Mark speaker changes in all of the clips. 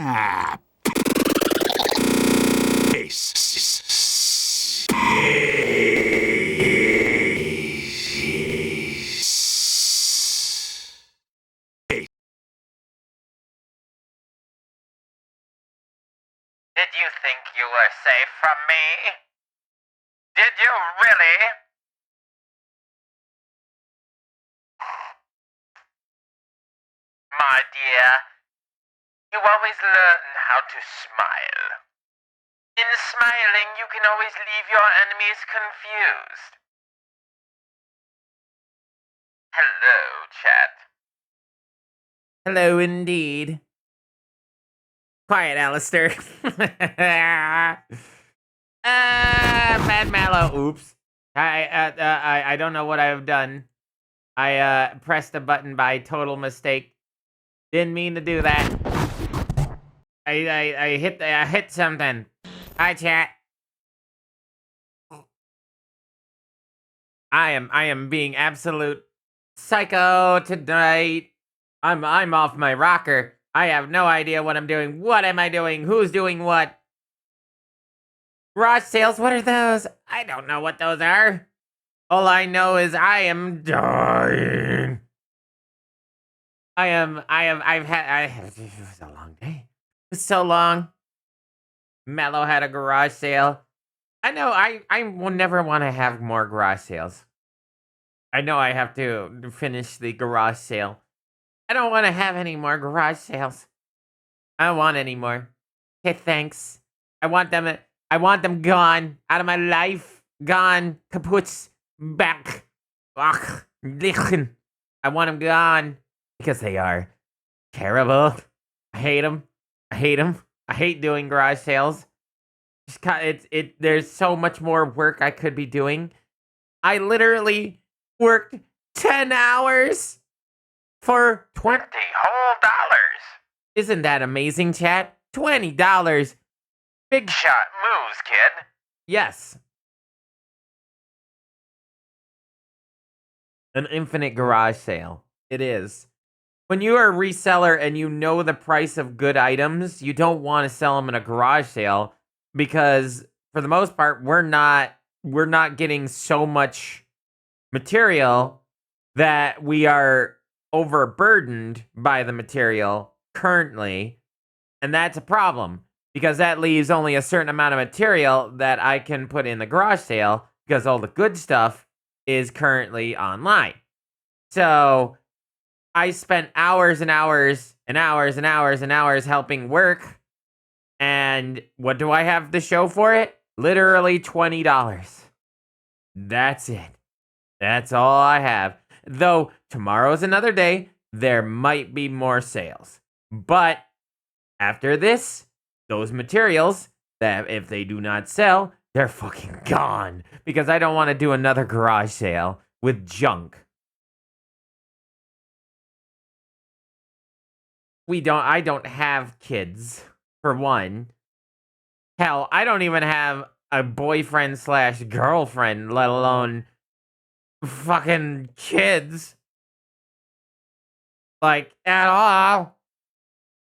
Speaker 1: Ah. Peace.
Speaker 2: Did you think you were safe from me? Did you really? My dear, you always learn how to smile. In smiling, you can always leave your enemies confused. Hello, chat.
Speaker 3: Hello, indeed. Quiet, Alistair. Bad MalO. Oops. I don't know what I've done. I pressed a button by total mistake. Didn't mean to do that. I hit something. Hi, chat. I am being absolute psycho tonight. I'm off my rocker. I have no idea what I'm doing. What am I doing? Who's doing what? Garage sales, what are those? I don't know what those are. All I know is I am dying. It was a long day. It was so long. MalO had a garage sale. I know I will never want to have more garage sales. I know I have to finish the garage sale. I don't want to have any more garage sales. I don't want any more. Okay, thanks. I want them gone. Out of my life. Gone. Kaput. Back. Ach. Lichen. I want them gone. Because they are terrible. I hate them. I hate them. I hate doing garage sales. There's so much more work I could be doing. I literally worked 10 hours for
Speaker 2: 20 whole dollars.
Speaker 3: Isn't that amazing, chat? $20. Big
Speaker 2: shot moves, kid.
Speaker 3: Yes. An infinite garage sale. It is. When you are a reseller and you know the price of good items, you don't want to sell them in a garage sale because for the most part, we're not getting so much material that we are overburdened by the material currently. And that's a problem because that leaves only a certain amount of material that I can put in the garage sale because all the good stuff is currently online. So I spent hours and hours and hours and hours and hours helping work. And what do I have to show for it? Literally $20. That's it. That's all I have. Though tomorrow's another day, there might be more sales. But after this, those materials that if they do not sell, they're fucking gone. Because I don't want to do another garage sale with junk. I don't have kids, for one. Hell, I don't even have a boyfriend / girlfriend, let alone fucking kids. Like, at all.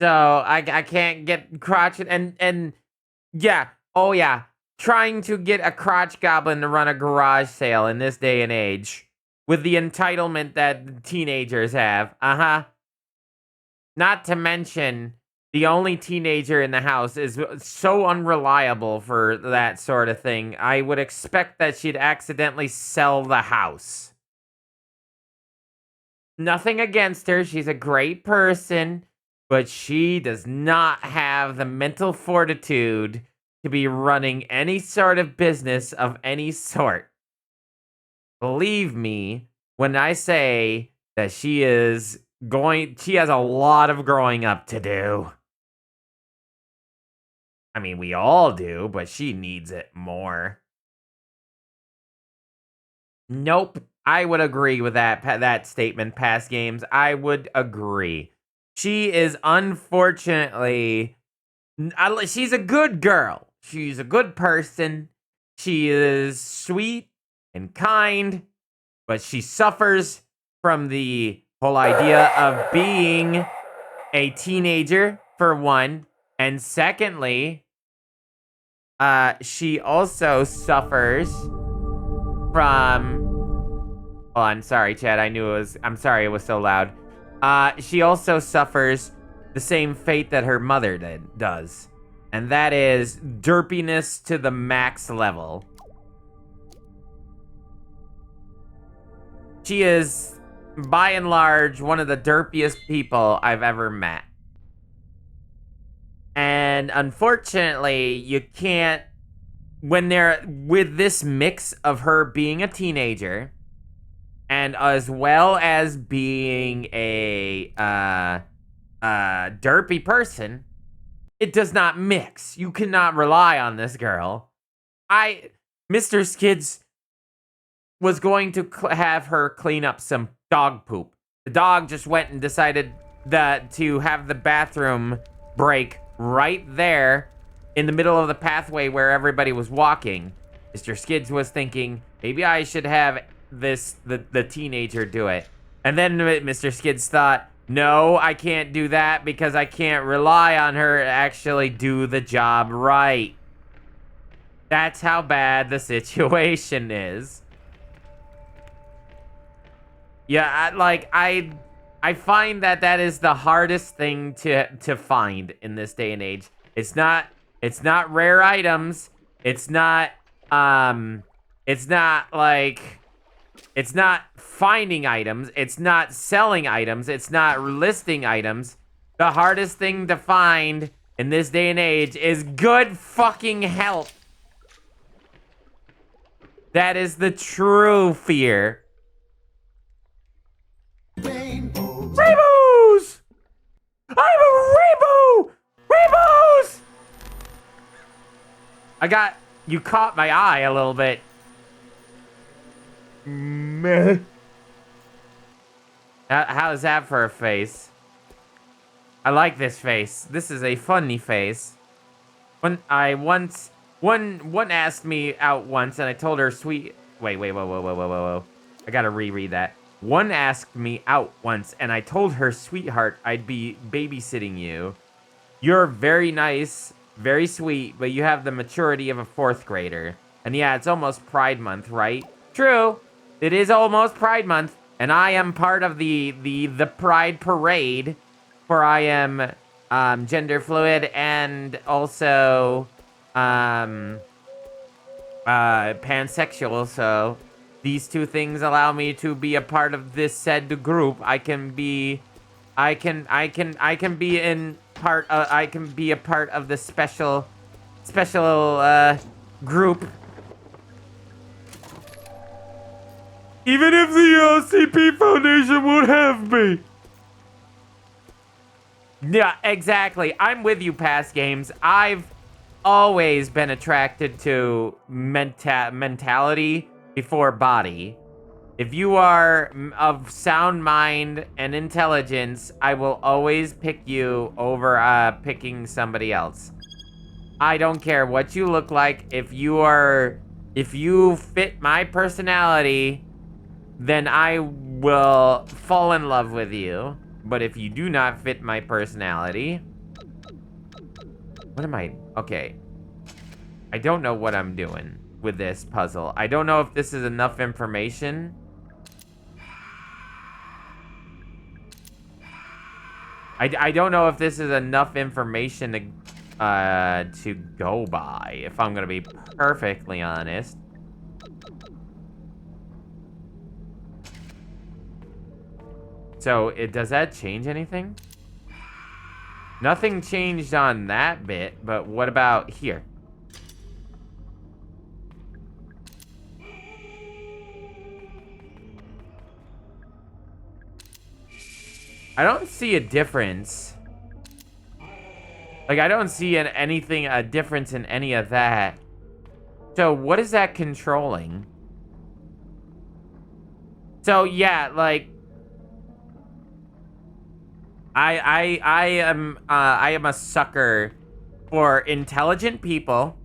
Speaker 3: So, I can't get crotch and yeah. Oh, yeah. Trying to get a crotch goblin to run a garage sale in this day and age with the entitlement that teenagers have. Uh-huh. Not to mention, the only teenager in the house is so unreliable for that sort of thing. I would expect that she'd accidentally sell the house. Nothing against her. She's a great person, but she does not have the mental fortitude to be running any sort of business of any sort. Believe me when I say that she has a lot of growing up to do. I mean, we all do, but she needs it more. Nope. I would agree with that statement, past games. I would agree. She is unfortunately... she's a good girl. She's a good person. She is sweet and kind, but she suffers from the whole idea of being a teenager, for one, And secondly, she also suffers from... Oh, I'm sorry, Chad. I'm sorry it was so loud. She also suffers the same fate that her mother does. And that is derpiness to the max level. She is, by and large, one of the derpiest people I've ever met. And unfortunately, you can't... When they're with this mix of her being a teenager... and as well as being a derpy person, it does not mix. You cannot rely on this girl. Mr. Skids was going to have her clean up some dog poop. The dog just went and decided to have the bathroom break right there in the middle of the pathway where everybody was walking. Mr. Skids was thinking, maybe I should have the teenager do it. And then Mr. Skids thought, no, I can't do that because I can't rely on her to actually do the job right. That's how bad the situation is. Yeah, I find that is the hardest thing to find in this day and age. It's not rare items. It's not finding items. It's not selling items. It's not listing items. The hardest thing to find in this day and age is good fucking health. That is the true fear. Rainbows! I'm a rainbow! Rainbows! You caught my eye a little bit. Meh. How's that for a face? I like this face. This is a funny face. One asked me out once, and I told her sweet... Wait, whoa. I gotta reread that. One asked me out once, and I told her, sweetheart, I'd be babysitting you. You're very nice, very sweet, but you have the maturity of a 4th grader. And yeah, it's almost Pride Month, right? True. It is almost Pride Month, and I am part of the Pride Parade, for I am gender fluid and also pansexual, so these two things allow me to be a part of this said group. I can be a part of the special group. Even if the SCP Foundation won't have me. Yeah, exactly. I'm with you, past games. I've always been attracted to mentality before body. If you are of sound mind and intelligence, I will always pick you over picking somebody else. I don't care what you look like. If you fit my personality, then I will fall in love with you. But if you do not fit my personality... What am I... Okay. I don't know what I'm doing with this puzzle. I don't know if this is enough information. I don't know if this is enough information to go by, if I'm gonna be perfectly honest. So, does that change anything? Nothing changed on that bit, but what about here? I don't see a difference. Like, I don't see a difference in any of that. So, what is that controlling? So, yeah, like... I am a sucker for intelligent people.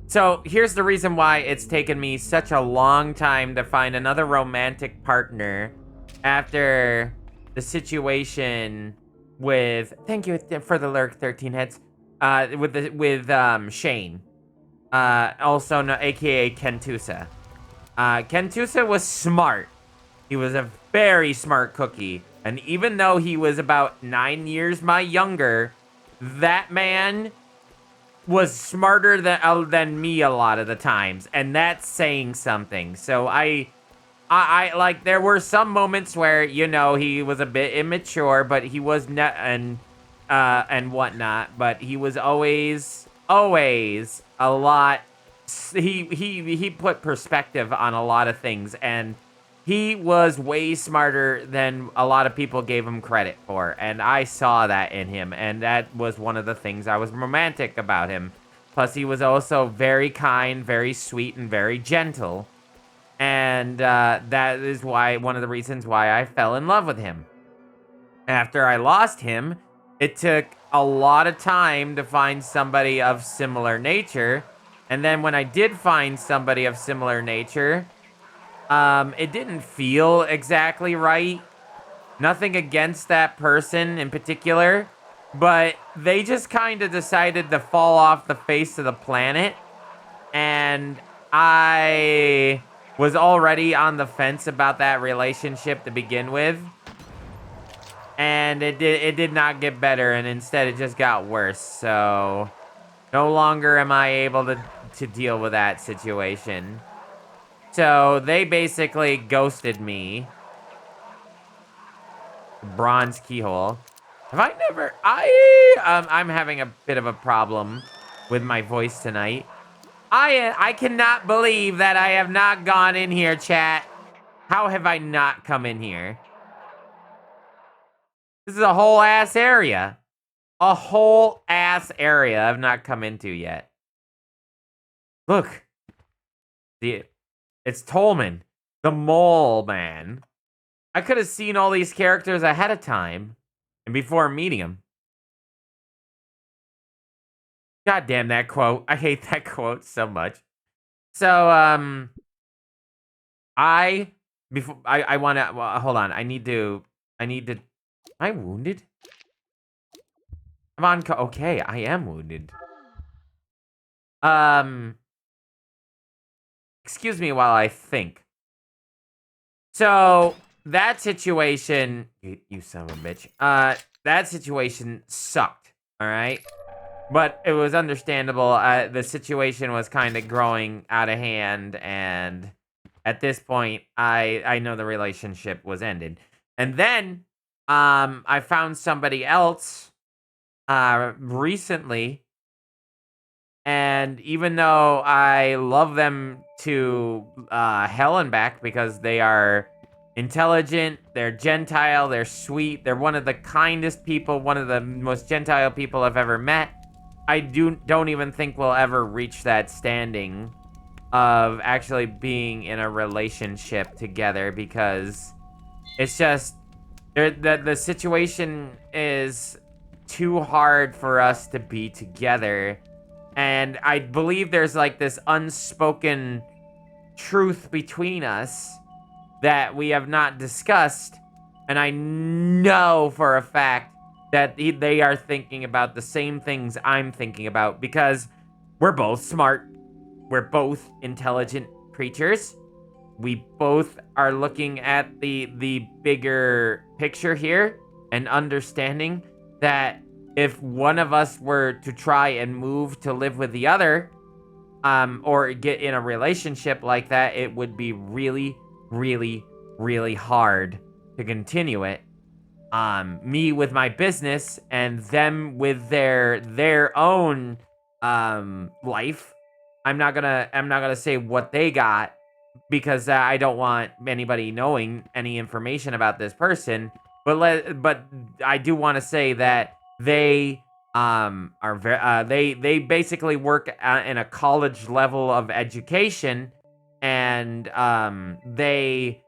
Speaker 3: So here's the reason why it's taken me such a long time to find another romantic partner after the situation with... Thank you for the lurk, 13 heads. with Shane, also aka Kentusa. Kentusa was smart. He was a very smart cookie, and even though he was about 9 years my younger, that man was smarter than me a lot of the times, and that's saying something. So I like, there were some moments where, you know, he was a bit immature, but he was not, and whatnot, but he was always a lot. He put perspective on a lot of things, and he was way smarter than a lot of people gave him credit for, and I saw that in him, and that was one of the things I was romantic about him. Plus, he was also very kind, very sweet, and very gentle, and that is why one of the reasons why I fell in love with him. After I lost him, it took a lot of time to find somebody of similar nature, and then when I did find somebody of similar nature, it didn't feel exactly right. Nothing against that person in particular, but they just kind of decided to fall off the face of the planet, and I was already on the fence about that relationship to begin with, and it did not get better, and instead it just got worse. So no longer am I able to deal with that situation. So they basically ghosted me. Bronze keyhole. Have I never... I'm having a bit of a problem with my voice tonight. I cannot believe that I have not gone in here, chat. How have I not come in here? This is a whole ass area. A whole ass area I've not come into yet. Look. It's Tolman, the mole man. I could have seen all these characters ahead of time and before meeting them. God damn that quote. I hate that quote so much. So, I want to, well, hold on. I need to, am I wounded? I'm on, okay, I am wounded. Excuse me while I think. So, that situation, you son of a bitch. That situation sucked, all right? But it was understandable. The situation was kind of growing out of hand, and at this point, I know the relationship was ended. And then, I found somebody else, recently, and even though I love them to hell and back because they are intelligent, they're Gentile, they're sweet, they're one of the kindest people, one of the most Gentile people I've ever met, I don't even think we'll ever reach that standing of actually being in a relationship together, because it's just the situation is too hard for us to be together. And I believe there's like this unspoken truth between us that we have not discussed. And I know for a fact that they are thinking about the same things I'm thinking about, because we're both smart. We're both intelligent creatures. We both are looking at the bigger picture here and understanding that if one of us were to try and move to live with the other, or get in a relationship like that, it would be really, really, really hard to continue it. Me with my business and them with their own life. I'm not gonna say what they got, because I don't want anybody knowing any information about this person. But I do want to say that they are very they basically work in a college level of education, and they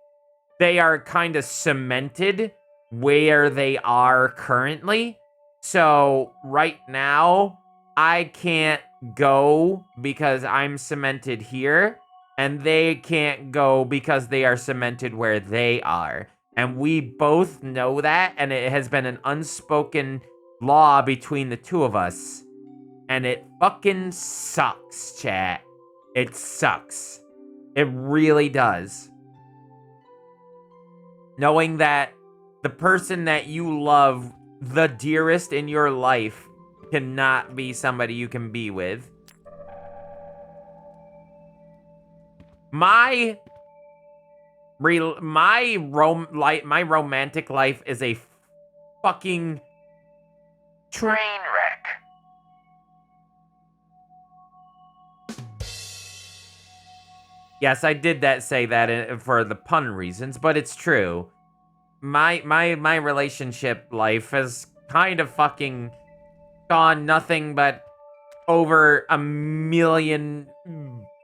Speaker 3: are kind of cemented where they are currently. So right now, I can't go because I'm cemented here, and they can't go because they are cemented where they are. And we both know that, and it has been an unspoken law between the two of us And it fucking sucks, chat. It sucks. It really does. Knowing that the person that you love the dearest in your life cannot be somebody you can be with. My romantic life is a fucking
Speaker 2: train wreck.
Speaker 3: Yes, I did say that for the pun reasons, but it's true. My relationship life has kind of fucking gone nothing but over a million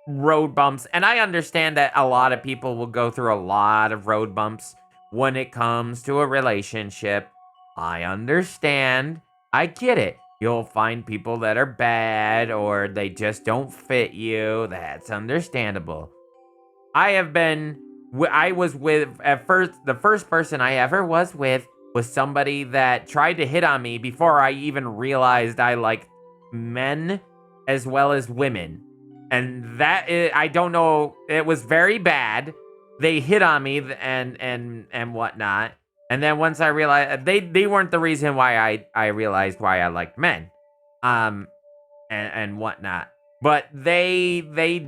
Speaker 3: road bumps. And I understand that a lot of people will go through a lot of road bumps when it comes to a relationship. I understand. I get it. You'll find people that are bad or they just don't fit you. That's understandable. I was with, at first, the first person I ever was with was somebody that tried to hit on me before I even realized I liked men as well as women. And I don't know, it was very bad. They hit on me and whatnot. And then once I realized, they weren't the reason why I realized why I liked men. And whatnot. But they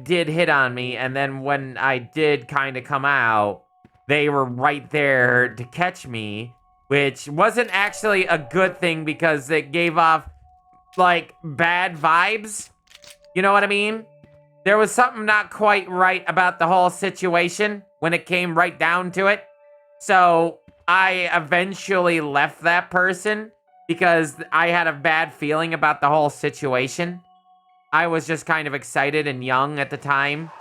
Speaker 3: did hit on me, and then when I did kind of come out, they were right there to catch me, which wasn't actually a good thing because it gave off, like, bad vibes. You know what I mean? There was something not quite right about the whole situation when it came right down to it. So I eventually left that person because I had a bad feeling about the whole situation. I was just kind of excited and young at the time.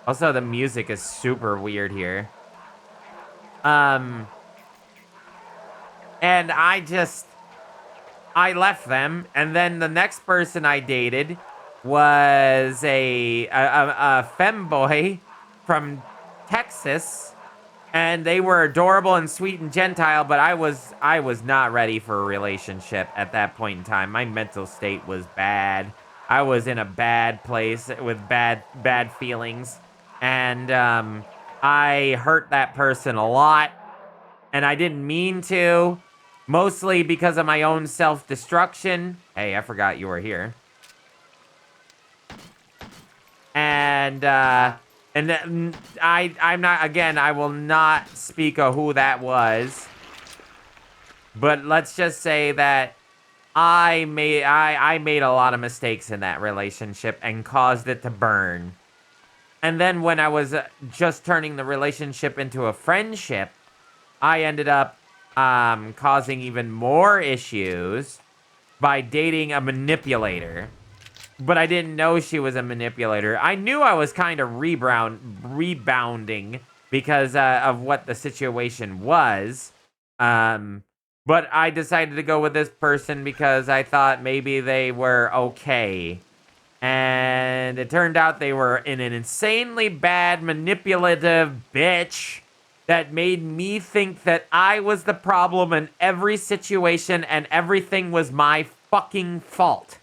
Speaker 3: Also, the music is super weird here. And I left them, and then the next person I dated was a femboy from Texas, and they were adorable and sweet and gentile, but I was not ready for a relationship at that point in time. My mental state was bad. I was in a bad place with bad feelings, and I hurt that person a lot, and I didn't mean to, mostly because of my own self-destruction. Hey, I forgot you were here. And I'm not, again, I will not speak of who that was. But let's just say that I made a lot of mistakes in that relationship and caused it to burn. And then when I was just turning the relationship into a friendship, I ended up causing even more issues by dating a manipulator. But I didn't know she was a manipulator. I knew I was kind of rebounding because of what the situation was. But I decided to go with this person because I thought maybe they were okay. And it turned out they were in an insanely bad, manipulative bitch that made me think that I was the problem in every situation and everything was my fucking fault.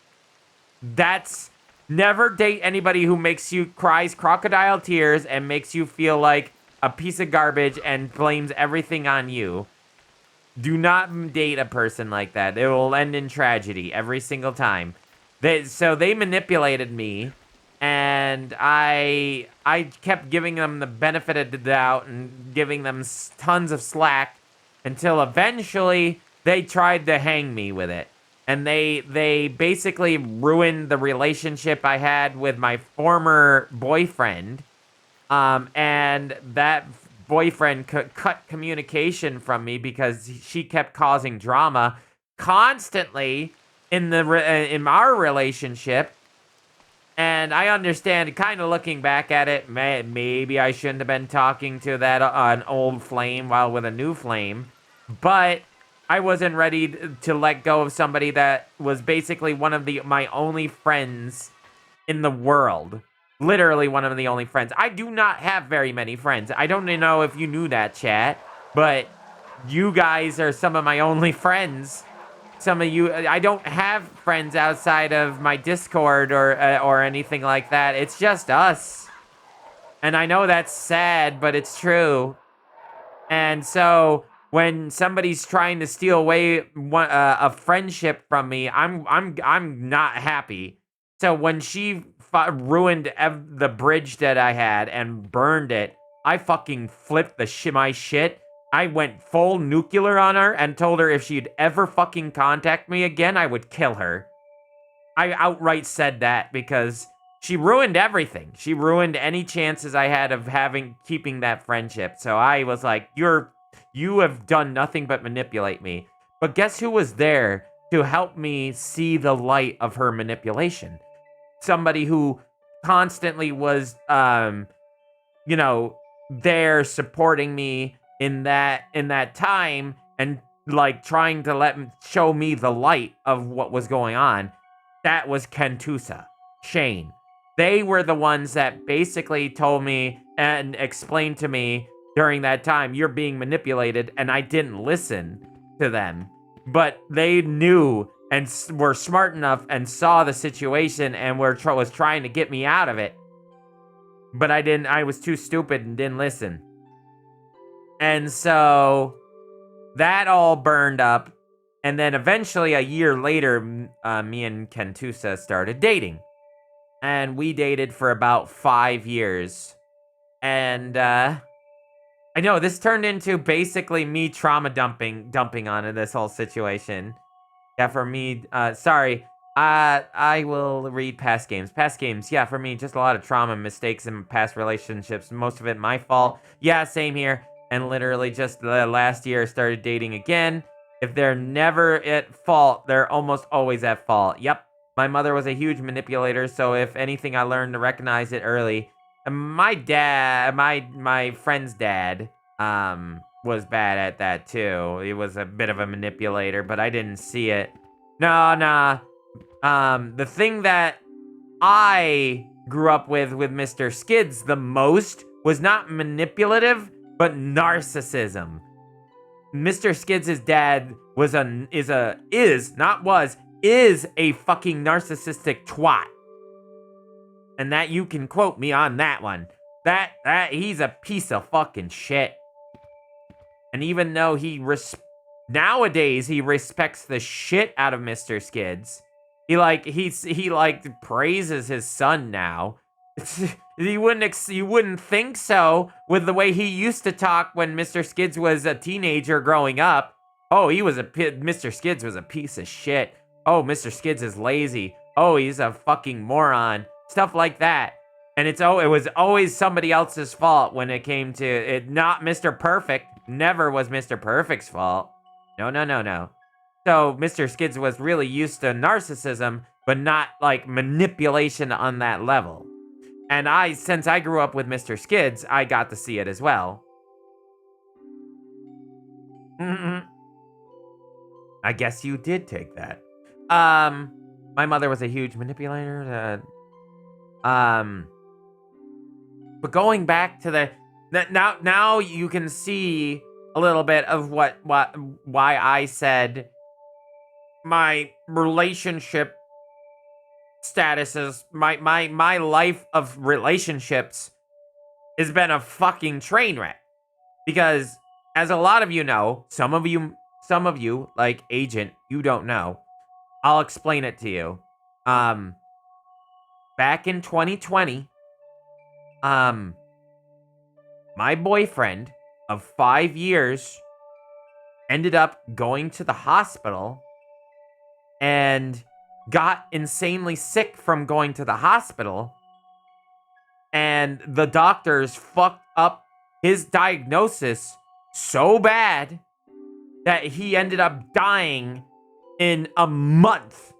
Speaker 3: That's never date anybody who makes you cries crocodile tears and makes you feel like a piece of garbage and blames everything on you. Do not date a person like that. It will end in tragedy every single time. So they manipulated me, and I kept giving them the benefit of the doubt and giving them tons of slack until eventually they tried to hang me with it. And they basically ruined the relationship I had with my former boyfriend. And that boyfriend cut communication from me because she kept causing drama constantly in our relationship. And I understand, kind of looking back at it, maybe I shouldn't have been talking to that an old flame while with a new flame. But I wasn't ready to let go of somebody that was basically one of my only friends in the world. Literally one of the only friends. I do not have very many friends. I don't know if you knew that, chat, but you guys are some of my only friends. some of you, I don't have friends outside of my Discord or anything like that. It's just us. And I know that's sad, but it's true. And so when somebody's trying to steal away a friendship from me, I'm not happy. So when she ruined the bridge that I had and burned it, I fucking flipped my shit. I went full nuclear on her and told her if she'd ever fucking contact me again, I would kill her. I outright said that because she ruined everything. She ruined any chances I had of keeping that friendship. So I was like, you have done nothing but manipulate me. But guess who was there to help me see the light of her manipulation? Somebody who constantly was, there supporting me in that time and like trying to show me the light of what was going on. That was Kentusa, Shane. They were the ones that basically told me and explained to me during that time, you're being manipulated, and I didn't listen to them. But they knew and were smart enough and saw the situation and was trying to get me out of it. But I was too stupid and didn't listen. And so that all burned up. And then eventually, a year later, me and Kentusa started dating. And we dated for about 5 years. And I know this turned into basically me trauma dumping on this whole situation. Yeah, for me, sorry. I will read past games. Past games, yeah, for me, just a lot of trauma, mistakes in past relationships. Most of it my fault. Yeah, same here. And literally just the last year, started dating again. If they're never at fault, they're almost always at fault. Yep. My mother was a huge manipulator, so if anything, I learned to recognize it early. And my dad, my friend's dad, was bad at that too. He was a bit of a manipulator, but I didn't see it. Nah. The thing that I grew up with Mr. Skids the most was not manipulative, but narcissism. Mr. Skids' dad is a fucking narcissistic twat. And that you can quote me on that one. That he's a piece of fucking shit. And even though nowadays he respects the shit out of Mr. Skids, he praises his son now. You wouldn't think so with the way he used to talk when Mr. Skids was a teenager growing up. Oh, Mr. Skids was a piece of shit. Oh, Mr. Skids is lazy. Oh, he's a fucking moron. Stuff like that. And it was always somebody else's fault when it came to it. Not Mr. Perfect. Never was Mr. Perfect's fault. No. So Mr. Skids was really used to narcissism, but not like manipulation on that level. And since I grew up with Mr. Skids, I got to see it as well. I guess you did take that. My mother was a huge manipulator. But going back to now you can see a little bit of why I said my relationship statuses, my life of relationships has been a fucking train wreck. Because as a lot of you know, some of you like Agent, you don't know. I'll explain it to you. Back in 2020, my boyfriend of 5 years ended up going to the hospital and got insanely sick from going to the hospital. And the doctors fucked up his diagnosis so bad that he ended up dying in a month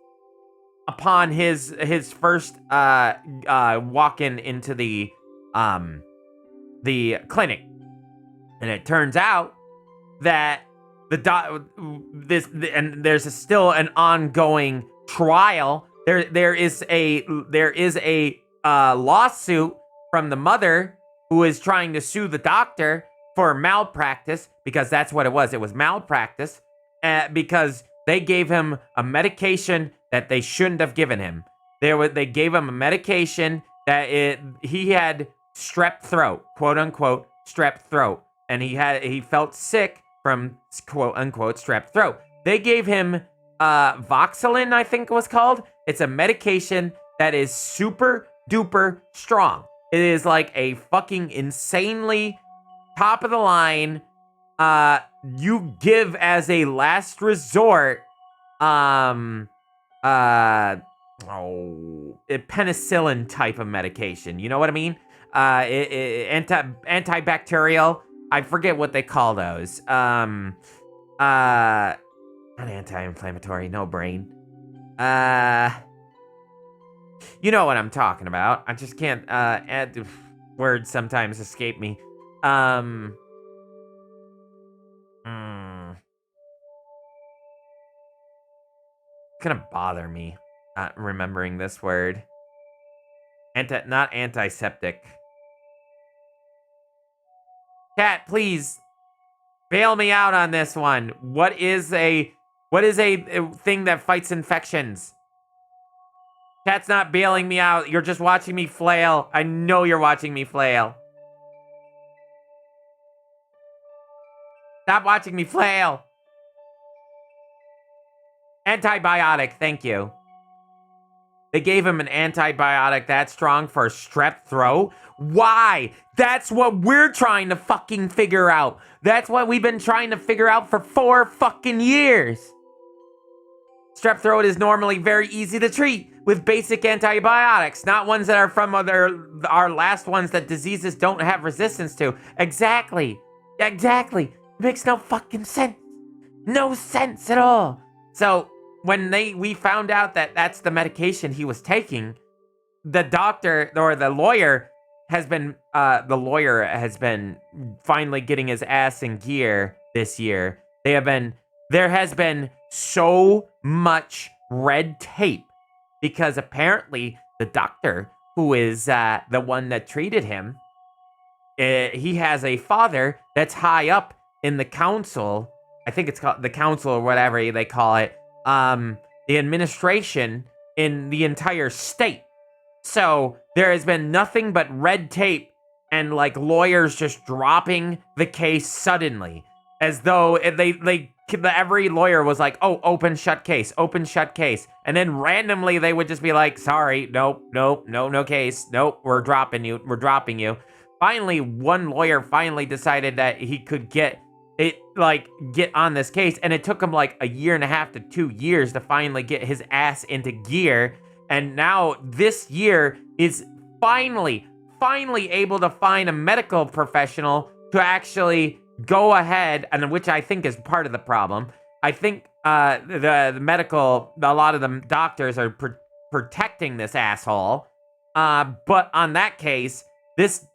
Speaker 3: upon his first walk-in into the clinic. And it turns out that there's still an ongoing trial. There is a lawsuit from the mother who is trying to sue the doctor for malpractice, because that's what it was. It was malpractice because They gave him a medication that they shouldn't have given him. They gave him a medication that he had strep throat, quote unquote strep throat, and he felt sick from quote unquote strep throat. They gave him Voxelin, I think it was called. It's a medication that is super duper strong. It is like a fucking insanely top of the line. You give as a last resort. A penicillin type of medication. You know what I mean? Antibacterial. I forget what they call those. Not anti-inflammatory. No brain. You know what I'm talking about. I just can't. Words sometimes escape me. It's gonna bother me not remembering this word. Not antiseptic. Cat, please bail me out on this one. What is a thing that fights infections? Cat's not bailing me out. You're just watching me flail. I know you're watching me flail. Stop watching me flail. Antibiotic, thank you. They gave him an antibiotic that strong for strep throat. Why? That's what we're trying to fucking figure out. That's what we've been trying to figure out for 4 fucking years. Strep throat is normally very easy to treat with basic antibiotics, not ones that are from our last ones that diseases don't have resistance to. Exactly. It makes no fucking sense. No sense at all. So when we found out that that's the medication he was taking, the doctor or the lawyer has been finally getting his ass in gear this year. There has been so much red tape because apparently the doctor who is the one that treated him, he has a father that's high up in the council. I think it's called the council or whatever they call it. The administration in the entire state. So there has been nothing but red tape and like lawyers just dropping the case suddenly, as though every lawyer was like, "Oh, open shut case," and then randomly they would just be like, "Sorry, nope, no case, nope, we're dropping you." Finally, one lawyer decided that he could get on this case, and it took him like 1.5 to 2 years to finally get his ass into gear. And now this year is finally able to find a medical professional to actually go ahead, and which I think is part of the problem. I think the medical, a lot of the doctors are protecting this asshole. But on that case, this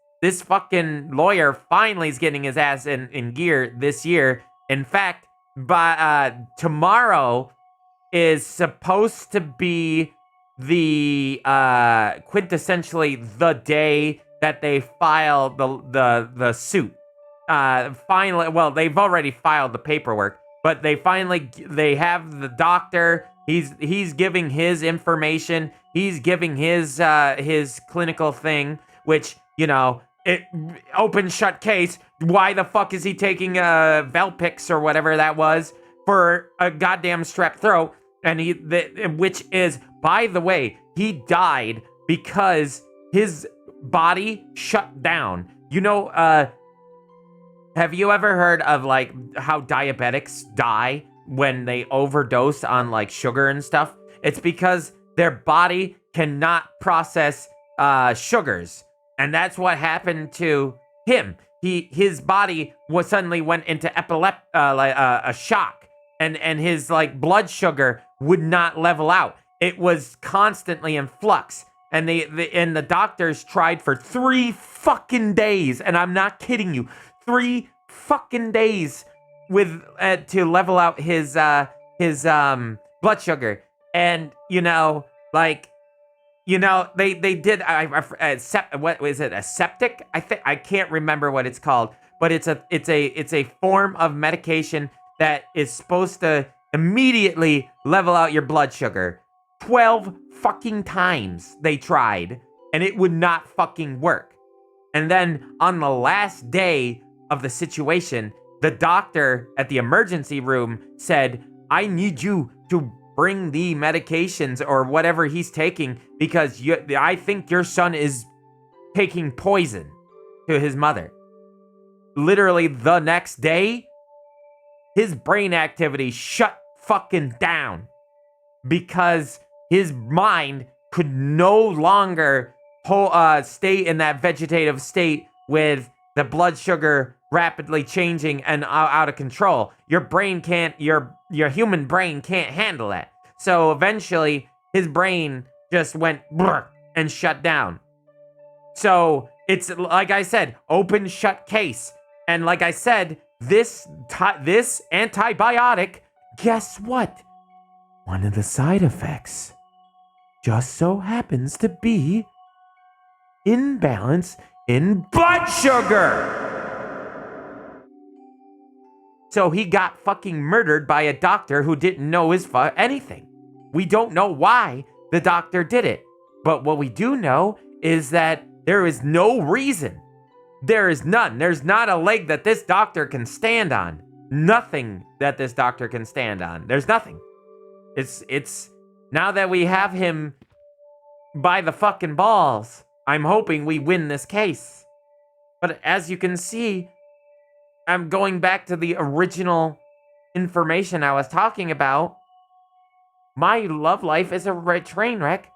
Speaker 3: fucking lawyer finally is getting his ass in gear this year. In fact, tomorrow is supposed to be the quintessentially the day that they file the suit. Finally, well, they've already filed the paperwork, but they have the doctor. He's giving his information. He's giving his clinical thing, which, you know, it open shut case. Why the fuck is he taking Velpix or whatever that was for a goddamn strep throat? And which is, by the way, he died because his body shut down. You know, have you ever heard of like how diabetics die when they overdose on like sugar and stuff? It's because their body cannot process sugars. And that's what happened to him. His body suddenly went into a shock, and his like blood sugar would not level out. It was constantly in flux, and the doctors tried for 3 fucking days, and I'm not kidding you, 3 fucking days with to level out his blood sugar, and you know, like. You know, they did. What is it? A septic? I can't remember what it's called, but it's a form of medication that is supposed to Immediately level out your blood sugar. 12 fucking times they tried, and it would not fucking work. And then on the last day of the situation, the doctor at the emergency room said, I need you to bring the medications or whatever he's taking because I think your son is taking poison to his mother. Literally the next day, his brain activity shut fucking down because his mind could no longer stay in that vegetative state with the blood sugar rapidly changing and out of control. Your brain can't, your human brain can't handle that. So eventually, his brain just went and shut down. So it's, like I said, open shut case. And like I said, this antibiotic, guess what? One of the side effects just so happens to be imbalance in blood sugar. So he got fucking murdered by a doctor who didn't know anything. We don't know why the doctor did it. But what we do know is that there is no reason. There is none. There's not a leg that this doctor can stand on. Nothing that this doctor can stand on. There's nothing. It's now that we have him by the fucking balls, I'm hoping we win this case. But as you can see, I'm going back to the original information I was talking about. My love life is a train wreck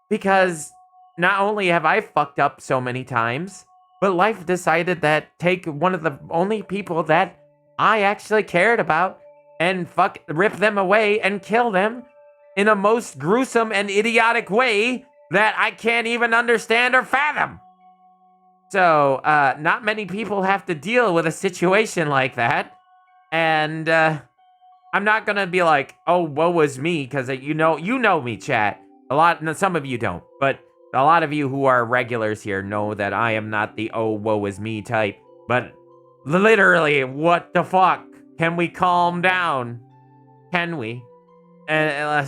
Speaker 3: because not only have I fucked up so many times, but life decided that take one of the only people that I actually cared about and rip them away and kill them in a most gruesome and idiotic way that I can't even understand or fathom. So, not many people have to deal with a situation like that. And, I'm not gonna be like, oh, woe was me, because you know me, chat. Some of you don't, but a lot of you who are regulars here know that I am not the oh, woe is me type. But literally, what the fuck? Can we calm down? Can we? And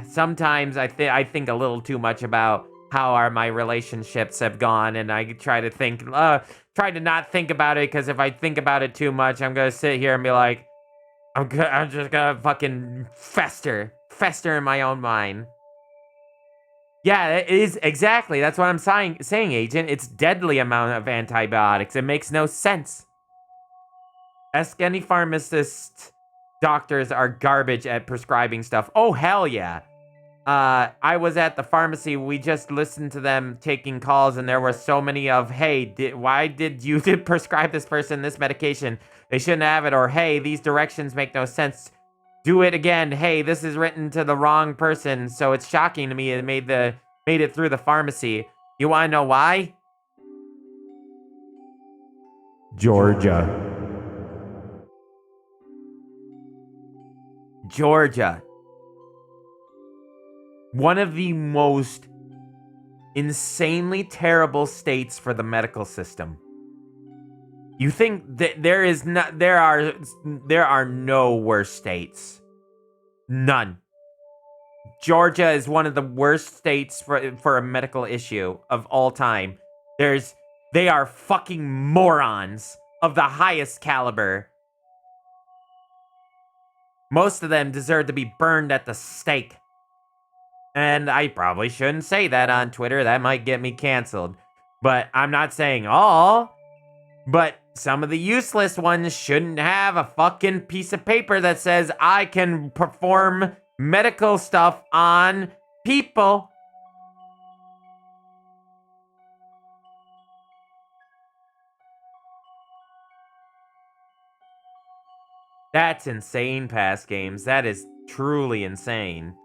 Speaker 3: sometimes I think a little too much about how my relationships have gone, and I try to not think about it, because if I think about it too much, I'm gonna sit here and be like, I'm just gonna fucking fester in my own mind. Yeah, it is exactly. That's what I'm saying, Agent. It's deadly amount of antibiotics. It makes no sense. Ask any pharmacist. Doctors are garbage at prescribing stuff. Oh, hell yeah. I was at the pharmacy. We just listened to them taking calls, and there were so many of, hey, why did you prescribe this person this medication? They shouldn't have it. Or, hey, these directions make no sense. Do it again. Hey, this is written to the wrong person. So it's shocking to me it made it through the pharmacy. You want to know why? Georgia. One of the most insanely terrible states for the medical system. You think that there are no worse states. None. Georgia is one of the worst states for a medical issue of all time. They are fucking morons of the highest caliber. Most of them deserve to be burned at the stake. And I probably shouldn't say that on Twitter. That might get me canceled. But I'm not saying all. But some of the useless ones shouldn't have a fucking piece of paper that says I can perform medical stuff on people. That's insane, past games. That is truly insane.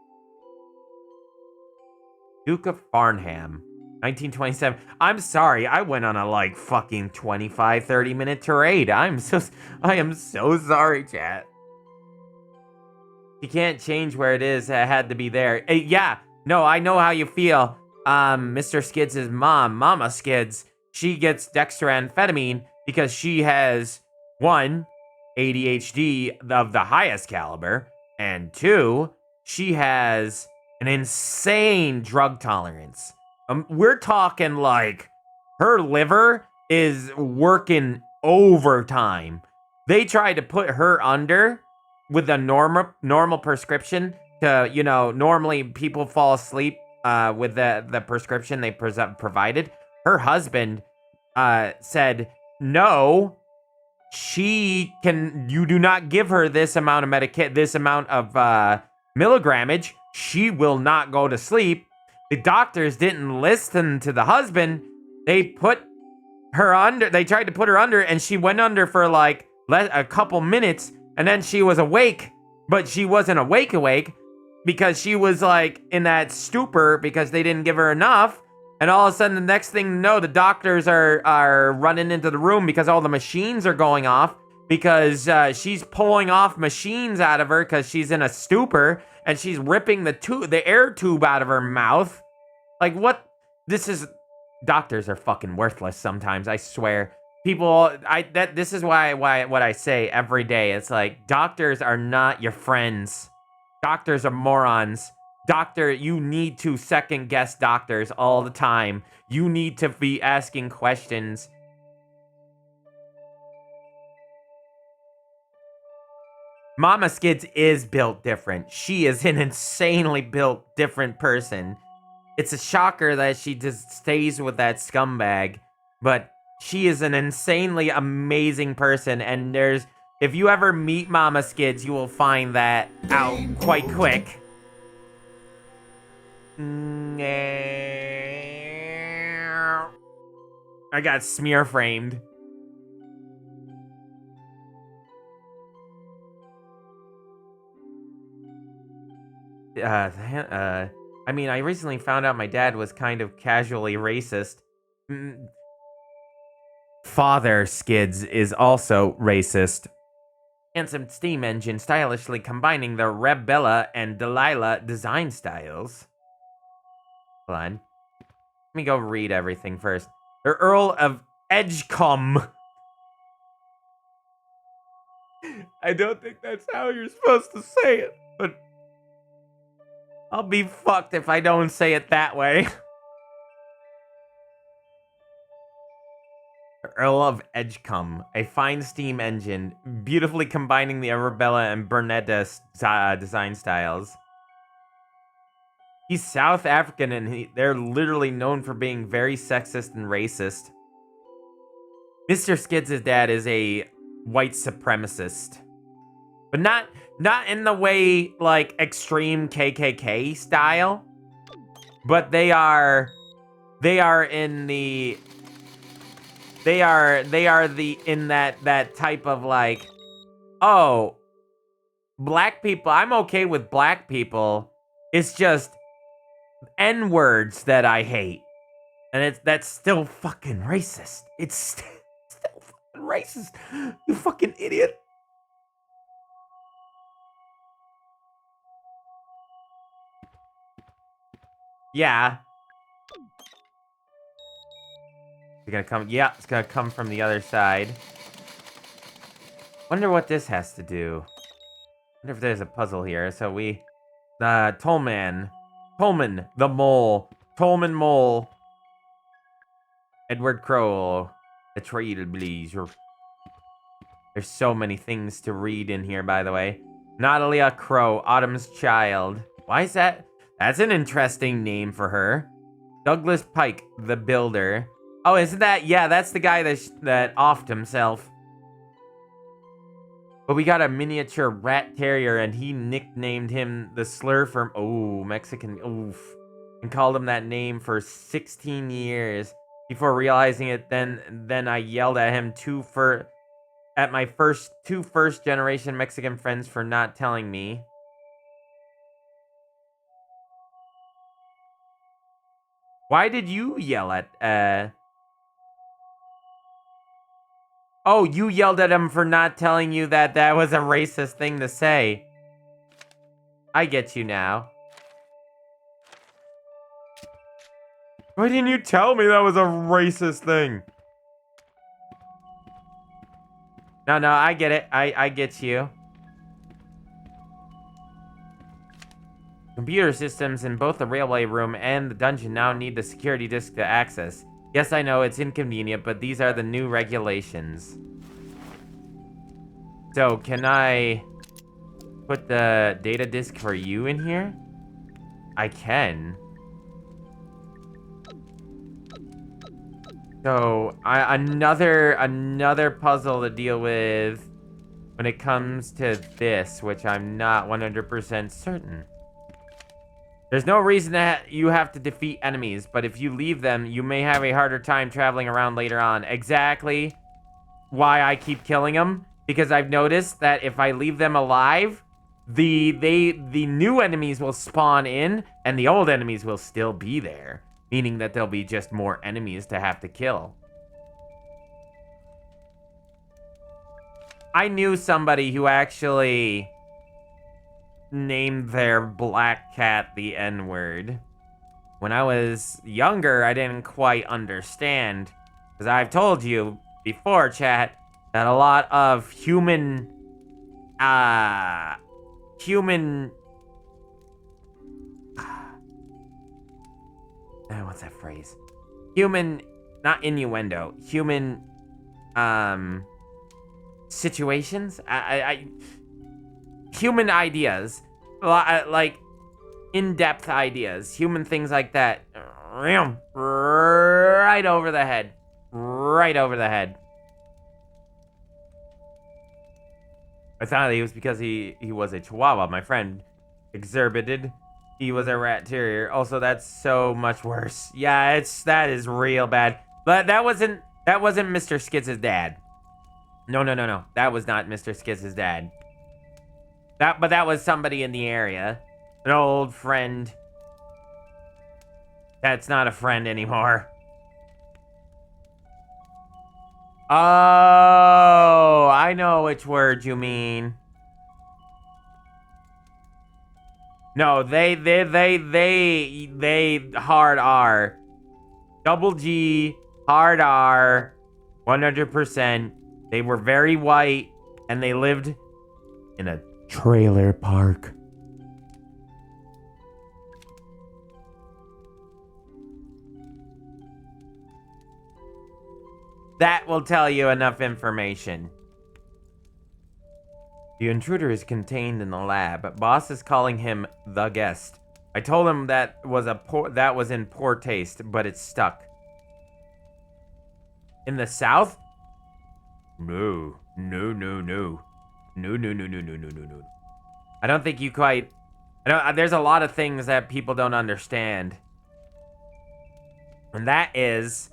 Speaker 3: Duke of Farnham, 1927. I'm sorry, I went on a fucking 25, 30-minute tirade. I am so sorry, chat. You can't change where it is. It had to be there. Yeah, no, I know how you feel. Mr. Skids' mom, Mama Skids, she gets dextroamphetamine because she has, one, ADHD of the highest caliber. And 2, she has an insane drug tolerance. We're talking like her liver is working overtime. They tried to put her under with a normal prescription to, normally people fall asleep with the prescription they provided. Her husband said, no, you do not give her this amount of this amount of milligrammage. She will not go to sleep. The doctors didn't listen to the husband. They tried to put her under, and she went under for like a couple minutes, and then she was awake, but she wasn't awake because she was like in that stupor because they didn't give her enough. And all of a sudden, the next thing you know, the doctors are running into the room because all the machines are going off because she's pulling off machines out of her because she's in a stupor, and she's ripping the air tube out of her mouth. Like, what? Doctors are fucking worthless sometimes, I swear. This is why what I say every day. It's like, doctors are not your friends. Doctors are morons. You need to second guess doctors all the time. You need to be asking questions. Mama Skids is built different. She is an insanely built different person. It's a shocker that she just stays with that scumbag, but she is an insanely amazing person, and if you ever meet Mama Skids, you will find that out quite quick. I got smear framed. I mean, I recently found out my dad was kind of casually racist. Father Skids is also racist. Handsome steam engine stylishly combining the Rebella and Delilah design styles. Hold on. Let me go read everything first. The Earl of Edgecombe. I don't think that's how you're supposed to say it, but I'll be fucked if I don't say it that way. Earl of Edgecombe, a fine steam engine, beautifully combining the Arabella and Bernetta design styles. He's South African, and they're literally known for being very sexist and racist. Mr. Skids' dad is a white supremacist, but not in the way like extreme KKK style, but they are in that type of like, oh, black people, I'm okay with black people. It's just N-words that I hate. And that's still fucking racist. It's still fucking racist. You fucking idiot. Yeah. It's gonna come. Yeah, it's gonna come from the other side. Wonder what this has to do. Wonder if there's a puzzle here. So Tolman the mole, Tolman mole, Edward Crow, the trailblazer. There's so many things to read in here, by the way. Natalia Crow, Autumn's child. Why is that? That's an interesting name for her. Douglas Pike, the builder. Oh, isn't that? Yeah, that's the guy that offed himself. But we got a miniature rat terrier, and he nicknamed him the slur from, Mexican, oof. And called him that name for 16 years. Before realizing it, then I yelled at him at my two first generation Mexican friends for not telling me. Why did you yell at, Oh, you yelled at him for not telling you that was a racist thing to say. I get you now. Why didn't you tell me that was a racist thing? No, I get it. I get you. Computer systems in both the railway room and the dungeon now need the security disk to access. Yes, I know, it's inconvenient, but these are the new regulations. So, can I put the data disk for you in here? I can. So, another puzzle to deal with when it comes to this, which I'm not 100% certain. There's no reason that you have to defeat enemies, but if you leave them, you may have a harder time traveling around later on. Exactly why I keep killing them, because I've noticed that if I leave them alive, the new enemies will spawn in, and the old enemies will still be there, meaning that there'll be just more enemies to have to kill. I knew somebody who actually named their black cat the N-word. When I was younger, I didn't quite understand, because I've told you before, chat, that a lot of human what's that phrase? Human, not innuendo, human, situations? Human ideas, like in-depth ideas, human things like that, right over the head, right over the head. I thought it was because he was a Chihuahua. My friend exhibited he was a rat terrier. Also, that's so much worse. Yeah, that is real bad. But that wasn't Mr. Skids' dad. No. That was not Mr. Skids' dad. But that was somebody in the area. An old friend. That's not a friend anymore. Oh, I know which word you mean. No, they hard R. Double G, hard R, 100%. They were very white, and they lived in a trailer park. That will tell you enough information. The intruder is contained in the lab. Boss is calling him the guest. I told him that was in poor taste, but it's stuck. In the south? No. I don't think you quite... there's a lot of things that people don't understand. And that is,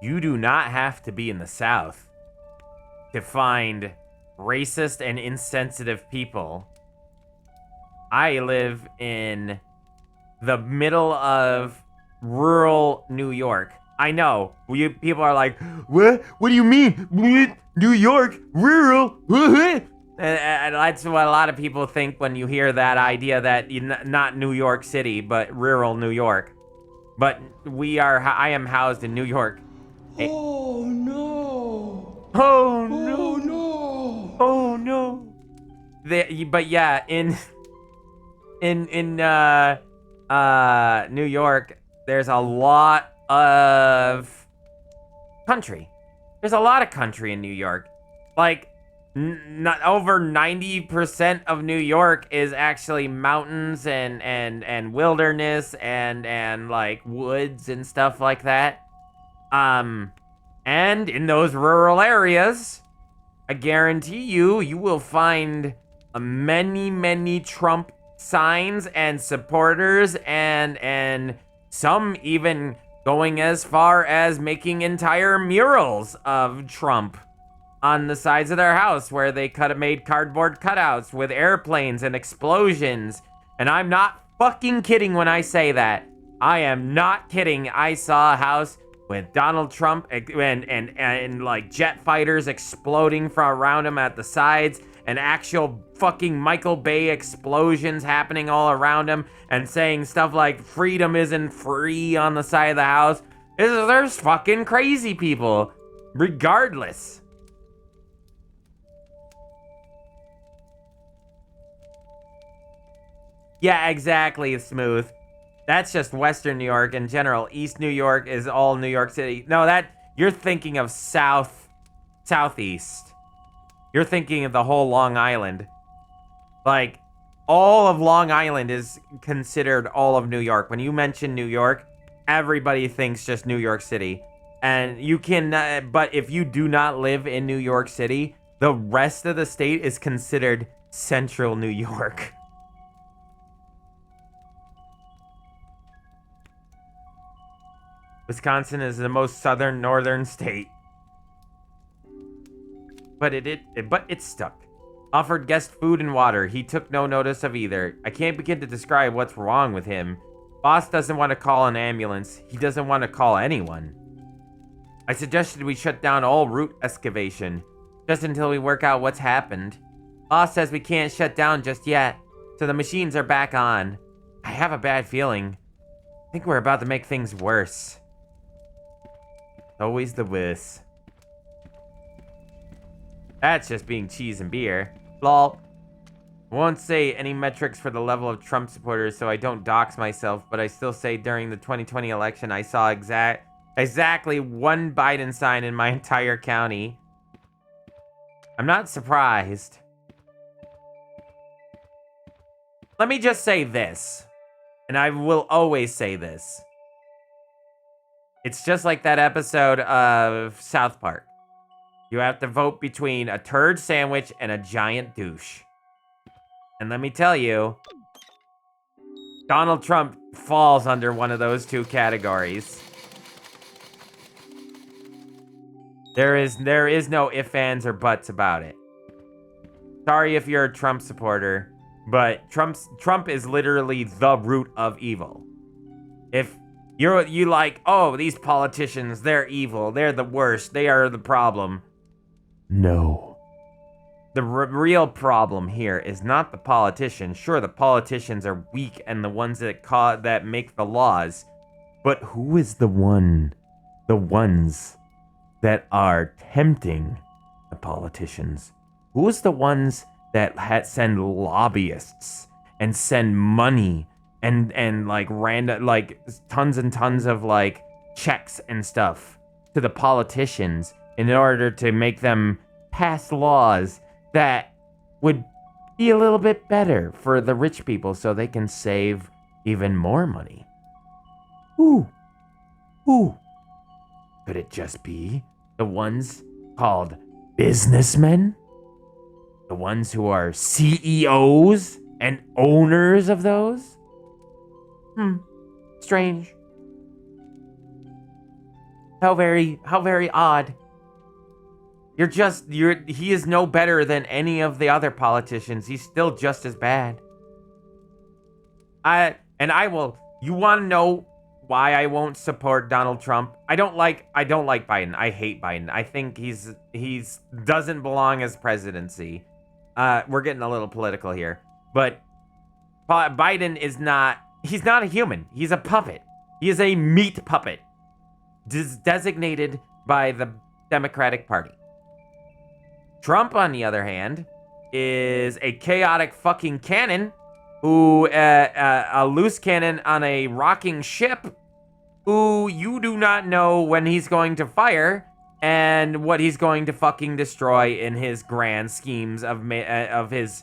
Speaker 3: you do not have to be in the south to find racist and insensitive people. I live in the middle of rural New York. I know. People are like, what? What do you mean? New York? Rural? And that's what a lot of people think when you hear that idea that not New York City, but rural New York. But I am housed in New York.
Speaker 1: Oh no!
Speaker 3: Oh no!
Speaker 1: Oh no!
Speaker 3: Oh no! But yeah, in New York, there's a lot of country. There's a lot of country in New York. Like, not over 90% of New York is actually mountains and wilderness and like woods and stuff like that. And in those rural areas, I guarantee you will find many Trump signs and supporters and some even going as far as making entire murals of Trump on the sides of their house where they made cardboard cutouts with airplanes and explosions. And I'm not fucking kidding when I say that. I am not kidding. I saw a house with Donald Trump and like jet fighters exploding from around him at the sides, and actual fucking Michael Bay explosions happening all around him, and saying stuff like freedom isn't free on the side of the house. There's fucking crazy people, regardless. Yeah, exactly, Smooth. That's just Western New York in general. East New York is all New York City. No, you're thinking of southeast. You're thinking of the whole Long Island. Like, all of Long Island is considered all of New York. When you mention New York, everybody thinks just New York City. And you can, but if you do not live in New York City, the rest of the state is considered Central New York. Wisconsin is the most southern northern state. But it stuck. Offered guest food and water. He took no notice of either. I can't begin to describe what's wrong with him. Boss doesn't want to call an ambulance. He doesn't want to call anyone. I suggested we shut down all route excavation, just until we work out what's happened. Boss says we can't shut down just yet, so the machines are back on. I have a bad feeling. I think we're about to make things worse. Always the worst. That's just being cheese and beer. Lol. I won't say any metrics for the level of Trump supporters so I don't dox myself, but I still say during the 2020 election I saw exactly one Biden sign in my entire county. I'm not surprised. Let me just say this, and I will always say this. It's just like that episode of South Park. You have to vote between a turd sandwich and a giant douche. And let me tell you, Donald Trump falls under one of those two categories. There is no ifs, ands, or buts about it. Sorry if you're a Trump supporter, but Trump is literally the root of evil. If you like, oh, these politicians, they're evil, they're the worst, they are the problem. No. The real problem here is not the politicians. Sure, the politicians are weak and the ones that make the laws, but who is the ones that are tempting the politicians? Who's the ones that send lobbyists and send money and like random, like tons and tons of like checks and stuff to the politicians in order to make them pass laws that would be a little bit better for the rich people so they can save even more money? Who? Could it just be the ones called businessmen? The ones who are CEOs and owners of those? Strange. How very odd. He is no better than any of the other politicians. He's still just as bad. You want to know why I won't support Donald Trump? I don't like Biden. I hate Biden. I think he's doesn't belong as presidency. We're getting a little political here, but Biden he's not a human. He's a puppet. He is a meat puppet designated by the Democratic Party. Trump, on the other hand, is a chaotic fucking cannon who, a loose cannon on a rocking ship who you do not know when he's going to fire and what he's going to fucking destroy in his grand schemes of his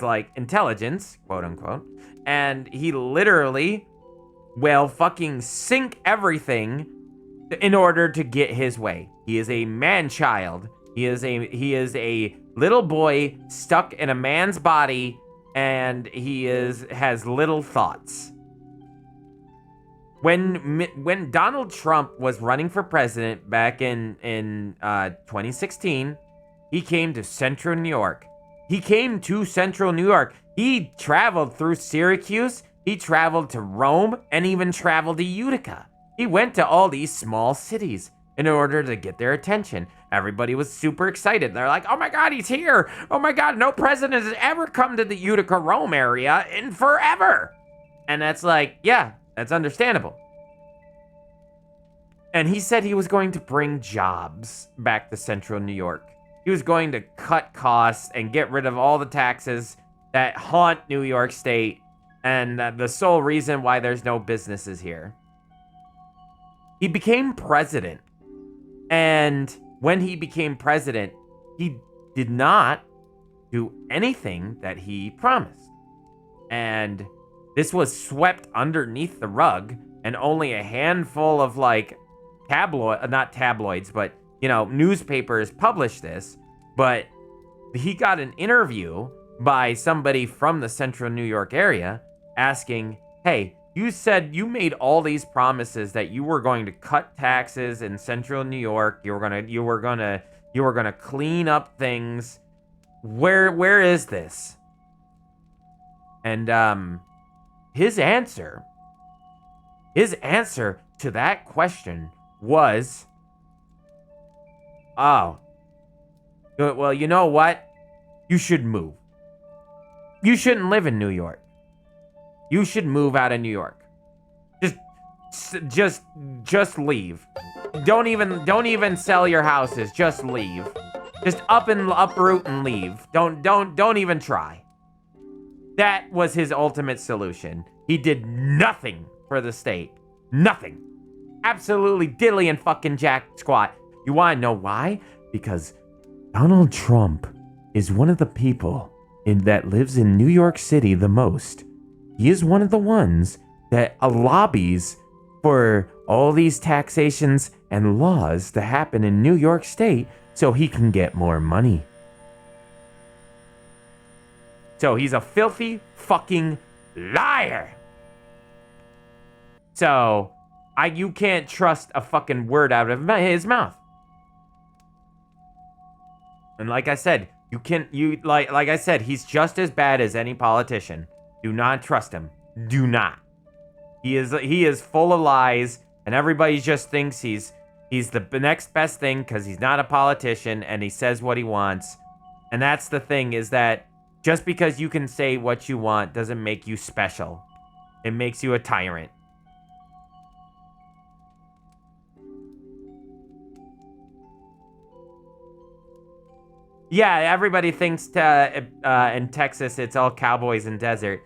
Speaker 3: like intelligence, quote unquote. And he literally will fucking sink everything in order to get his way. He is a man-child. He is a little boy stuck in a man's body, and he has little thoughts. When Donald Trump was running for president back in 2016, he came to Central New York. He traveled through Syracuse. He traveled to Rome and even traveled to Utica. He went to all these small cities in order to get their attention. Everybody was super excited. They're like, oh my God, he's here. Oh my God, no president has ever come to the Utica, Rome area in forever. And that's like, yeah, that's understandable. And he said he was going to bring jobs back to Central New York. He was going to cut costs and get rid of all the taxes that haunt New York State And the sole reason why there's no businesses here. He became president. And when he became president, he did not do anything that he promised. And this was swept underneath the rug, and only a handful of like not tabloids, but newspapers published this. But he got an interview by somebody from the central New York area asking, hey, you said you made all these promises that you were going to cut taxes in central New York. You were gonna clean up things. Where is this? And his answer to that question was, oh, well, you know what? You should move. You shouldn't live in New York. You should move out of New York. Just leave. Don't even sell your houses. Just leave. Just uproot and leave. Don't even try. That was his ultimate solution. He did nothing for the state. Nothing. Absolutely diddly and fucking jack squat. You want to know why? Because Donald Trump is one of the people that lives in New York City the most. He is one of the ones that lobbies for all these taxations and laws to happen in New York State so he can get more money. So he's a filthy fucking liar. So you can't trust a fucking word out of his mouth. And like I said, like I said, he's just as bad as any politician. Do not trust him. Do not. He is full of lies, and everybody just thinks he's the next best thing because he's not a politician and he says what he wants. And that's the thing, is that just because you can say what you want doesn't make you special. It makes you a tyrant. Yeah, everybody thinks in Texas it's all cowboys and desert.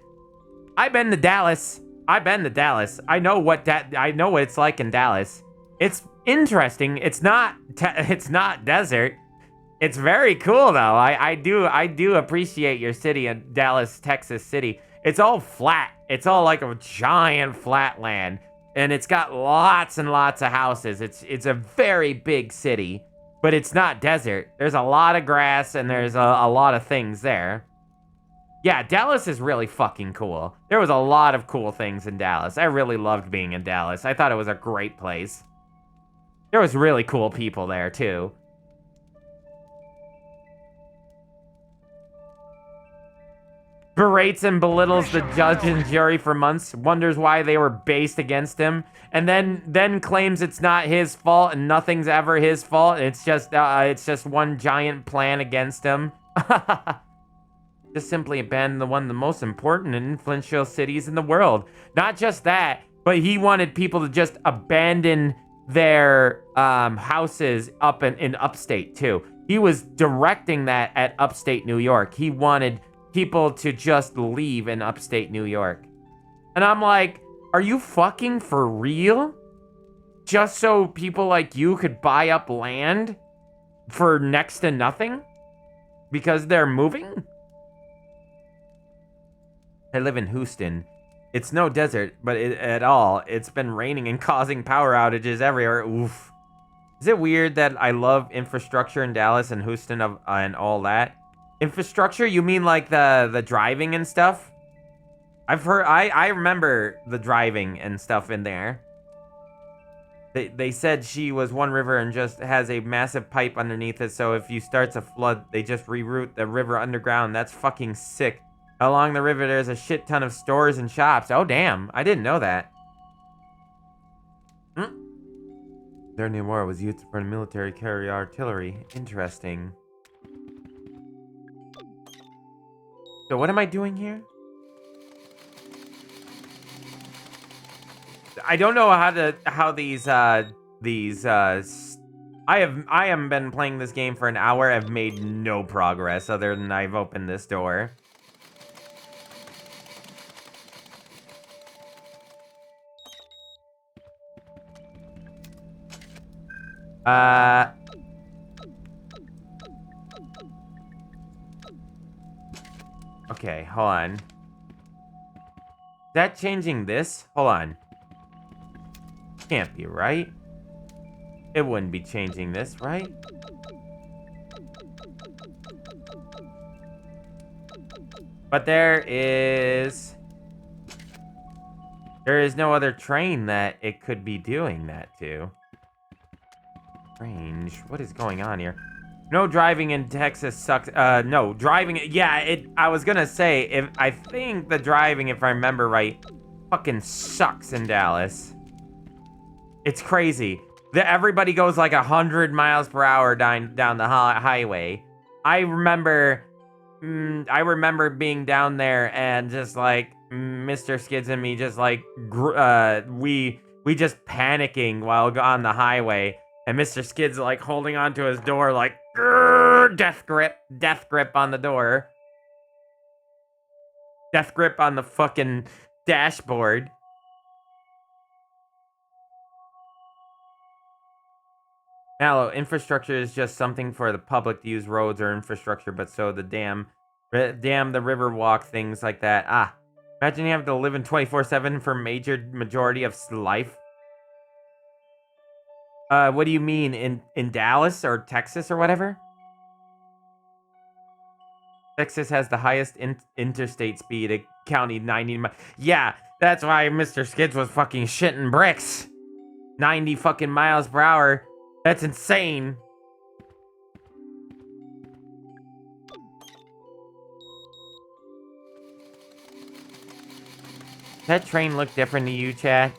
Speaker 3: I've been to Dallas. I know what it's like in Dallas. It's interesting. It's not desert. It's very cool though. I do appreciate your city in Dallas, Texas City. It's all flat. It's all like a giant flat land, and it's got lots and lots of houses. It's a very big city, but it's not desert. There's a lot of grass and there's a lot of things there. Yeah, Dallas is really fucking cool. There was a lot of cool things in Dallas. I really loved being in Dallas. I thought it was a great place. There was really cool people there, too. Berates and belittles the judge and jury for months, wonders why they were based against him, and then claims it's not his fault and nothing's ever his fault. It's just one giant plan against him. Just simply abandon one of the most important and influential cities in the world. Not just that, but he wanted people to just abandon their houses up in upstate too. He was directing that at upstate New York. He wanted people to just leave in upstate New York. And I'm like, are you fucking for real? Just so people like you could buy up land for next to nothing? Because they're moving? I live in Houston. It's no desert, but at all. It's been raining and causing power outages everywhere. Oof. Is it weird that I love infrastructure in Dallas and Houston and all that? Infrastructure? You mean like the driving and stuff? I've heard. I remember the driving and stuff in there. They said she was one river and just has a massive pipe underneath it. So if you starts a flood, they just reroute the river underground. That's fucking sick. Along the river, there's a shit ton of stores and shops. Oh, damn. I didn't know that. There anymore was used for military carry artillery. Interesting. So what am I doing here? I don't know how these I haven't been playing this game for an hour. I've made no progress other than I've opened this door. Okay, hold on. Is that changing this? Hold on. Can't be, right? It wouldn't be changing this, right? But there is no other train that it could be doing that to. Strange. What is going on here? No, driving in Texas sucks. No, driving. Yeah, I was gonna say, I think the driving, if I remember right, fucking sucks in Dallas. It's crazy. Everybody goes like 100 miles per hour down the highway. I remember being down there and just like Mr. Skids and me just like we just panicking while on the highway, and Mr. Skids like holding onto his door like death grip on the door, death grip on the fucking dashboard. Mallow, infrastructure is just something for the public to use roads or infrastructure, but so the dam, the river walk, things like that. Ah, imagine you have to live in 24/7 for majority of life. What do you mean, in Dallas or Texas or whatever? Texas has the highest interstate speed, a county 90 miles. Yeah, that's why Mr. Skids was fucking shitting bricks. 90 fucking miles per hour. That's insane. Does that train look different to you, chat?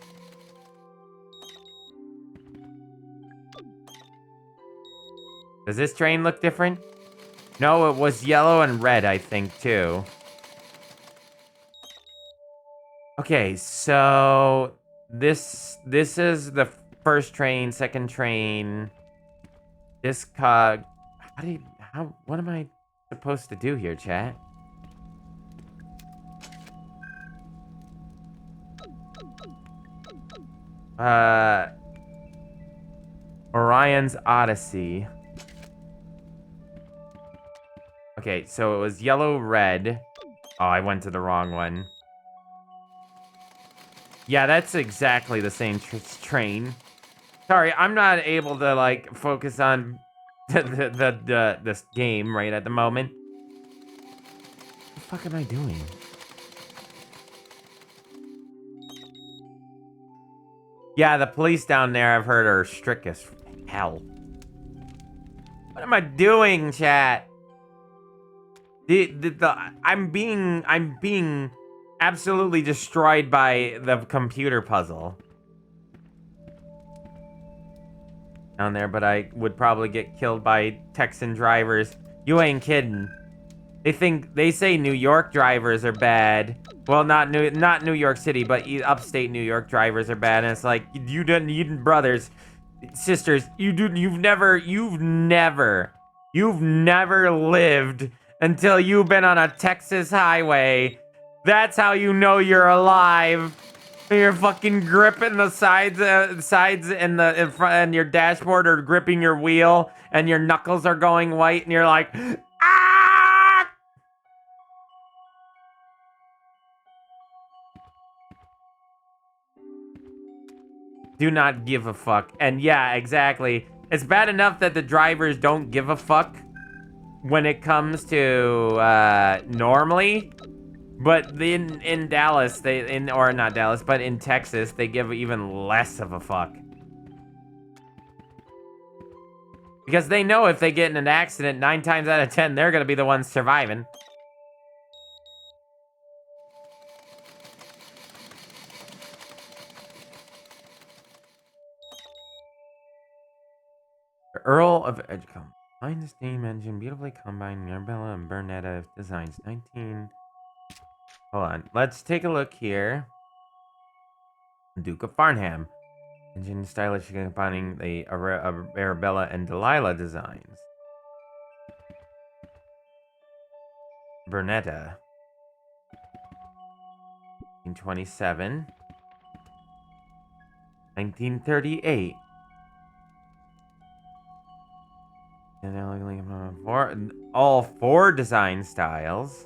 Speaker 3: Does this train look different? No, it was yellow and red, I think, too. Okay, so this is the first train, second train. This cog. What am I supposed to do here, chat? Orion's Odyssey. Okay, so it was yellow, red. Oh, I went to the wrong one. Yeah, that's exactly the same train. Sorry, I'm not able to like focus on this game right at the moment. What the fuck am I doing? Yeah, the police down there, I've heard, are strict as hell. What am I doing, chat? I'm being absolutely destroyed by the computer puzzle down there, but I would probably get killed by Texan drivers. You ain't kidding. They say New York drivers are bad. Well, not New York City, but upstate New York drivers are bad. And it's like you brothers, sisters, you've never lived until you've been on a Texas highway. That's how you know you're alive. You're fucking gripping the sides and the in front, and your dashboard are gripping your wheel, and your knuckles are going white, and you're like, ah! Do not give a fuck. And yeah, exactly. It's bad enough that the drivers don't give a fuck when it comes to normally. But in Dallas, or not Dallas, but in Texas, they give even less of a fuck. Because they know if they get in an accident, 9 times out of 10, they're going to be the ones surviving. The Earl of Edgecombe. Behind the steam engine, beautifully combined Arabella and Bernetta designs. 19... Hold on. Let's take a look here. Duke of Farnham. Engine stylish combining the Arabella and Delilah designs. Bernetta. 1927. 1938. And they're looking for all 4 design styles.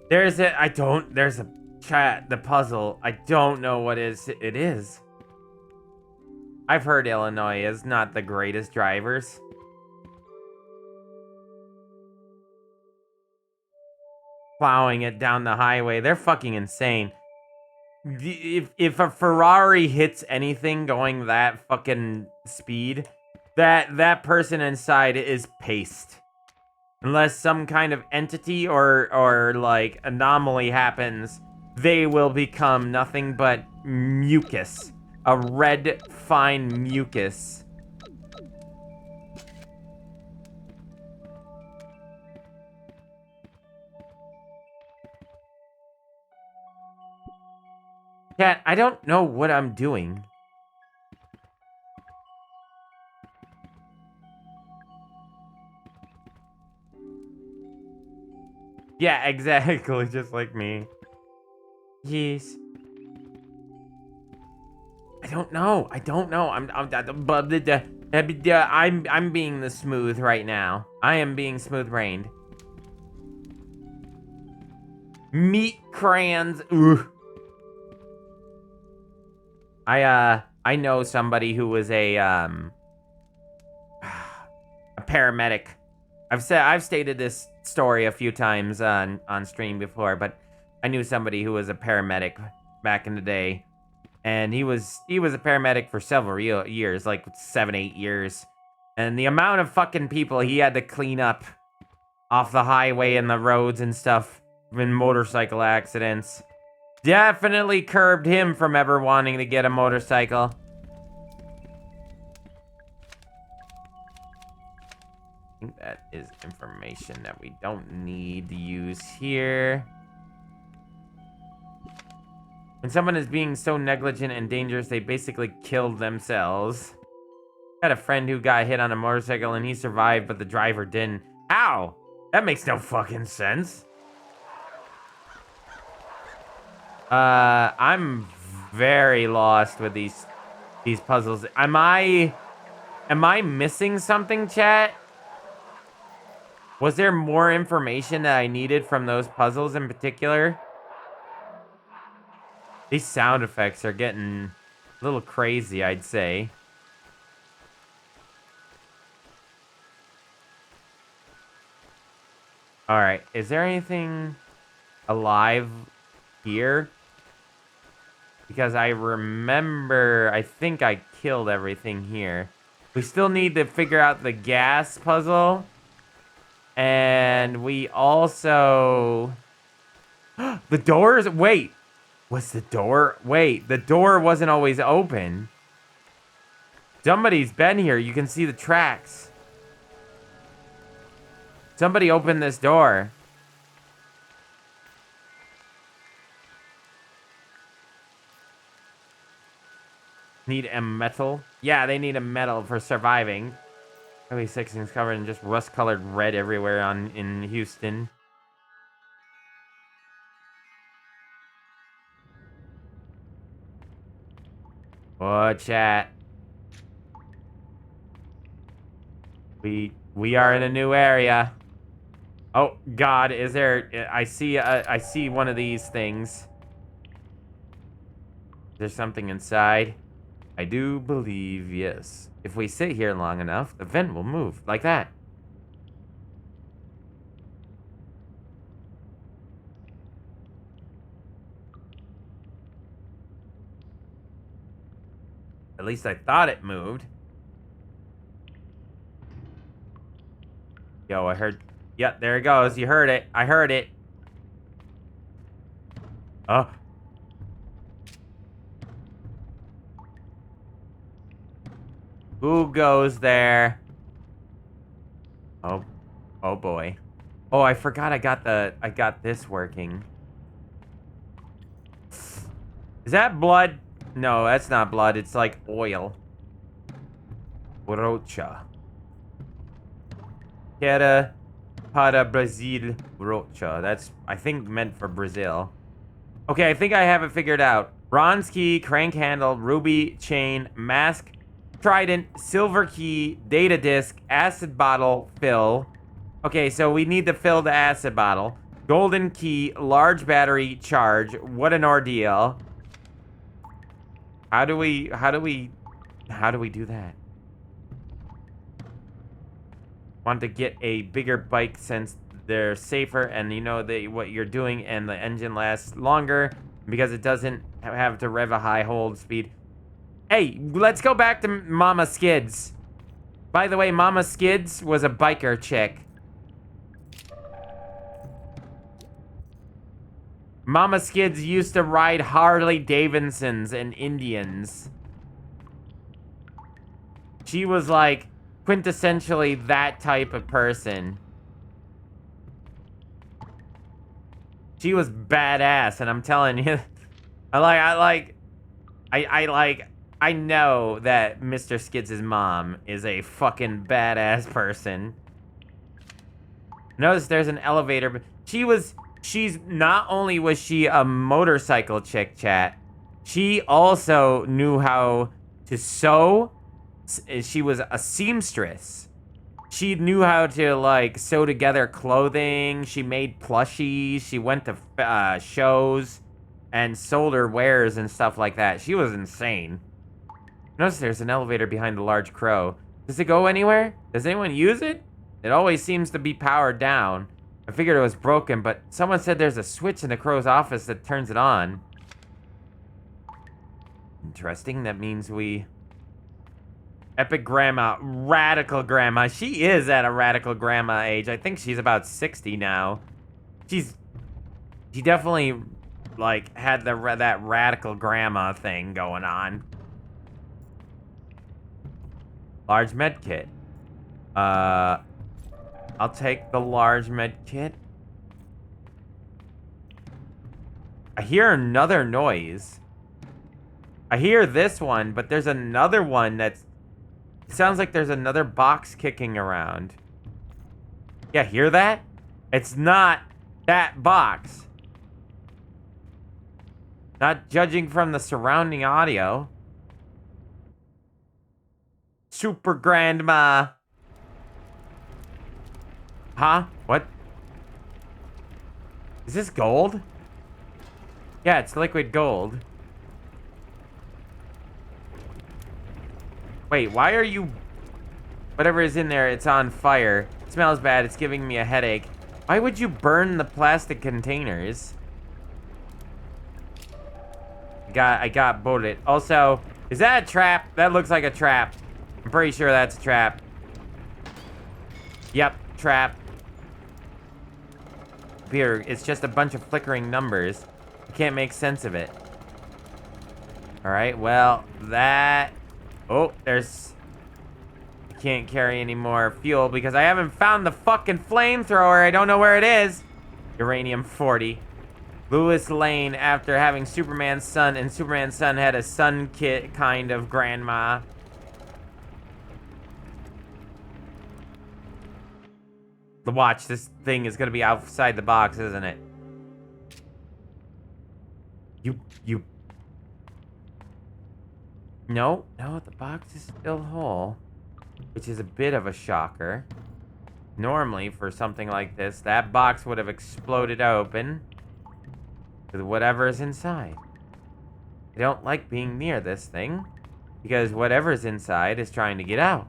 Speaker 3: There's a chat, the puzzle. I don't know what it is. I've heard Illinois is not the greatest drivers. Plowing it down the highway. They're fucking insane. If a Ferrari hits anything going that fucking speed, that person inside is paste. Unless some kind of entity or like anomaly happens, they will become nothing but mucus. A red, fine mucus. Cat, I don't know what I'm doing. Yeah, exactly, just like me. Yes. I don't know. I'm being the smooth right now. I am being smooth-brained. Meat crayons. Ugh. I know somebody who was a paramedic. I've stated this story a few times on stream before, but I knew somebody who was a paramedic back in the day, and he was a paramedic for several years, like 7-8 years, and the amount of fucking people he had to clean up off the highway and the roads and stuff in motorcycle accidents definitely curbed him from ever wanting to get a motorcycle. I think that is information that we don't need to use here. When someone is being so negligent and dangerous, they basically killed themselves. I had a friend who got hit on a motorcycle and he survived, but the driver didn't. How? That makes no fucking sense. I'm very lost with these puzzles. Am I missing something, chat? Was there more information that I needed from those puzzles in particular? These sound effects are getting a little crazy, I'd say. Alright, is there anything alive here? Because I remember, I think I killed everything here. We still need to figure out the gas puzzle. And we also... The doors... Wait. Was the door... Wait, the door wasn't always open. Somebody's been here. You can see the tracks. Somebody opened this door. Need a metal? Yeah, they need a metal for surviving. Highway 16 is covered in just rust-colored red everywhere in Houston. Oh, chat. We are in a new area. Oh God, is there? I see one of these things. Is there something inside? I do believe yes. If we sit here long enough, the vent will move like that. At least I thought it moved. Yo, I heard... Yep, there it goes. You heard it. I heard it. Oh. Who goes there? Oh. Oh boy. Oh, I forgot I got this working. Is that blood? No, that's not blood. It's like oil. Rocha. Quero para Brazil Rocha. That's, I think, meant for Brazil. Okay, I think I have it figured out. bronze key, crank handle, ruby chain, mask, trident, silver key, data disk, acid bottle, fill. Okay, so we need to fill the acid bottle. Golden key, large battery, charge. What an ordeal. How do we do that? Want to get a bigger bike since they're safer and you know what you're doing and the engine lasts longer because it doesn't have to rev a high hold speed. Hey, let's go back to Mama Skids. By the way, Mama Skids was a biker chick. Mama Skids used to ride Harley Davidsons and Indians. She was like quintessentially that type of person. She was badass, and I'm telling you, I know that Mr. Skids' mom is a fucking badass person. Notice there's an elevator, but she's not only was she a motorcycle chick, chat, she also knew how to sew. She was a seamstress. She knew how to, like, sew together clothing. She made plushies. She went to shows and sold her wares and stuff like that. She was insane. Notice there's an elevator behind the large crow. Does it go anywhere? Does anyone use it? It always seems to be powered down. I figured it was broken, but someone said there's a switch in the crow's office that turns it on. Interesting. That means we... Epic grandma, radical grandma. She is at a radical grandma age. I think she's about 60 now. She definitely, like, had that radical grandma thing going on. Large med kit. I'll take the large med kit. I hear another noise. I hear this one, but there's another one that's... It sounds like there's another box kicking around. Yeah, hear that? It's not that box. Not judging from the surrounding audio. Super Grandma. Huh? What? Is this gold? Yeah, it's liquid gold. Wait, why are you... Whatever is in there, it's on fire. It smells bad. It's giving me a headache. Why would you burn the plastic containers? I got bullet. Also, is that a trap? That looks like a trap. I'm pretty sure that's a trap. Yep, trap. Here, it's just a bunch of flickering numbers. I can't make sense of it. Alright, well, that... Oh, there's... I can't carry any more fuel because I haven't found the fucking flamethrower. I don't know where it is. Uranium-40. Lewis Lane, after having Superman's son, and Superman's son had a son kit kind of grandma. Watch, this thing is gonna be outside the box, isn't it? You... No, the box is still whole, which is a bit of a shocker. Normally, for something like this, that box would have exploded open with whatever's inside. I don't like being near this thing, because whatever's inside is trying to get out.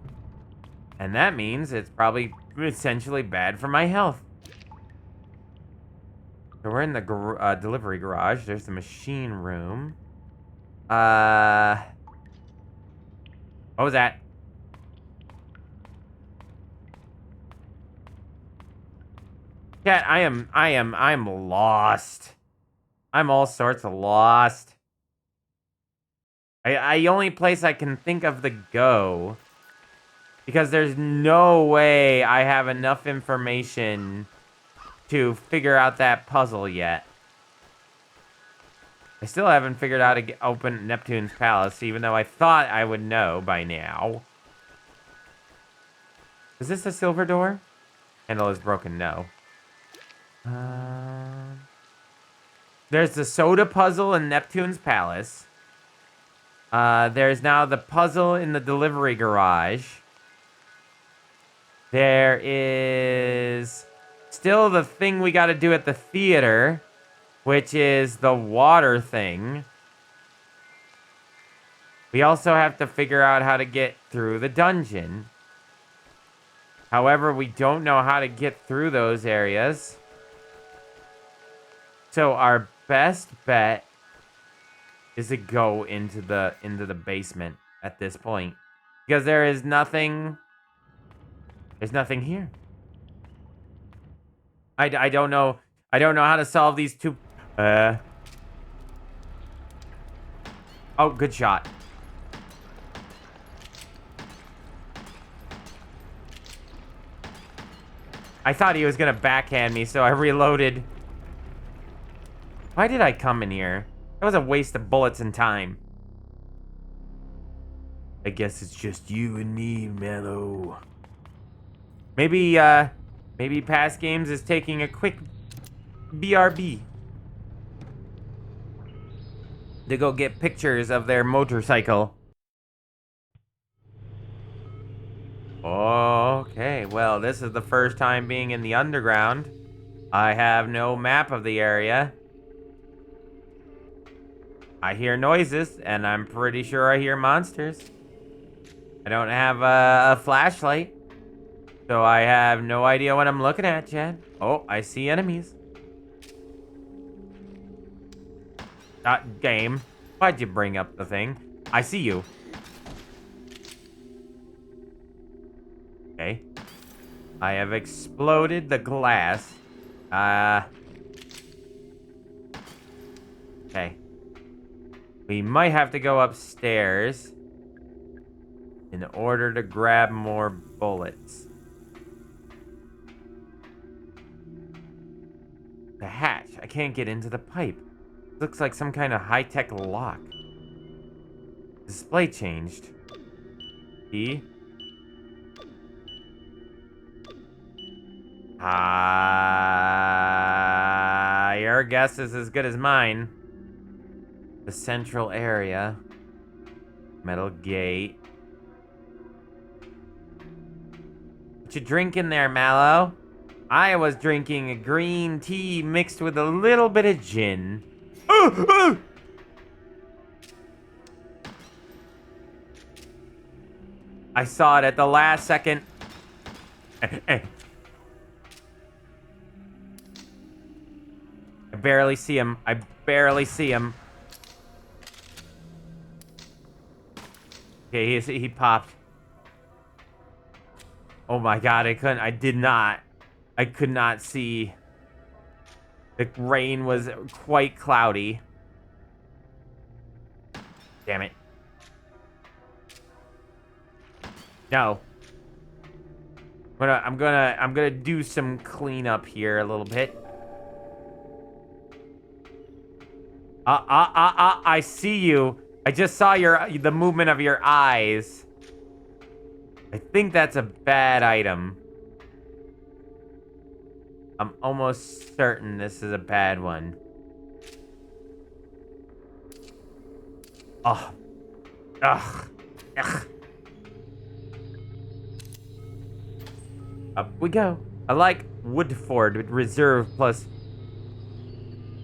Speaker 3: And that means it's probably essentially bad for my health. So we're in the delivery garage. There's the machine room. What was that? Cat, I'm lost. I'm all sorts of lost. The only place I can think of to go, because there's no way I have enough information to figure out that puzzle yet. I still haven't figured out how to open Neptune's palace, even though I thought I would know by now. Is this a silver door? Handle is broken, no. There's the soda puzzle in Neptune's Palace. There's now the puzzle in the delivery garage. There is still the thing we got to do at the theater, which is the water thing. We also have to figure out how to get through the dungeon. However, we don't know how to get through those areas. So our best bet is to go into the basement at this point. Because there is nothing... There's nothing here. I don't know. I don't know how to solve these two... Oh, good shot. I thought he was gonna backhand me, so I reloaded. Why did I come in here? That was a waste of bullets and time. I guess it's just you and me, MalO. Maybe Past Games is taking a quick BRB to go get pictures of their motorcycle. Okay, well, this is the first time being in the underground. I have no map of the area. I hear noises, and I'm pretty sure I hear monsters. I don't have a flashlight, so I have no idea what I'm looking at, Chad. Oh, I see enemies. Game. Why'd you bring up the thing? I see you. Okay. I have exploded the glass. Okay. We might have to go upstairs in order to grab more bullets. The hatch. I can't get into the pipe. Looks like some kind of high-tech lock. Display changed. See? Your guess is as good as mine. The central area. Metal gate. What you drinking there, MalO? I was drinking a green tea mixed with a little bit of gin. I saw it at the last second. I barely see him. I barely see him. Okay, he popped. Oh my god, I could not see. The rain was quite cloudy. Damn it. No. I'm gonna do some cleanup here a little bit. I see you. I just saw the movement of your eyes. I think that's a bad item. I'm almost certain this is a bad one. Oh. Ugh. Ugh. Up we go. I like Woodford Reserve plus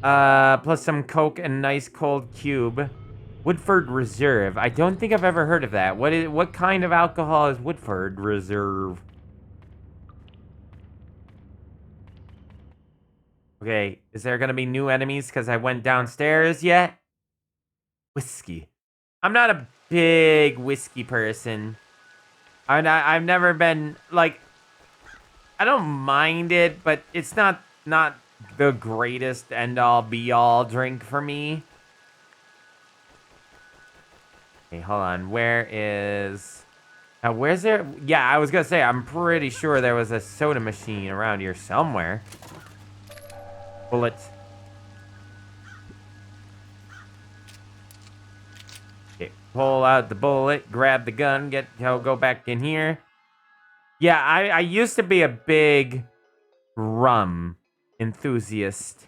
Speaker 3: some Coke and nice cold cube. Woodford Reserve. I don't think I've ever heard of that. What kind of alcohol is Woodford Reserve? Okay, is there gonna be new enemies because I went downstairs yet? Whiskey. I'm not a big whiskey person. I've never been, like, I don't mind it, but it's not the greatest end-all be-all drink for me. Okay, hold on. Where's there? Yeah, I was gonna say, I'm pretty sure there was a soda machine around here somewhere. Bullet. Okay, pull out the bullet, grab the gun, go back in here. Yeah, I used to be a big rum enthusiast.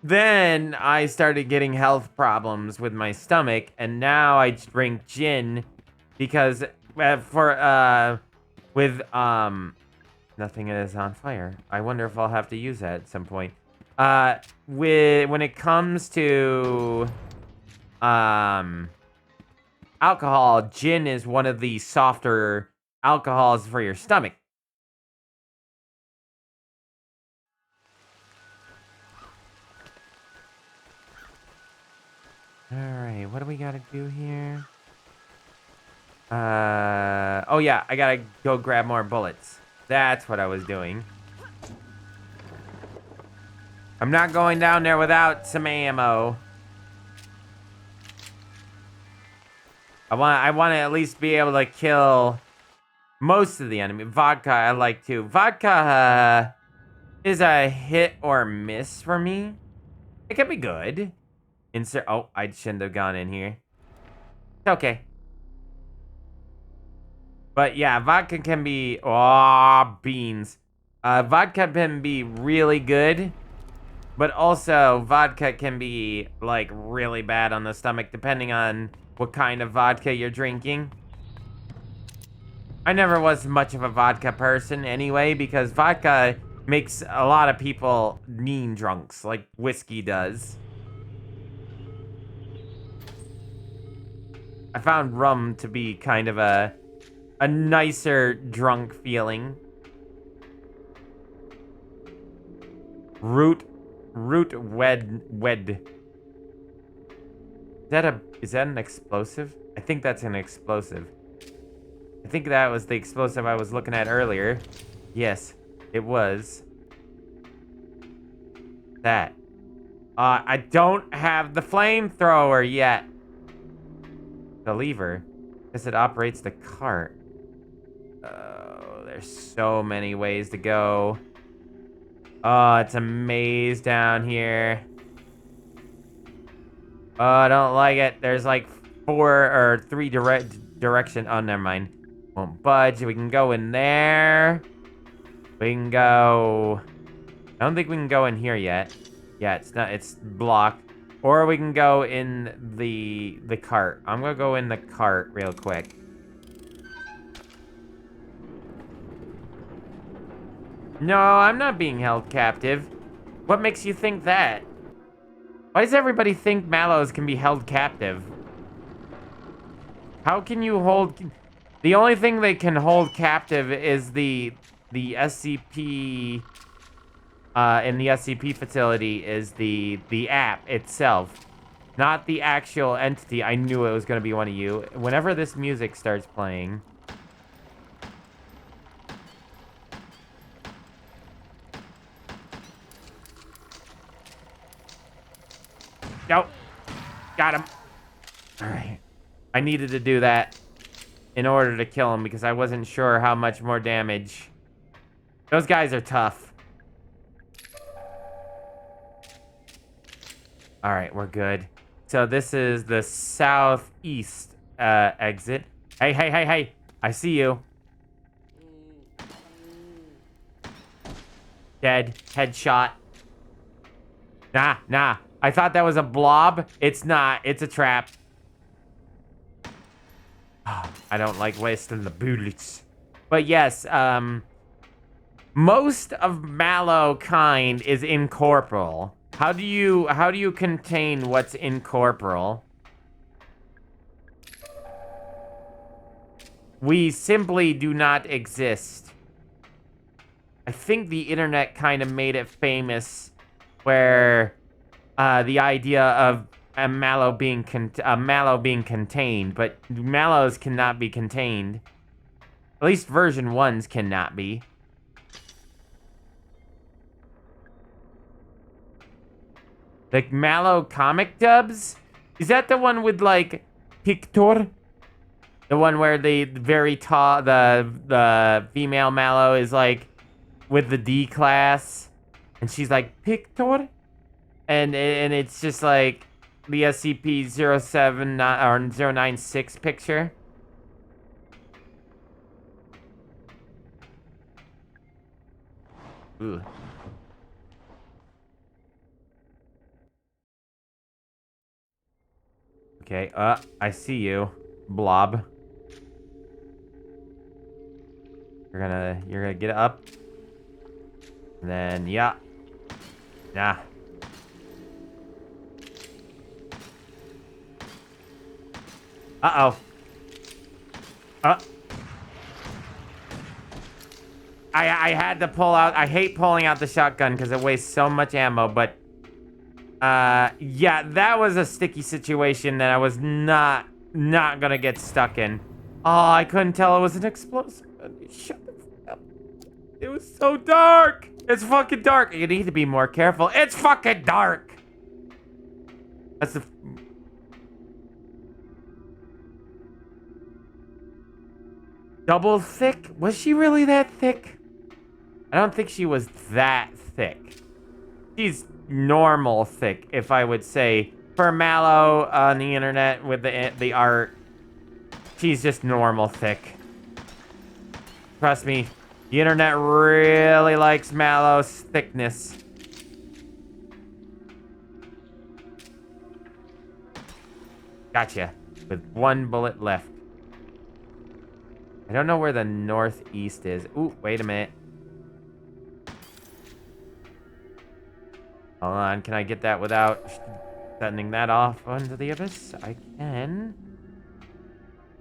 Speaker 3: then I started getting health problems with my stomach, and now I drink gin because nothing is on fire. I wonder if I'll have to use that at some point. When it comes to alcohol, gin is one of the softer alcohols for your stomach. All right, what do we gotta do here? Oh yeah, I gotta go grab more bullets. That's what I was doing. I'm not going down there without some ammo. I want to at least be able to kill most of the enemy. Vodka, I like too. Vodka is a hit or miss for me. It can be good. Insert. Oh, I shouldn't have gone in here. It's okay. But yeah, vodka can be. Oh, beans. Vodka can be really good. But also, vodka can be, like, really bad on the stomach, depending on what kind of vodka you're drinking. I never was much of a vodka person anyway, because vodka makes a lot of people mean drunks, like whiskey does. I found rum to be kind of a nicer drunk feeling. Root wed. Is that an explosive? I think that's an explosive. I think that was the explosive I was looking at earlier. Yes, it was. That. I don't have the flamethrower yet. The lever. Guess it operates the cart. Oh, there's so many ways to go. Oh, it's a maze down here. Oh, I don't like it. There's like 3 direction. Oh, never mind. Won't budge. We can go in there. We can go. I don't think we can go in here yet. Yeah, it's not. It's blocked. Or we can go in the cart. I'm gonna go in the cart real quick. No, I'm not being held captive. What makes you think that? Why does everybody think MalO's can be held captive? How can you hold... The only thing they can hold captive is the SCP... in the SCP facility is the app itself. Not the actual entity. I knew it was going to be one of you. Whenever this music starts playing... Nope. Got him. Alright. I needed to do that in order to kill him because I wasn't sure how much more damage. Those guys are tough. Alright, we're good. So this is the southeast exit. Hey, hey, hey, hey. I see you. Dead. Headshot. Nah. I thought that was a blob. It's not. It's a trap. I don't like wasting the bullets. But yes, most of MalO kind is incorporeal. How do you contain what's incorporeal? We simply do not exist. I think the internet kind of made it famous where the idea of a MalO being contained, but MalO's cannot be contained. At least version 1's cannot be. The MalO comic dubs? Is that the one with like Pictor? The one where the very tall the female MalO is like with the D class and she's like Pictor? And it's just like the SCP-079 or 096 picture. Ooh. Okay, I see you, Blob. You're gonna get up. And then, yeah. Nah. Uh-oh. I had to pull out. I hate pulling out the shotgun because it wastes so much ammo, but yeah, that was a sticky situation that I was not gonna get stuck in. Oh, I couldn't tell it was an explosive. Shut the fuck up. It was so dark. It's fucking dark. You need to be more careful. It's fucking dark. That's the... Double thick? Was she really that thick? I don't think she was that thick. She's normal thick, if I would say. For MalO on the internet with the art, she's just normal thick. Trust me, the internet really likes MalO's thickness. Gotcha. With one bullet left. I don't know where the northeast is. Ooh, wait a minute. Hold on, can I get that without sending that off onto the abyss? I can.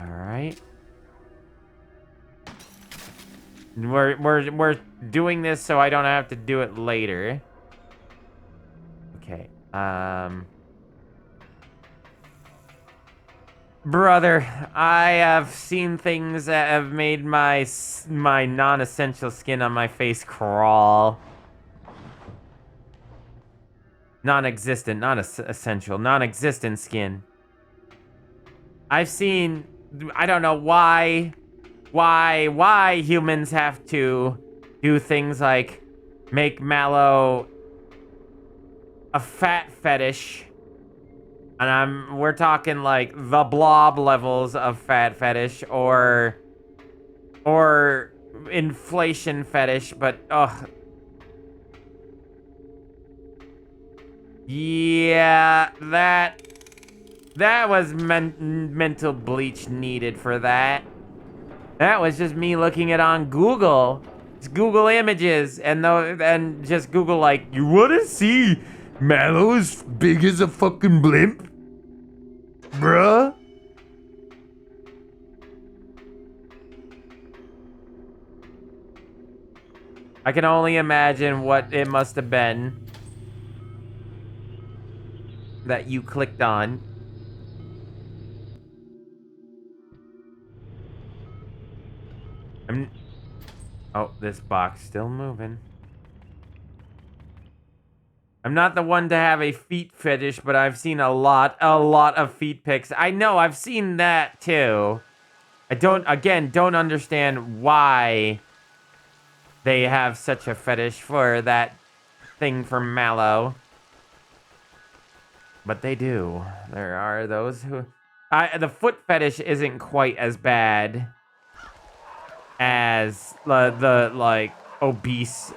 Speaker 3: Alright. We're doing this so I don't have to do it later. Okay. Brother, I have seen things that have made my non-essential skin on my face crawl. Non-existent, not essential, non-existent skin. I've seen, I don't know why humans have to do things like make MalO a fat fetish. And we're talking like the blob levels of fat fetish or inflation fetish, but ugh. Yeah, that was mental bleach needed for that. That was just me looking it on Google. It's Google Images and just Google like, you wanna see MalO's big as a fucking blimp? Bruh? I can only imagine what it must have been that you clicked on. Oh, this box still moving. I'm not the one to have a feet fetish, but I've seen a lot of feet pics. I know, I've seen that too. I don't understand why they have such a fetish for that thing from MalO. But they do. There are those who... the foot fetish isn't quite as bad as the like, obese...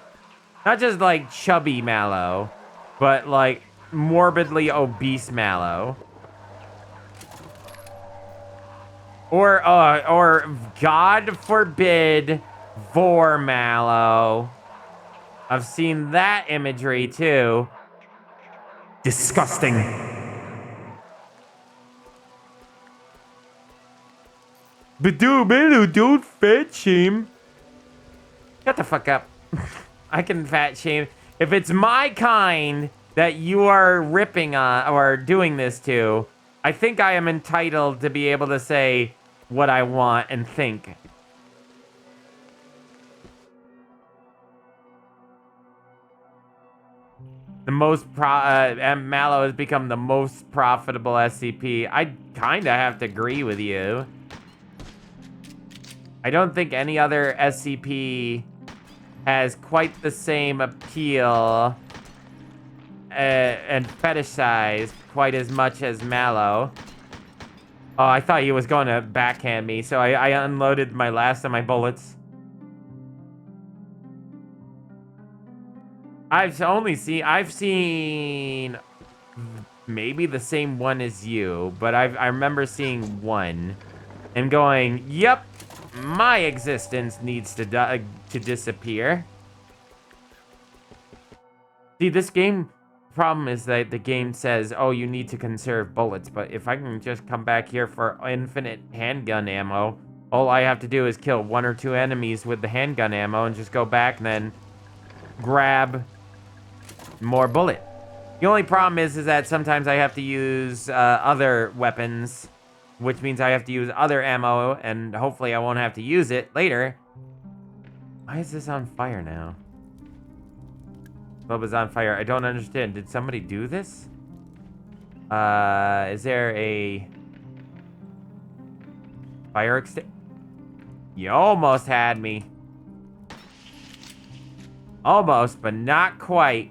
Speaker 3: Not just, like, chubby MalO, but, like, morbidly obese MalO. Or God forbid, vor MalO. I've seen that imagery, too. Disgusting. But dude, don't fat shame. Shut the fuck up. I can fat shame. If it's my kind that you are ripping on or doing this to, I think I am entitled to be able to say what I want and think. The most MalO has become the most profitable SCP. I kind of have to agree with you. I don't think any other SCP has quite the same appeal and fetish size quite as much as MalO. Oh, I thought he was going to backhand me, so I unloaded my last of my bullets. I've seen maybe the same one as you, but I remember seeing one and going, yep, my existence needs to disappear. See, this game problem is that the game says, oh, you need to conserve bullets, but if I can just come back here for infinite handgun ammo, all I have to do is kill 1 or 2 enemies with the handgun ammo and just go back and then grab more bullet. The only problem is that sometimes I have to use other weapons, which means I have to use other ammo, and hopefully I won't have to use it later. Why is this on fire now? Club is on fire. I don't understand. Did somebody do this? Is there a fire extinguisher? You almost had me. Almost, but not quite.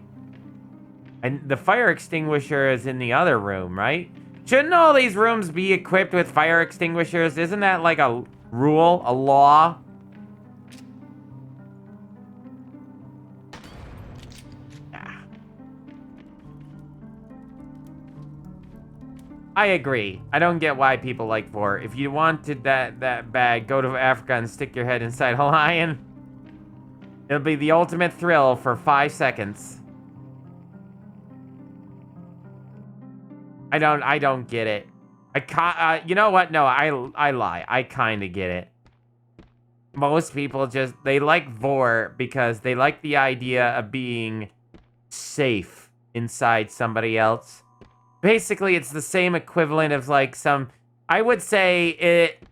Speaker 3: And the fire extinguisher is in the other room, right? Shouldn't all these rooms be equipped with fire extinguishers? Isn't that like a rule, a law? I agree. I don't get why people like vor. If you wanted that bad, go to Africa and stick your head inside a lion. It'll be the ultimate thrill for 5 seconds. I don't get it. You know what? No, I lie. I kind of get it. Most people they like vor because they like the idea of being safe inside somebody else. Basically, it's the same equivalent of like I would say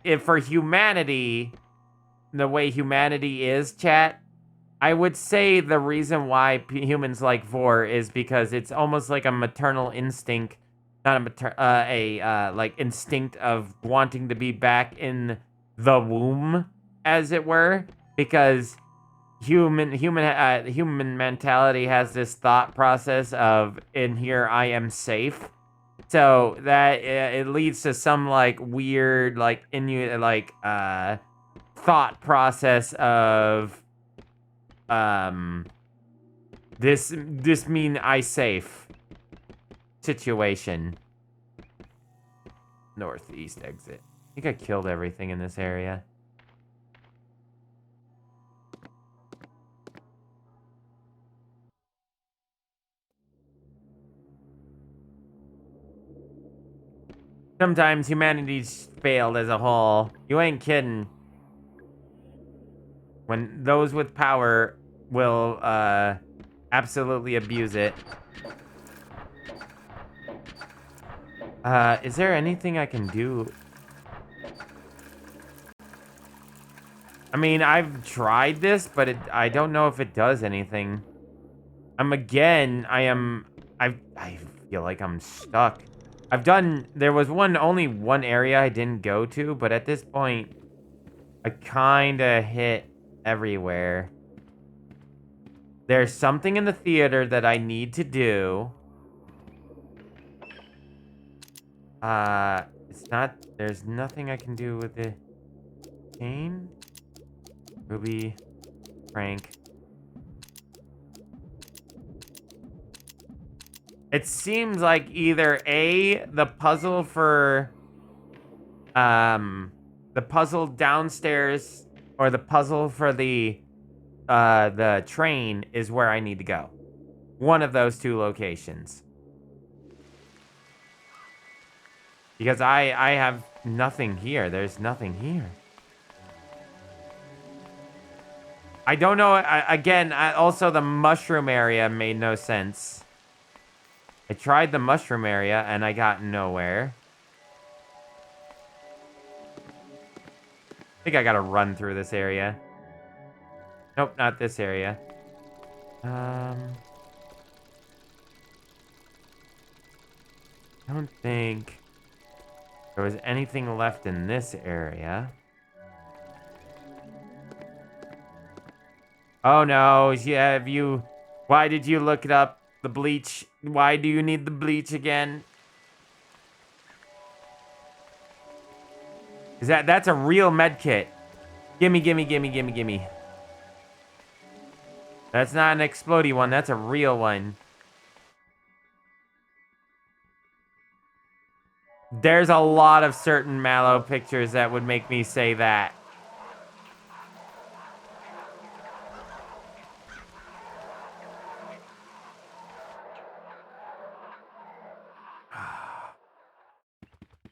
Speaker 3: it for humanity, the way humanity is, chat, I would say the reason why humans like vor is because it's almost like a maternal instinct, not like instinct of wanting to be back in the womb, as it were, because human mentality has this thought process of, in here I am safe. So that it leads to some like weird like thought process of this mean I safe situation. Northeast exit. I think I killed everything in this area. Sometimes humanity's failed as a whole. You ain't kidding. When those with power will absolutely abuse it. Is there anything I can do? I mean, I've tried this, but I don't know if it does anything. I feel like I'm stuck. There was only one area I didn't go to, but at this point, I kinda hit everywhere. There's something in the theater that I need to do. There's nothing I can do with the chain. Ruby, Frank. It seems like either the puzzle for the puzzle downstairs or the puzzle for the train is where I need to go. One of those two locations. Because I have nothing here. There's nothing here. I don't know. Also the mushroom area made no sense. I tried the mushroom area and I got nowhere. I think I gotta run through this area. Nope, not this area. I don't think there was anything left in this area. Oh no, yeah, why did you look it up? The bleach. Why do you need the bleach again? That's a real med kit. Gimme, gimme, gimme, gimme, gimme. That's not an explodey one, that's a real one. There's a lot of certain Mallow pictures that would make me say that.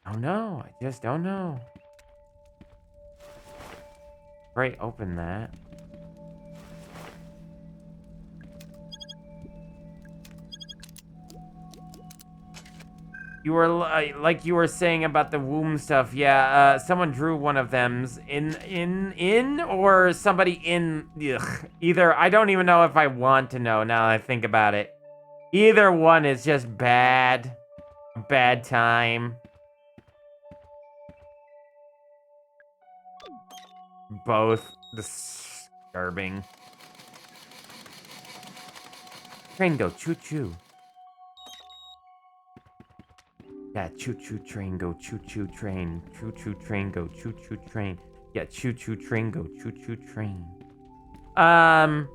Speaker 3: Oh no, I just don't know. Great, open that. You were like you were saying about the womb stuff. Yeah, someone drew one of them's in or somebody in. Ugh. Either I don't even know if I want to know now that I think about it. Either one is just bad. Bad time. Both disturbing. Train go choo choo. Yeah, choo choo train go choo choo train. Choo choo train go choo choo train. Yeah, choo choo train go choo choo train. I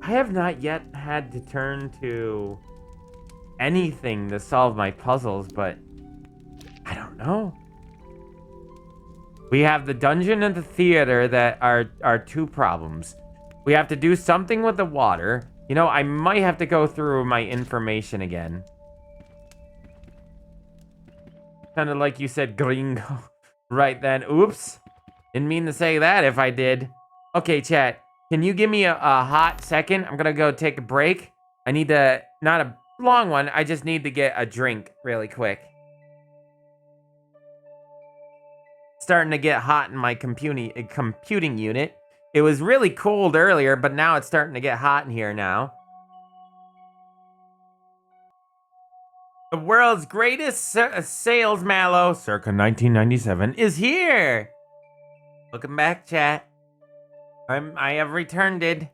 Speaker 3: have not yet had to turn to anything to solve my puzzles, but I don't know. We have the dungeon and the theater that are two problems. We have to do something with the water. You know, I might have to go through my information again. Sounded like you said gringo right then. Oops. Didn't mean to say that if I did. Okay, chat. Can you give me a hot second? I'm gonna go take a break. I need to, not a long one. I just need to get a drink really quick. Starting to get hot in my computing unit. It was really cold earlier, but now it's starting to get hot in here now. The world's greatest sales Mallow, circa 1997, is here. Welcome back, chat. I have returned it.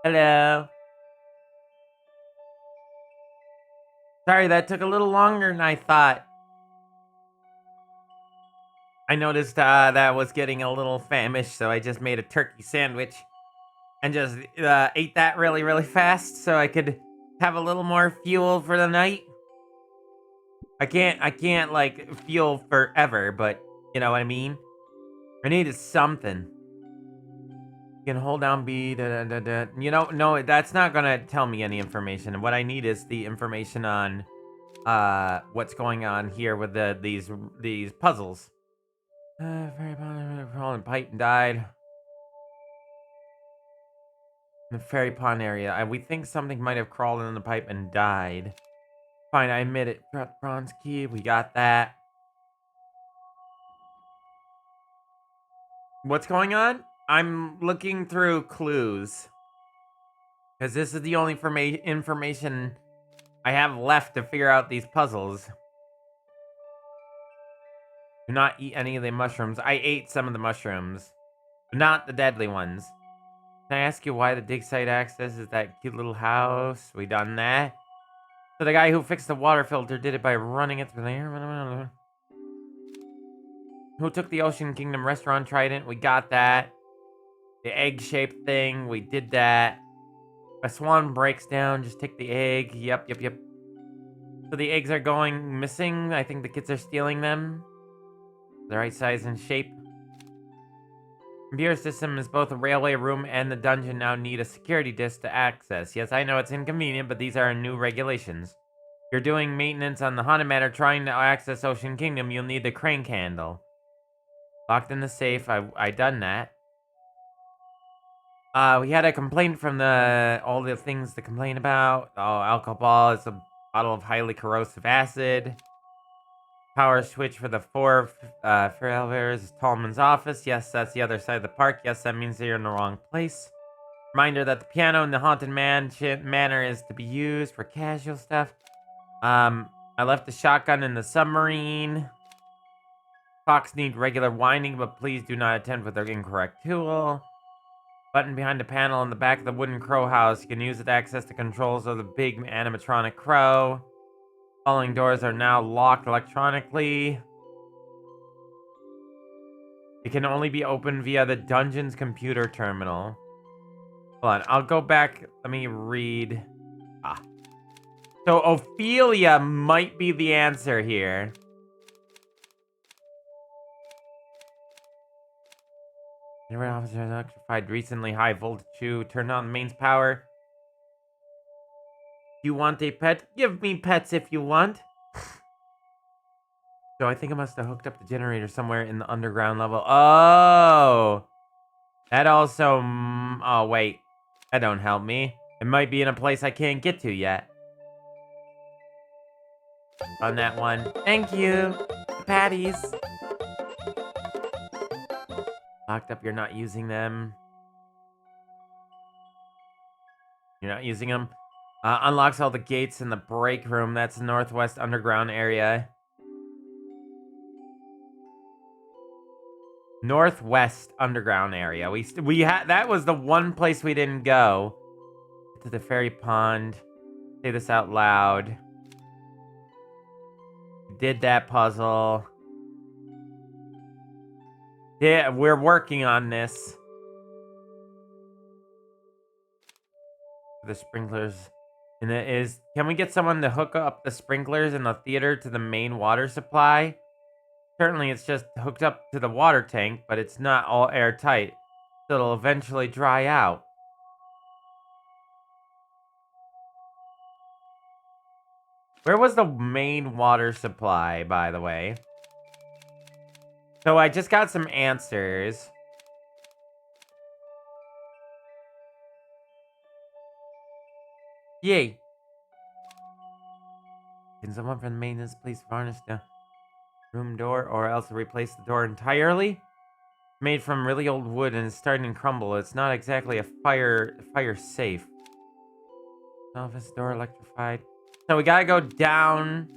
Speaker 3: Hello. Sorry, that took a little longer than I thought. I noticed that I was getting a little famished, so I just made a turkey sandwich and just ate that really, really fast so I could have a little more fuel for the night. I can't like fuel forever, but you know what I mean? I needed something. You can hold down B, You know, no, that's not gonna tell me any information. What I need is the information on what's going on here with these puzzles. Fairy pond crawling pipe and died. In the fairy pond area. We think something might have crawled in the pipe and died. Fine, I admit it. Dropped bronze key. We got that. What's going on? I'm looking through clues. Because this is the only information I have left to figure out these puzzles. Do not eat any of the mushrooms. I ate some of the mushrooms. But not the deadly ones. Can I ask you why the dig site access is that cute little house? We done that? So the guy who fixed the water filter did it by running it through the air. Who took the Ocean Kingdom restaurant trident? We got that. The egg-shaped thing, we did that. A swan breaks down, just take the egg. Yep. So the eggs are going missing. I think the kids are stealing them. The right size and shape. Computer system is both a railway room and the dungeon now need a security disc to access. Yes, I know it's inconvenient, but these are new regulations. You're doing maintenance on the Haunted Manor trying to access Ocean Kingdom, you'll need the crank handle. Locked in the safe, I done that. We had a complaint from all the things to complain about. Oh, alcohol, it's a bottle of highly corrosive acid. Power switch for the for elevators is Tallman's office. Yes, that's the other side of the park. Yes, that means that you're in the wrong place. Reminder that the piano in the Haunted Manor is to be used for casual stuff. I left the shotgun in the submarine. Clocks need regular winding, but please do not attempt with the incorrect tool. Button behind the panel in the back of the wooden crow house. You can use it to access the controls of the big animatronic crow. Following doors are now locked electronically. It can only be opened via the dungeon's computer terminal. Hold on, I'll go back. Let me read. So Ophelia might be the answer here. Every officer has electrified recently high voltage shoe. Turn on the mains power. You want a pet? Give me pets if you want. So I think I must have hooked up the generator somewhere in the underground level. Oh! That also... oh, wait. That don't help me. It might be in a place I can't get to yet. On that one. Thank you. Patties. Locked up, you're not using them. You're not using them. Unlocks all the gates in the break room. That's the northwest underground area. Northwest underground area. We had that was the one place we didn't go. To the fairy pond. Say this out loud. Did that puzzle. Yeah, we're working on this. The sprinklers. And it is... Can we get someone to hook up the sprinklers in the theater to the main water supply? Certainly it's just hooked up to the water tank, but it's not all airtight. So it'll eventually dry out. Where was the main water supply, by the way? So I just got some answers. Yay. Can someone from the maintenance please varnish the room door or else replace the door entirely? Made from really old wood and it's starting to crumble. It's not exactly a fire safe. Office door electrified. So we gotta go down.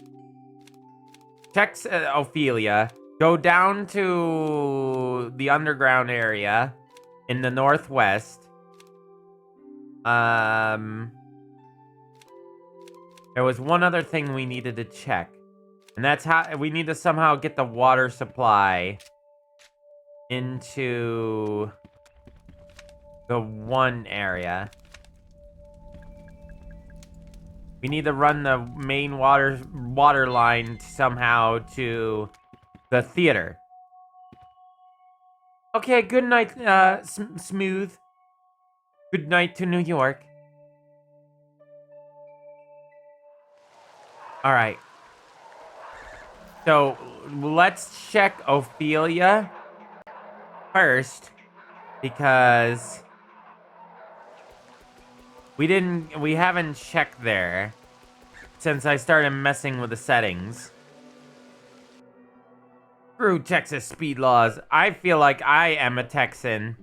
Speaker 3: Check Ophelia. Go down to the underground area in the northwest. There was one other thing we needed to check. And that's how we need to somehow get the water supply into the one area. We need to run the main water line somehow to the theater. Okay, good night, Smooth. Good night to New York. All right. So let's check Ophelia first because we haven't checked there since I started messing with the settings. Screw Texas speed laws. I feel like I am a Texan.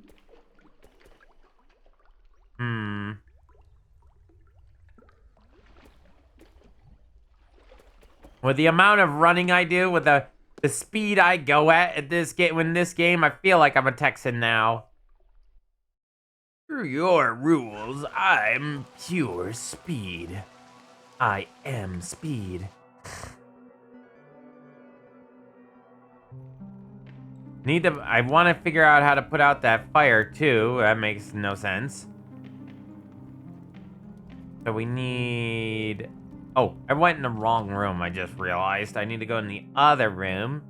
Speaker 3: With the amount of running I do, with the speed I go at this game, I feel like I'm a Texan now. Through your rules, I'm pure speed. I am speed. I want to figure out how to put out that fire too. That makes no sense. So we need... Oh, I went in the wrong room, I just realized. I need to go in the other room.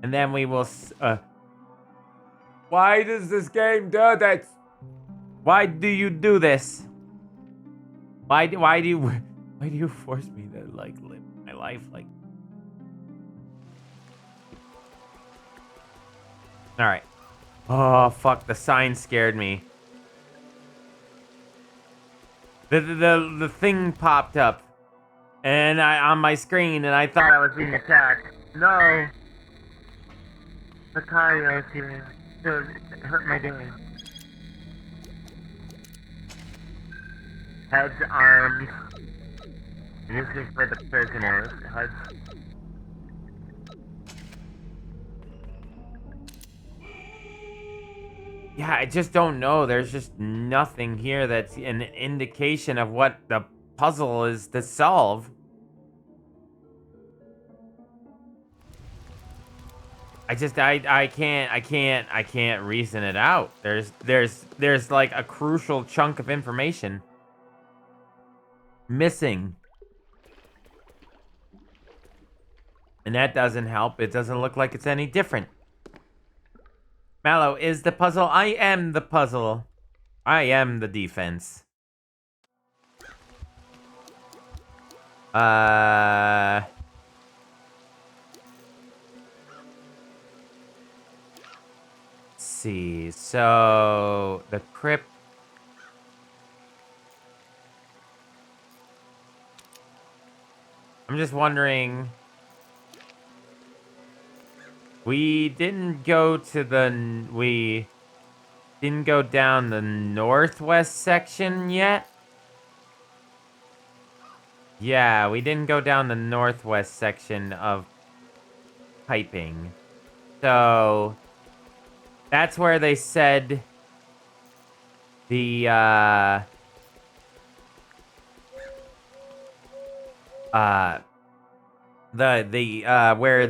Speaker 3: And then we will... Why does this game do this? Why do you do this? Why do you force me to, like, live my life like... Alright. Oh, fuck, the sign scared me. The thing popped up, and on my screen, and I thought I was being attacked. No, Macarios here to hurt my day. Heads, arms. This is for the prisoners. Heads. Yeah, I just don't know. There's just nothing here that's an indication of what the puzzle is to solve. I can't reason it out. There's like a crucial chunk of information. missing. And that doesn't help. It doesn't look like it's any different. Mallow is the puzzle. I am the puzzle. I am the defense. Let's see. So the crypt. I'm just wondering. We didn't go down the northwest section yet. Yeah, we didn't go down the northwest section of piping. So that's where they said the where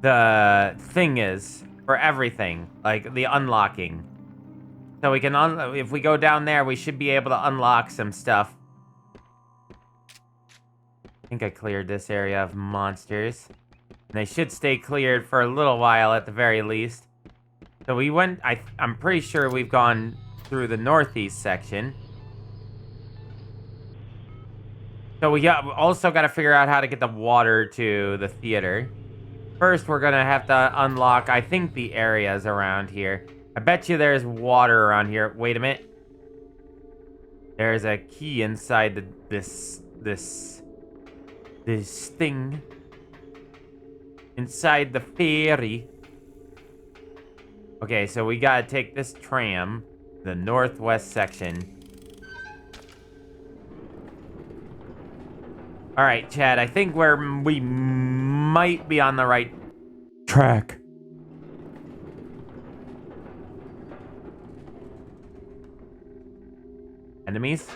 Speaker 3: the thing is for everything, like the unlocking. So we can if we go down there, we should be able to unlock some stuff. I think I cleared this area of monsters. And they should stay cleared for a little while at the very least. So we went, I'm pretty sure we've gone through the northeast section. So we also got to figure out how to get the water to the theater. First, we're going to have to unlock, I think, the areas around here. I bet you there's water around here. Wait a minute. There's a key inside this thing. Inside the ferry. Okay, so we gotta take this tram, the northwest section. Alright, Chad, I think we might be on the right track. Enemies?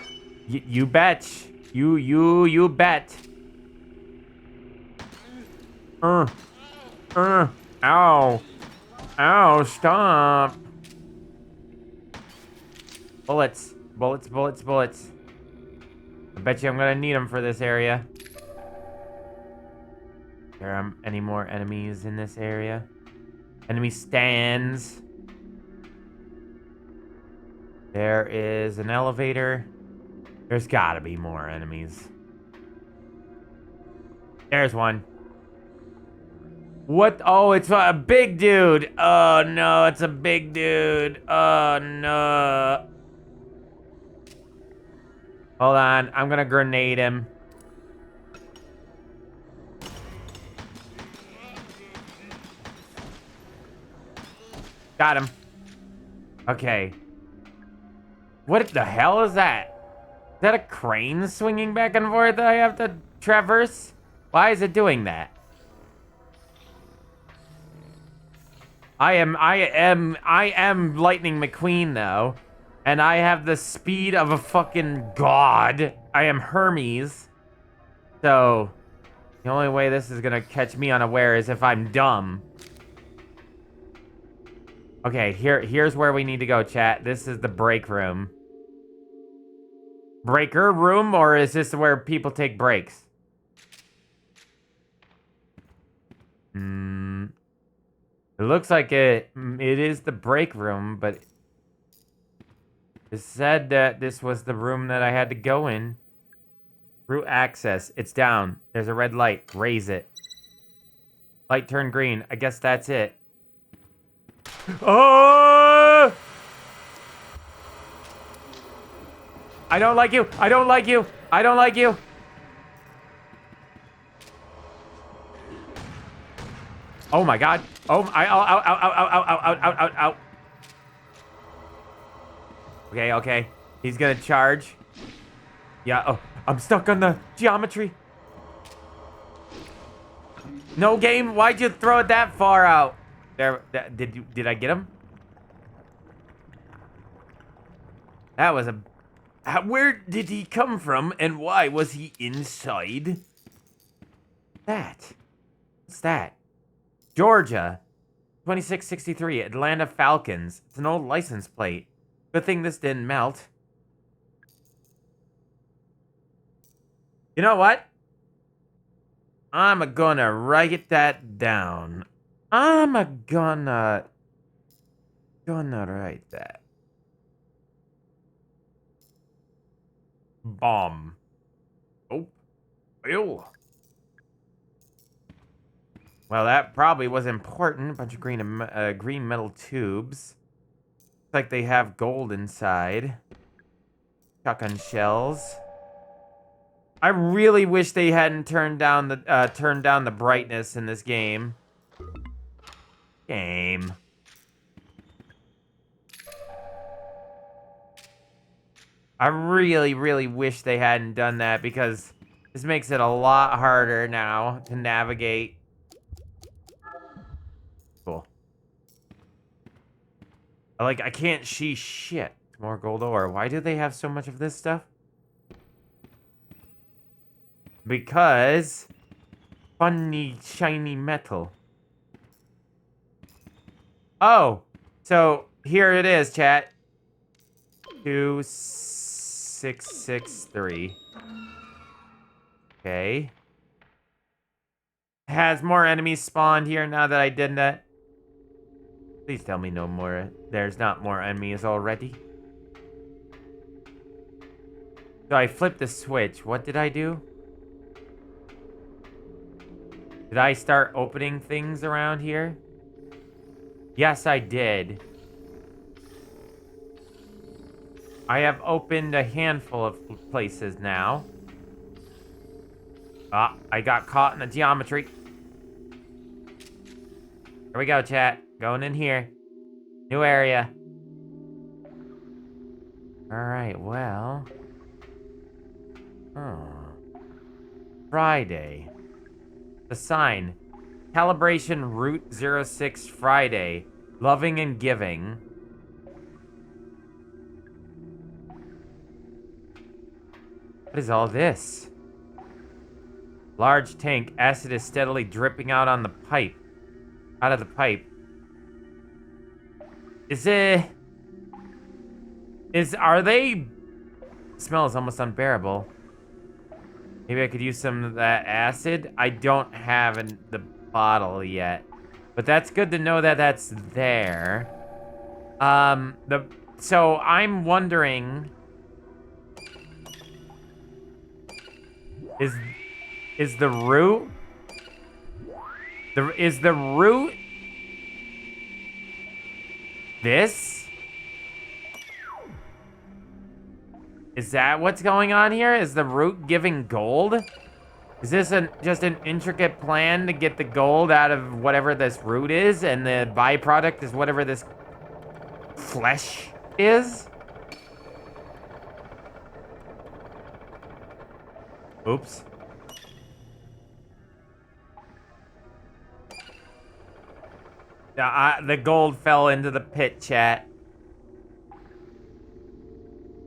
Speaker 3: You bet. You bet. Ow. Ow, stop. Bullets. Bullets. I bet you I'm gonna need them for this area. There are any more enemies in this area? Enemy stands. There is an elevator. There's gotta be more enemies. There's one. What? Oh, it's a big dude. Oh, no, it's a big dude. Oh, no. Hold on. I'm gonna grenade him. Got him. Okay. What the hell is that? Is that a crane swinging back and forth that I have to traverse? Why is it doing that? I am Lightning McQueen though, and I have the speed of a fucking god. I am Hermes. So the only way this is gonna catch me unaware is if I'm dumb. Okay, here's where we need to go, chat. This is the break room. Breaker room, or is this where people take breaks? It looks like it is the break room, but it said that this was the room that I had to go in. Route access. It's down. There's a red light. Raise it. Light turned green. I guess that's it. Oh! I don't like you. I don't like you. I don't like you. Oh my god. Oh, ow. Okay. He's gonna charge. Yeah, oh, I'm stuck on the geometry. No game, why'd you throw it that far out? There, did I get him? That was a... Where did he come from and why was he inside? What's that? Georgia, 2663, Atlanta Falcons. It's an old license plate. Good thing this didn't melt. You know what? I'm gonna write that down. I'm gonna write that. Bomb. Oh. Ew. Well, that probably was important. A bunch of green metal tubes. Looks like they have gold inside. Shotgun shells. I really wish they hadn't turned down the brightness in this game. I really, really wish they hadn't done that because this makes it a lot harder now to navigate. Cool. I can't see shit. More gold ore. Why do they have so much of this stuff? Because funny shiny metal. Oh, so here it is, chat. 2663. Okay. Has more enemies spawned here now that I did that? Please tell me no more. There's not more enemies already. So I flipped the switch. What did I do? Did I start opening things around here? Yes, I did. I have opened a handful of places now. Ah, I got caught in the geometry. Here we go, chat. Going in here. New area. Alright, well. Oh. Friday. The sign. Calibration Route 06 Friday. Loving and giving. What is all this? Large tank. Acid is steadily dripping out on the pipe. Out of the pipe. Are they... The smell is almost unbearable. Maybe I could use some of that acid. I don't have the bottle yet. But that's good to know that that's there. So I'm wondering... Is the root... Is the root... This? Is that what's going on here? Is the root giving gold? Is this just an intricate plan to get the gold out of whatever this root is, and the byproduct is whatever this flesh is? Oops. The gold fell into the pit, chat.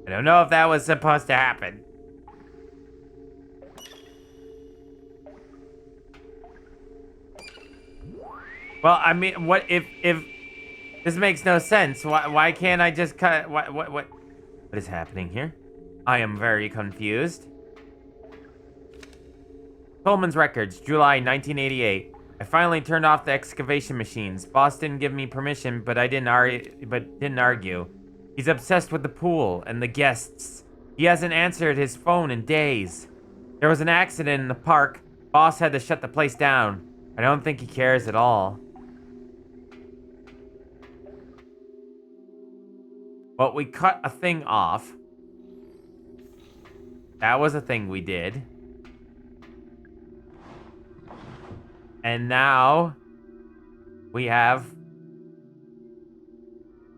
Speaker 3: I don't know if that was supposed to happen. Well, I mean, what if this makes no sense? Why can't I just cut? What is happening here? I am very confused. Coleman's Records, July 1988. I finally turned off the excavation machines. Boss didn't give me permission, but didn't argue. He's obsessed with the pool and the guests. He hasn't answered his phone in days. There was an accident in the park. Boss had to shut the place down. I don't think he cares at all. But we cut a thing off. That was a thing we did. And now we have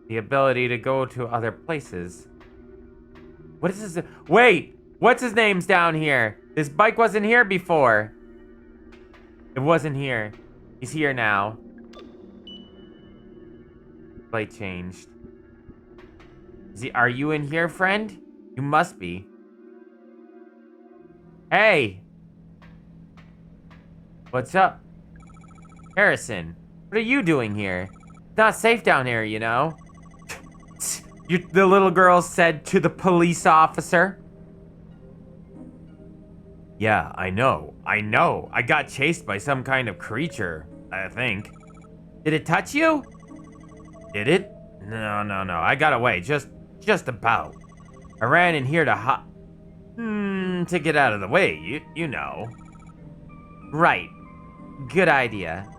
Speaker 3: the ability to go to other places. What is this? Wait! What's his name's down here? This bike wasn't here before. It wasn't here. He's here now. Plate changed. Are you in here, friend? You must be. Hey! What's up? Harrison, what are you doing here? It's not safe down here, you know? The little girl said to the police officer. Yeah, I know. I got chased by some kind of creature, I think. Did it touch you? Did it? No. I got away. Just about. I ran in here to get out of the way. You know. Right. Good idea.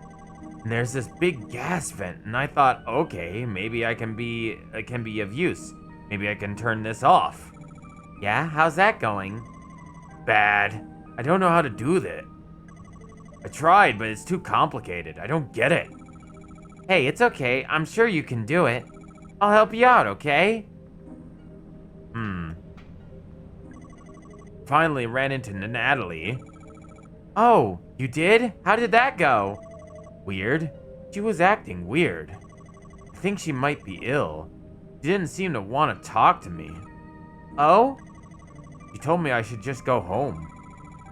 Speaker 3: And there's this big gas vent, and I thought, okay, maybe I can be of use. Maybe I can turn this off. Yeah, how's that going? Bad. I don't know how to do that. I tried, but it's too complicated. I don't get it. Hey, it's okay. I'm sure you can do it. I'll help you out, okay? Finally ran into Natalie. Oh, you did? How did that go? Weird. She was acting weird. I think she might be ill. She didn't seem to want to talk to me. Oh? She told me I should just go home.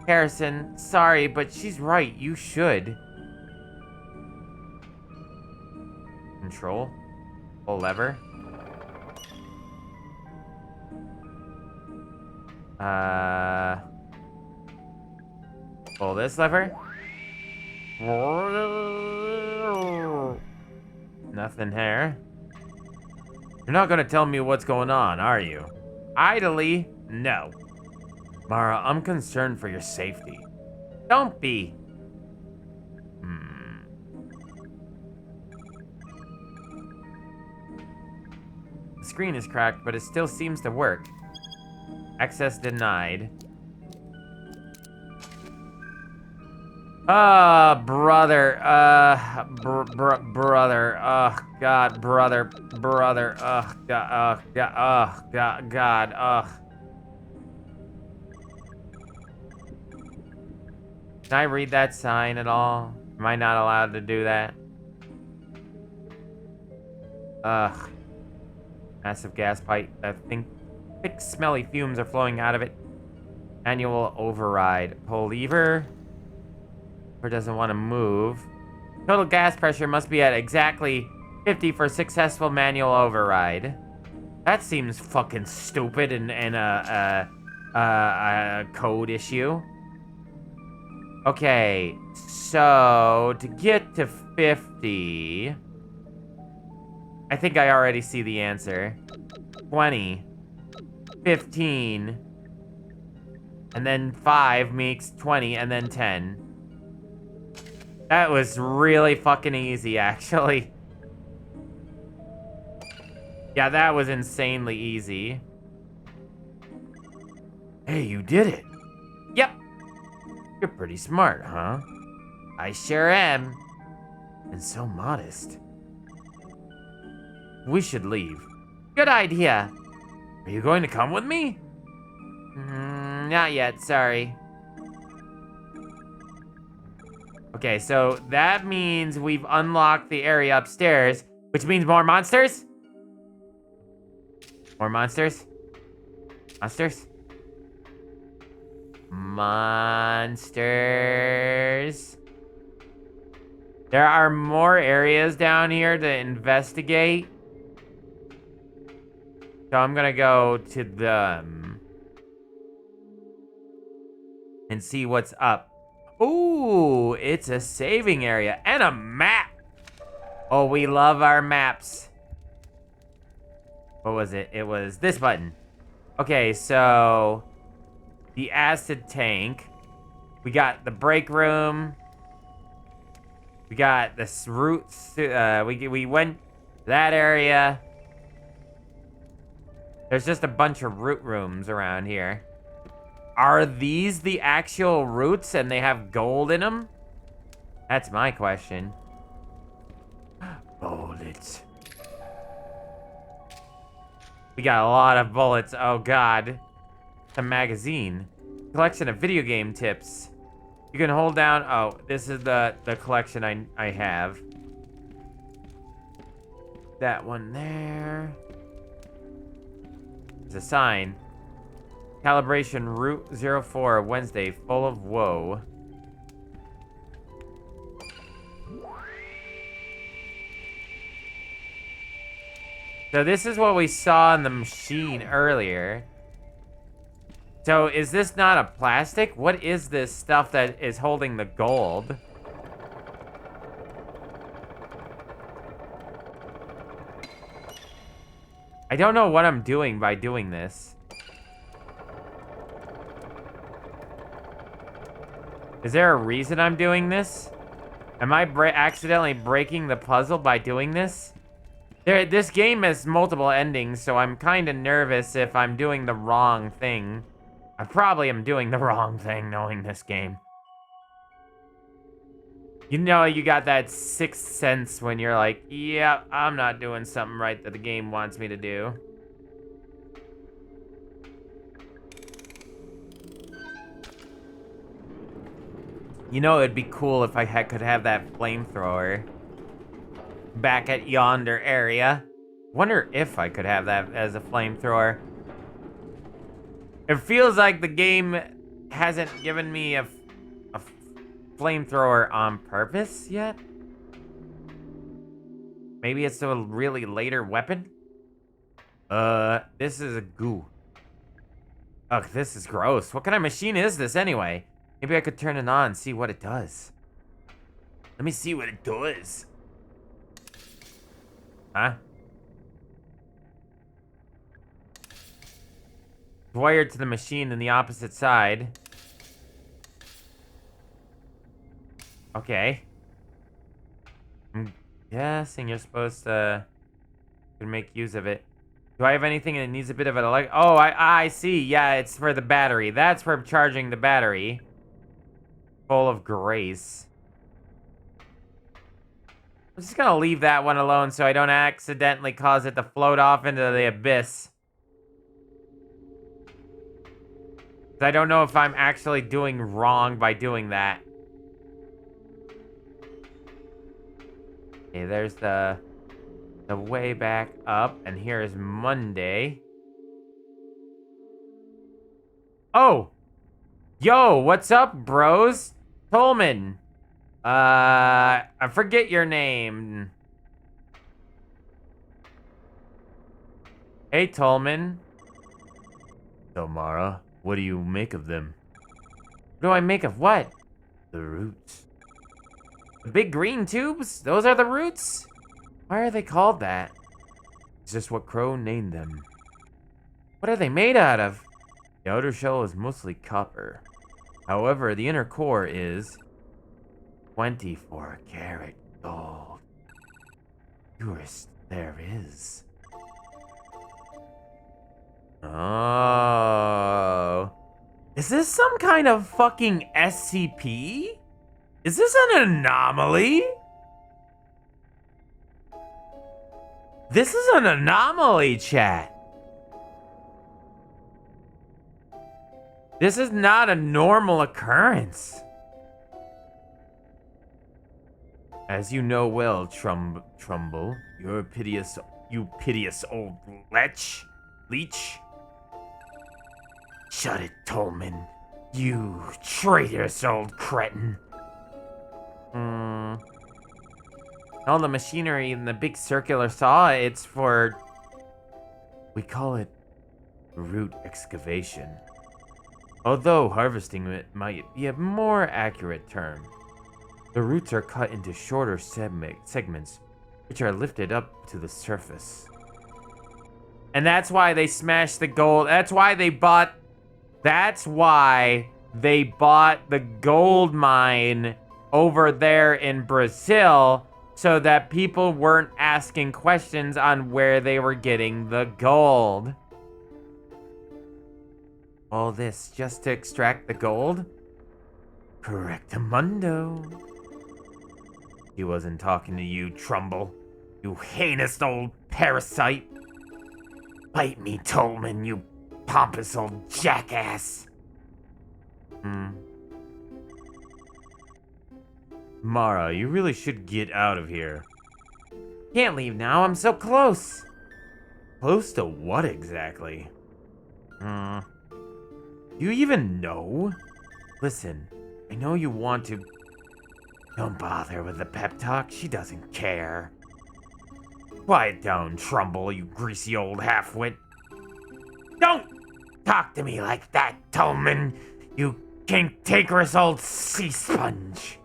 Speaker 3: Harrison, sorry, but she's right. You should. Control. Pull lever. Pull this lever. Nothing here. You're not gonna tell me what's going on, are you? Idly, no. Mara, I'm concerned for your safety. Don't be. The screen is cracked, but it still seems to work. Access denied. Brother. Brother. God, brother. God. Can I read that sign at all? Am I not allowed to do that? Massive gas pipe. I think thick, smelly fumes are flowing out of it. Manual override. Pull lever. Or doesn't want to move. Total gas pressure must be at exactly 50 for successful manual override. That seems fucking stupid and a code issue. Okay, so to get to 50, I think I already see the answer. 20, 15, and then 5 makes 20, and then 10. That was really fucking easy, actually. Yeah, that was insanely easy. Hey, you did it. Yep. You're pretty smart, huh? I sure am. And so modest. We should leave. Good idea. Are you going to come with me? Not yet, sorry. Okay, so that means we've unlocked the area upstairs, which means more monsters? More monsters? Monsters? Monsters. There are more areas down here to investigate. So I'm gonna go to them and see what's up. Ooh, it's a saving area and a map. Oh, we love our maps. What was it? It was this button. Okay, so the acid tank. We got the break room. We got this route. We went that area. There's just a bunch of root rooms around here. Are these the actual roots and they have gold in them? That's my question. Bullets. We got a lot of bullets. Oh, God. A magazine. Collection of video game tips. You can hold down... Oh, this is the collection I have. That one there. There's a sign. Calibration Route 04, Wednesday, full of woe. So this is what we saw in the machine earlier. So is this not a plastic? What is this stuff that is holding the gold? I don't know what I'm doing by doing this. Is there a reason I'm doing this? Am I accidentally breaking the puzzle by doing this? This game has multiple endings, so I'm kind of nervous if I'm doing the wrong thing. I probably am doing the wrong thing knowing this game. You know, you got that sixth sense when you're like, yeah, I'm not doing something right that the game wants me to do. You know, it'd be cool if I could have that flamethrower back at yonder area. Wonder if I could have that as a flamethrower. It feels like the game hasn't given me a flamethrower on purpose yet. Maybe it's a really later weapon. This is a goo. Ugh, this is gross. What kind of machine is this anyway? Maybe I could turn it on and see what it does. Let me see what it does. Huh? Wired to the machine in the opposite side. Okay. I'm guessing you're supposed to make use of it. Do I have anything that needs a bit of an oh, I see. Yeah, it's for the battery. That's for charging the battery. Full of grace. I'm just gonna leave that one alone so I don't accidentally cause it to float off into the abyss. I don't know if I'm actually doing wrong by doing that. Okay, there's the way back up, and here is Monday. Oh! Yo, what's up, bros? Tolman. I forget your name. Hey, Tolman. So, Mara, what do you make of them? What do I make of what? The roots. The big green tubes? Those are the roots? Why are they called that? It's just what Crow named them. What are they made out of? The outer shell is mostly copper. However, the inner core is 24-karat gold. Purest there is. Oh. Is this some kind of fucking SCP? Is this an anomaly? This is an anomaly, chat. This is not a normal occurrence. As you know well, Trumbull, you piteous old leech. Shut it, Tolman. You traitorous old cretin. All the machinery in the big circular saw, it's for... We call it root excavation. Although harvesting it might be a more accurate term. The roots are cut into shorter segments, which are lifted up to the surface. And that's why they smashed the gold. That's why they bought the gold mine over there in Brazil, so that people weren't asking questions on where they were getting the gold. All this just to extract the gold? Correctamundo. He wasn't talking to you, Trumbull. You heinous old parasite. Bite me, Tolman, you pompous old jackass. Mara, you really should get out of here. Can't leave now, I'm so close. Close to what exactly? Do you even know? Listen, I know you want to... Don't bother with the pep talk, she doesn't care. Quiet down, Trumbull, you greasy old half-wit. Don't talk to me like that, Tolman. You cantankerous old sea sponge.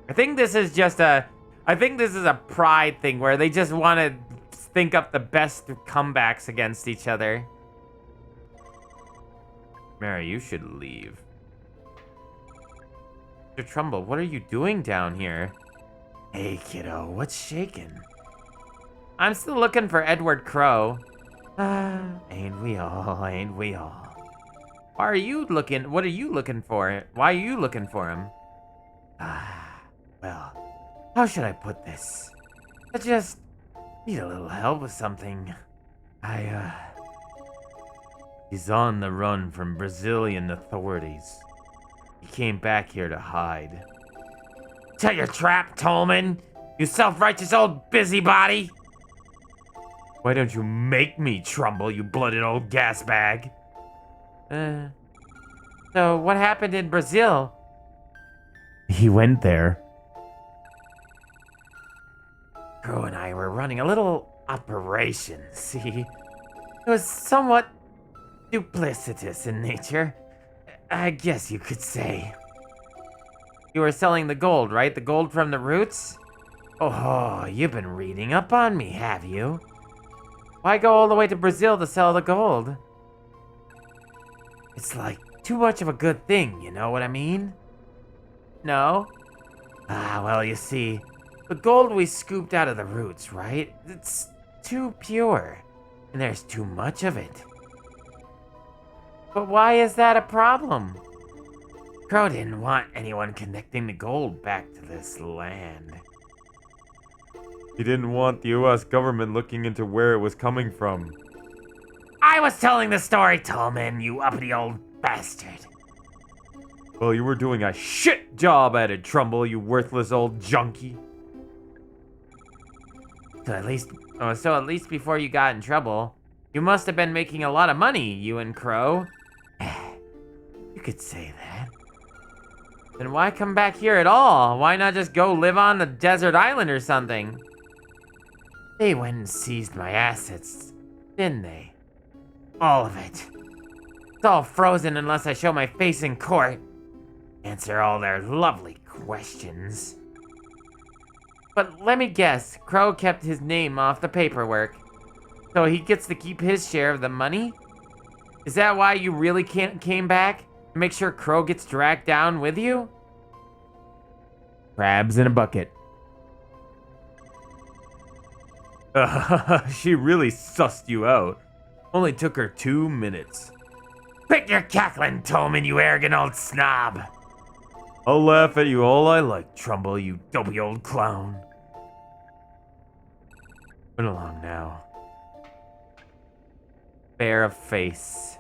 Speaker 3: I think this is a pride thing where they just want to think up the best comebacks against each other. Mary, you should leave. Mr. Trumbull, what are you doing down here? Hey, kiddo, what's shaking? I'm still looking for Edward Crow. Ain't we all, ain't we all? What are you looking for? Why are you looking for him? Well, how should I put this? I just need a little help with something. He's on the run from Brazilian authorities. He came back here to hide. Tell your trap, Tolman! You self-righteous old busybody! Why don't you make me, Trumbull, you blooded old gas bag? So what happened in Brazil? He went there. Crow and I were running a little operation, see? It was somewhat duplicitous in nature, I guess you could say. You were selling the gold, right? The gold from the roots? Oh, you've been reading up on me, have you? Why go all the way to Brazil to sell the gold? It's like too much of a good thing, you know what I mean? No? Well, you see, the gold we scooped out of the roots, right? It's too pure, and there's too much of it. But why is that a problem? Crow didn't want anyone connecting the gold back to this land.
Speaker 4: He didn't want the US government looking into where it was coming from.
Speaker 3: I was telling the story, Tolman, you uppity old bastard.
Speaker 4: Well, you were doing a shit job at it, Trumbull, you worthless old junkie.
Speaker 3: So at least before you got in trouble, you must have been making a lot of money, you and Crow. You could say that. Then why come back here at all? Why not just go live on the desert island or something? They went and seized my assets, didn't they? All of it. It's all frozen unless I show my face in court. Answer all their lovely questions. But let me guess, Crow kept his name off the paperwork. So he gets to keep his share of the money? Is that why you really came back? To make sure Crow gets dragged down with you? Crabs in a bucket.
Speaker 4: She really sussed you out. Only took her 2 minutes.
Speaker 3: Quit your cackling, Tolman, you arrogant old snob.
Speaker 4: I'll laugh at you all I like, Trumbull, you dopey old clown.
Speaker 3: Run along now. Bear of face.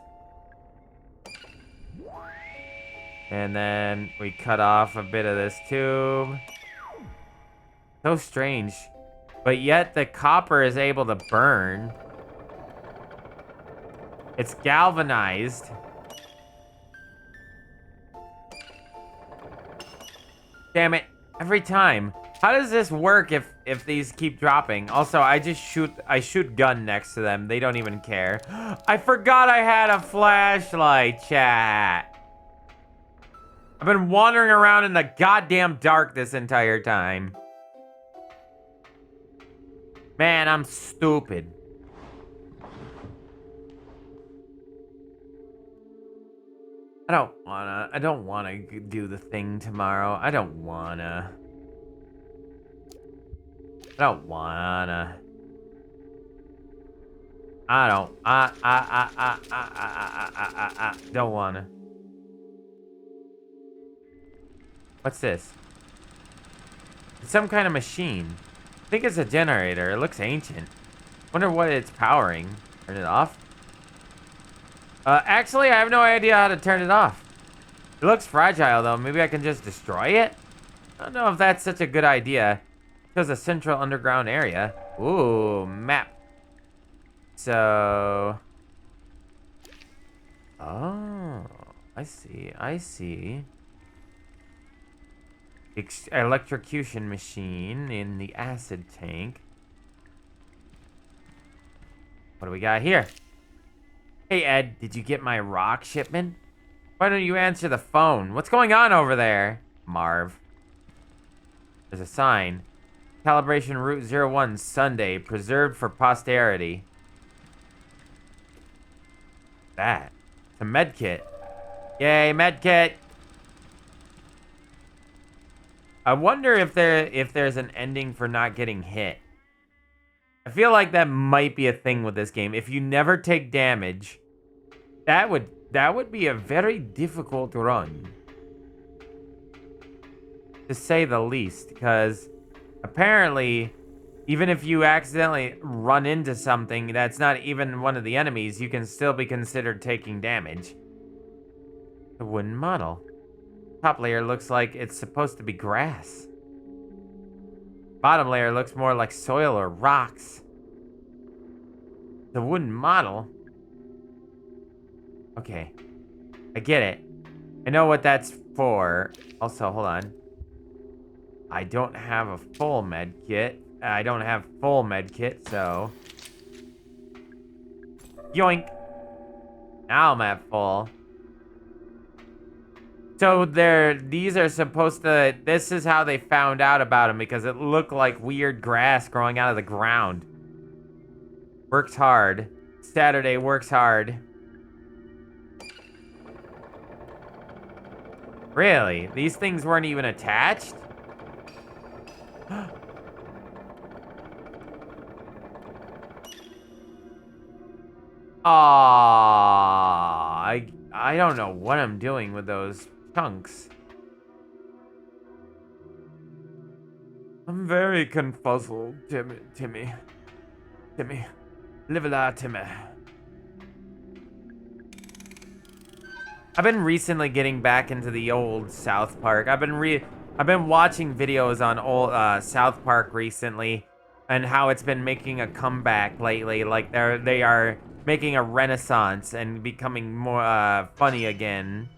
Speaker 3: And then we cut off a bit of this tube. So strange. But yet the copper is able to burn. It's galvanized. Damn it. Every time. How does this work if these keep dropping? Also, I shoot gun next to them. They don't even care. I forgot I had a flashlight, chat. I've been wandering around in the goddamn dark this entire time. Man, I'm stupid. I don't wanna do the thing tomorrow. I don't wanna. Don't wanna. What's this? It's some kind of machine. I think it's a generator. It looks ancient. Wonder what it's powering. Turn it off? Actually, I have no idea how to turn it off. It looks fragile, though. Maybe I can just destroy it? I don't know if that's such a good idea. It shows a central underground area. Ooh, map. So... Oh, I see. Electrocution machine in the acid tank. What do we got here? Hey, Ed, did you get my rock shipment? Why don't you answer the phone? What's going on over there? Marv. There's a sign. Calibration Route 01, Sunday, preserved for posterity. That. It's a medkit. Yay, medkit! I wonder if there's an ending for not getting hit. I feel like that might be a thing with this game. If you never take damage, that would be a very difficult run. To say the least, because apparently, even if you accidentally run into something that's not even one of the enemies, you can still be considered taking damage. The wooden model. Top layer looks like it's supposed to be grass. Bottom layer looks more like soil or rocks. The wooden model? Okay. I get it. I know what that's for. Also, hold on. I don't have a full med kit. I don't have full med kit, so... Yoink! Now I'm at full. So these are supposed to... This is how they found out about him, because it looked like weird grass growing out of the ground. Works hard. Saturday works hard. Really? These things weren't even attached? Aww, I don't know what I'm doing with those chunks. I'm very confuzzled, Timmy. Live la, Timmy. I've been recently getting back into the old South Park. I've been watching videos on old South Park recently, and how it's been making a comeback lately. Like they are making a renaissance and becoming more funny again.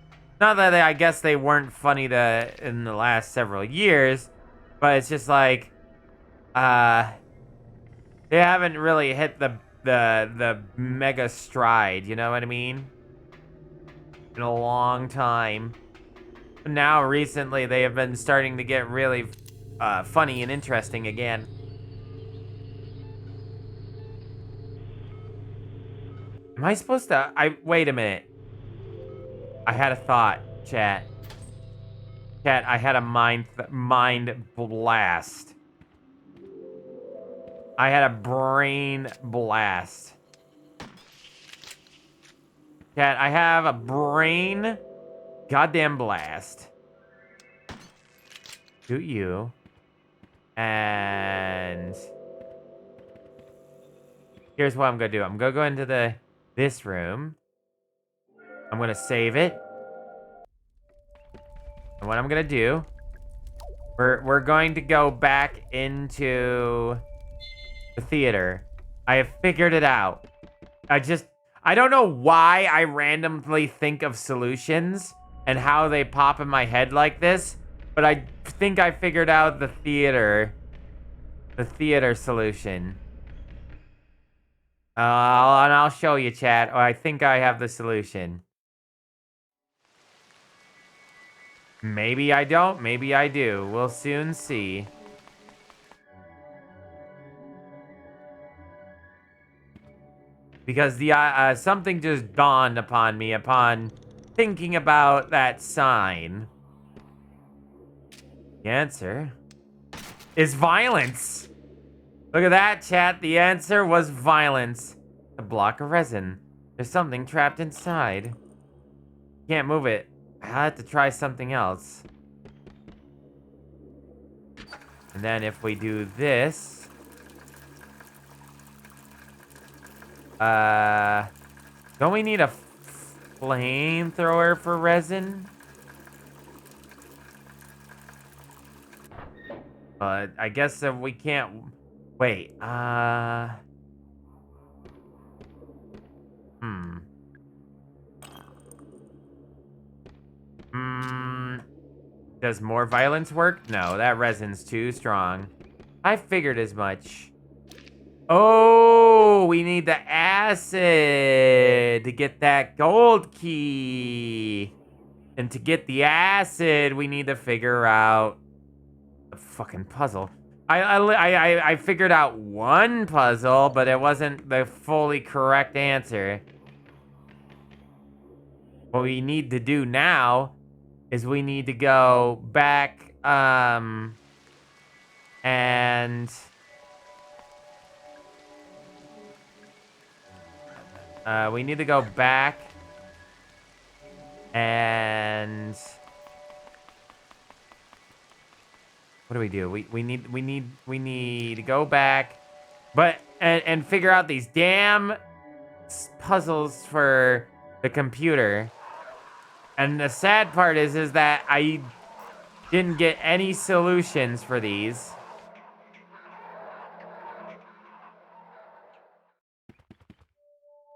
Speaker 3: Not that I guess they weren't funny in the last several years, but it's just like they haven't really hit the mega stride. You know what I mean? In a long time. But now recently they have been starting to get really funny and interesting again. Am I supposed to... Wait a minute. I had a thought, chat. Chat, I had a mind blast. I had a brain blast. Chat, I have a brain goddamn blast. Do you? And here's what I'm gonna do. I'm gonna go into this room. I'm gonna save it. And what I'm gonna do, we're going to go back into the theater. I have figured it out. I don't know why I randomly think of solutions and how they pop in my head like this, but I think I figured out the theater solution. And I'll show you, chat. I think I have the solution. Maybe I don't, maybe I do. We'll soon see. Because something just dawned upon me upon thinking about that sign. The answer is violence. Look at that, chat. The answer was violence. A block of resin. There's something trapped inside. Can't move it. I have to try something else. And then if we do this... don't we need a flamethrower for resin? But I guess if we can't... Wait, Does more violence work? No, that resin's too strong. I figured as much. Oh, we need the acid to get that gold key. And to get the acid, we need to figure out the fucking puzzle. I figured out one puzzle, but it wasn't the fully correct answer. What we need to do now is we need to go back, and we need to go back and what do we do? We need to go back, but and figure out these damn puzzles for the computer. And the sad part is that I didn't get any solutions for these.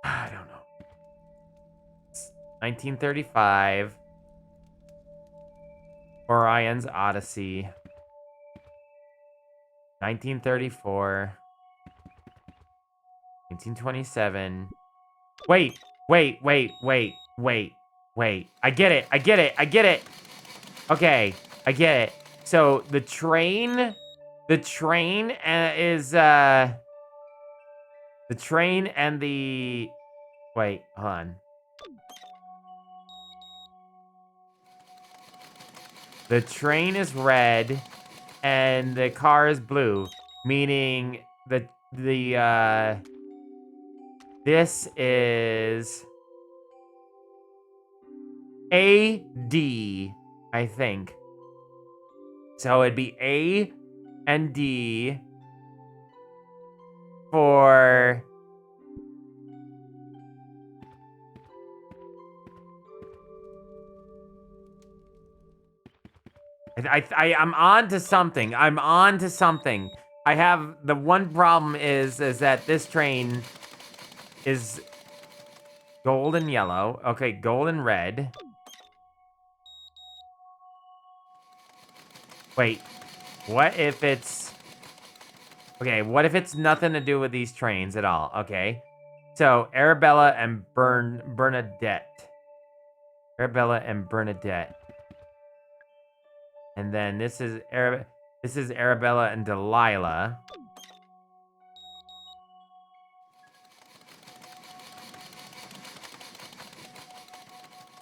Speaker 3: I don't know. It's 1935. Orion's Odyssey. 1934. 1927. Wait. I get it. Okay, I get it. So the train is the train and the wait, hold on. The train is red and the car is blue, meaning this is AD, I think. So it'd be A and D for I'm on to something. I have the one problem is that this train is gold and yellow. Okay, gold and red. Wait, what if it's... Okay, what if it's nothing to do with these trains at all? Okay, so Arabella and Bernadette. Arabella and Bernadette. And then this is Arabella and Delilah.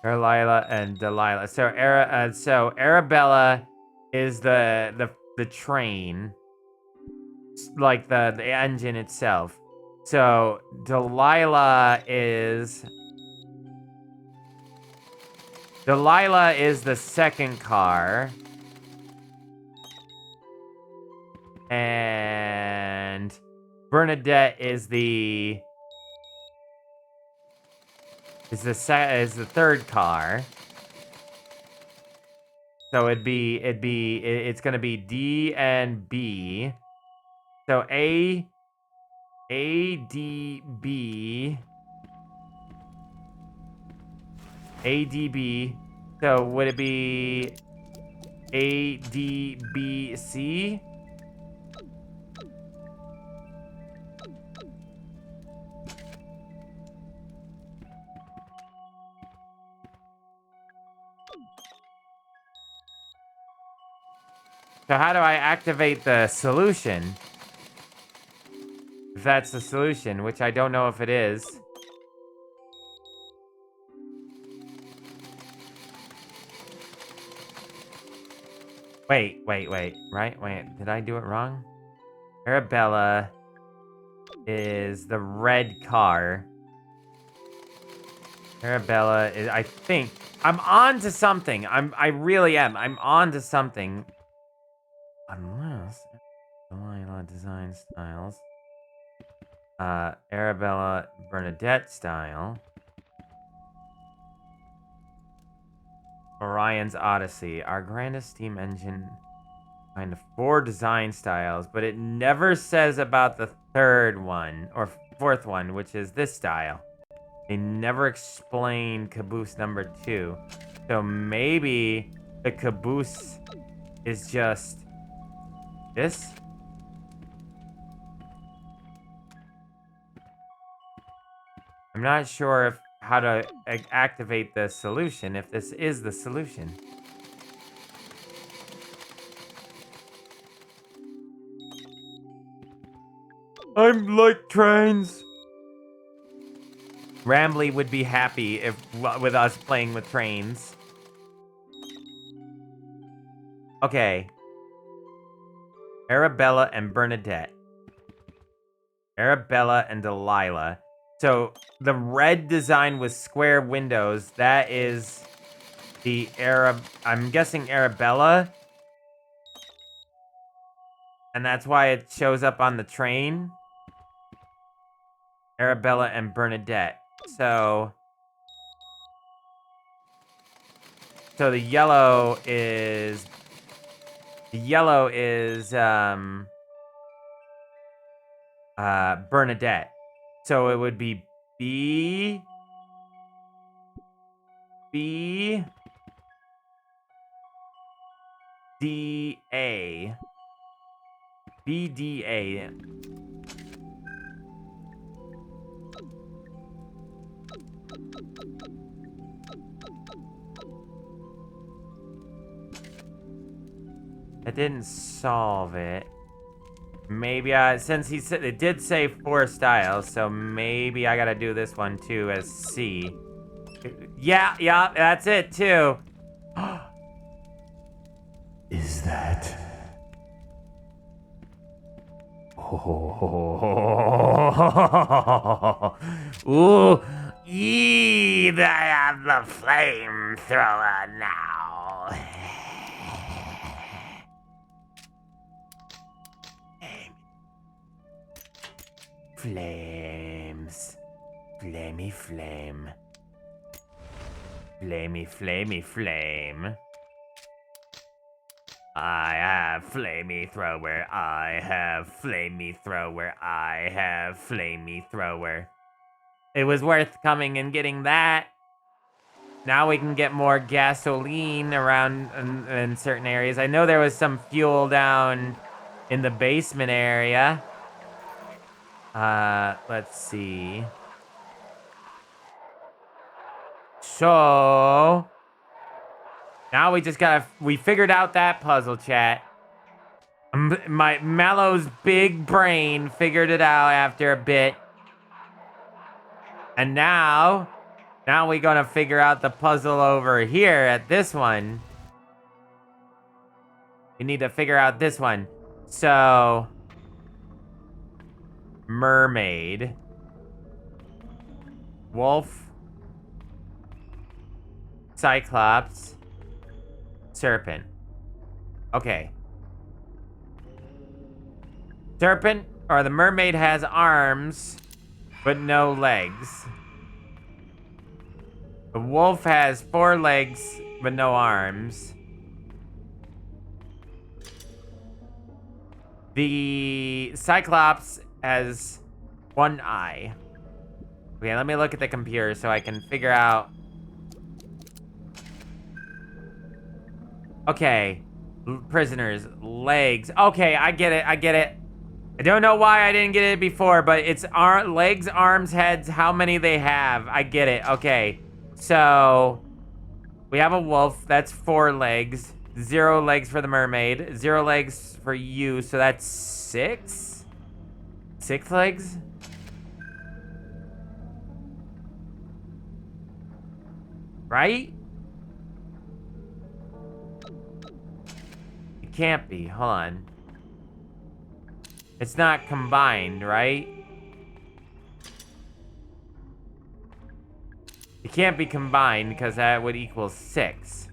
Speaker 3: Delilah and Delilah. So Arabella is the train, like the engine itself. So Delilah is the second car. And Bernadette is the third car. So it's gonna be D and B. So A D B. A D B. So would it be A D B C? So how do I activate the solution? If that's the solution, which I don't know if it is. Wait. Right? Wait, did I do it wrong? Arabella is the red car. Arabella is, I think, I'm on to something. I really am. I'm on to something. Unless Delilah design styles. Arabella Bernadette style. Orion's Odyssey. Our grandest steam engine. Kind of 4 design styles, but it never says about the third one or fourth one, which is this style. They never explain caboose number 2. So maybe the caboose is just this? I'm not sure if how to activate the solution, if this is the solution.
Speaker 4: I'm like trains.
Speaker 3: Rambly would be happy if with us playing with trains. Okay. Arabella and Bernadette. Arabella and Delilah. So the red design with square windows, that is the I'm guessing Arabella. And that's why it shows up on the train. Arabella and Bernadette. So the yellow is Bernadette. So it would be B D A. BDA. It didn't solve it. Maybe since he said it did say 4 styles, so maybe I gotta do this one too as C. Yeah, that's it too.
Speaker 4: Is that?
Speaker 3: Ooh, I have the flamethrower now. Flames. Flamey flame. Flamey flame. I have flamey thrower. I have flamey thrower. I have flamey thrower. It was worth coming and getting that. Now we can get more gasoline around in certain areas. I know there was some fuel down in the basement area. Let's see. So now we just we figured out that puzzle, chat. My MalO's big brain figured it out after a bit. And now we're gonna figure out the puzzle over here at this one. We need to figure out this one. So, mermaid, wolf, cyclops, serpent. Okay. Serpent, or the mermaid has arms, but no legs. The wolf has 4 legs, but no arms. The cyclops has 1 eye. Okay, let me look at the computer so I can figure out. Okay, prisoners, legs. Okay, I get it. I don't know why I didn't get it before, but it's legs, arms, heads, how many they have. I get it. Okay, so we have a wolf. That's 4 legs. 0 legs for the mermaid. 0 legs for you. So that's 6? 6 legs? Right? It can't be. Hold on. It's not combined, right? It can't be combined because that would equal 6.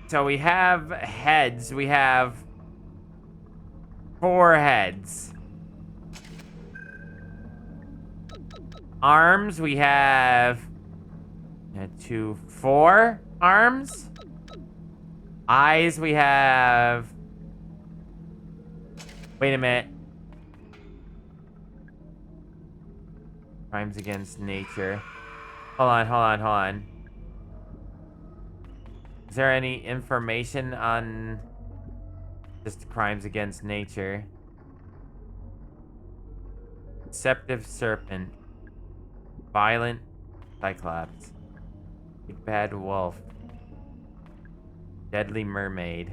Speaker 3: So we have heads. We have 4 heads. Arms, we have 4 arms. Eyes, we have... Wait a minute. Crimes against nature. Hold on. Is there any information on Just crimes against nature. Deceptive serpent. Violent cyclops. Big bad wolf. Deadly mermaid.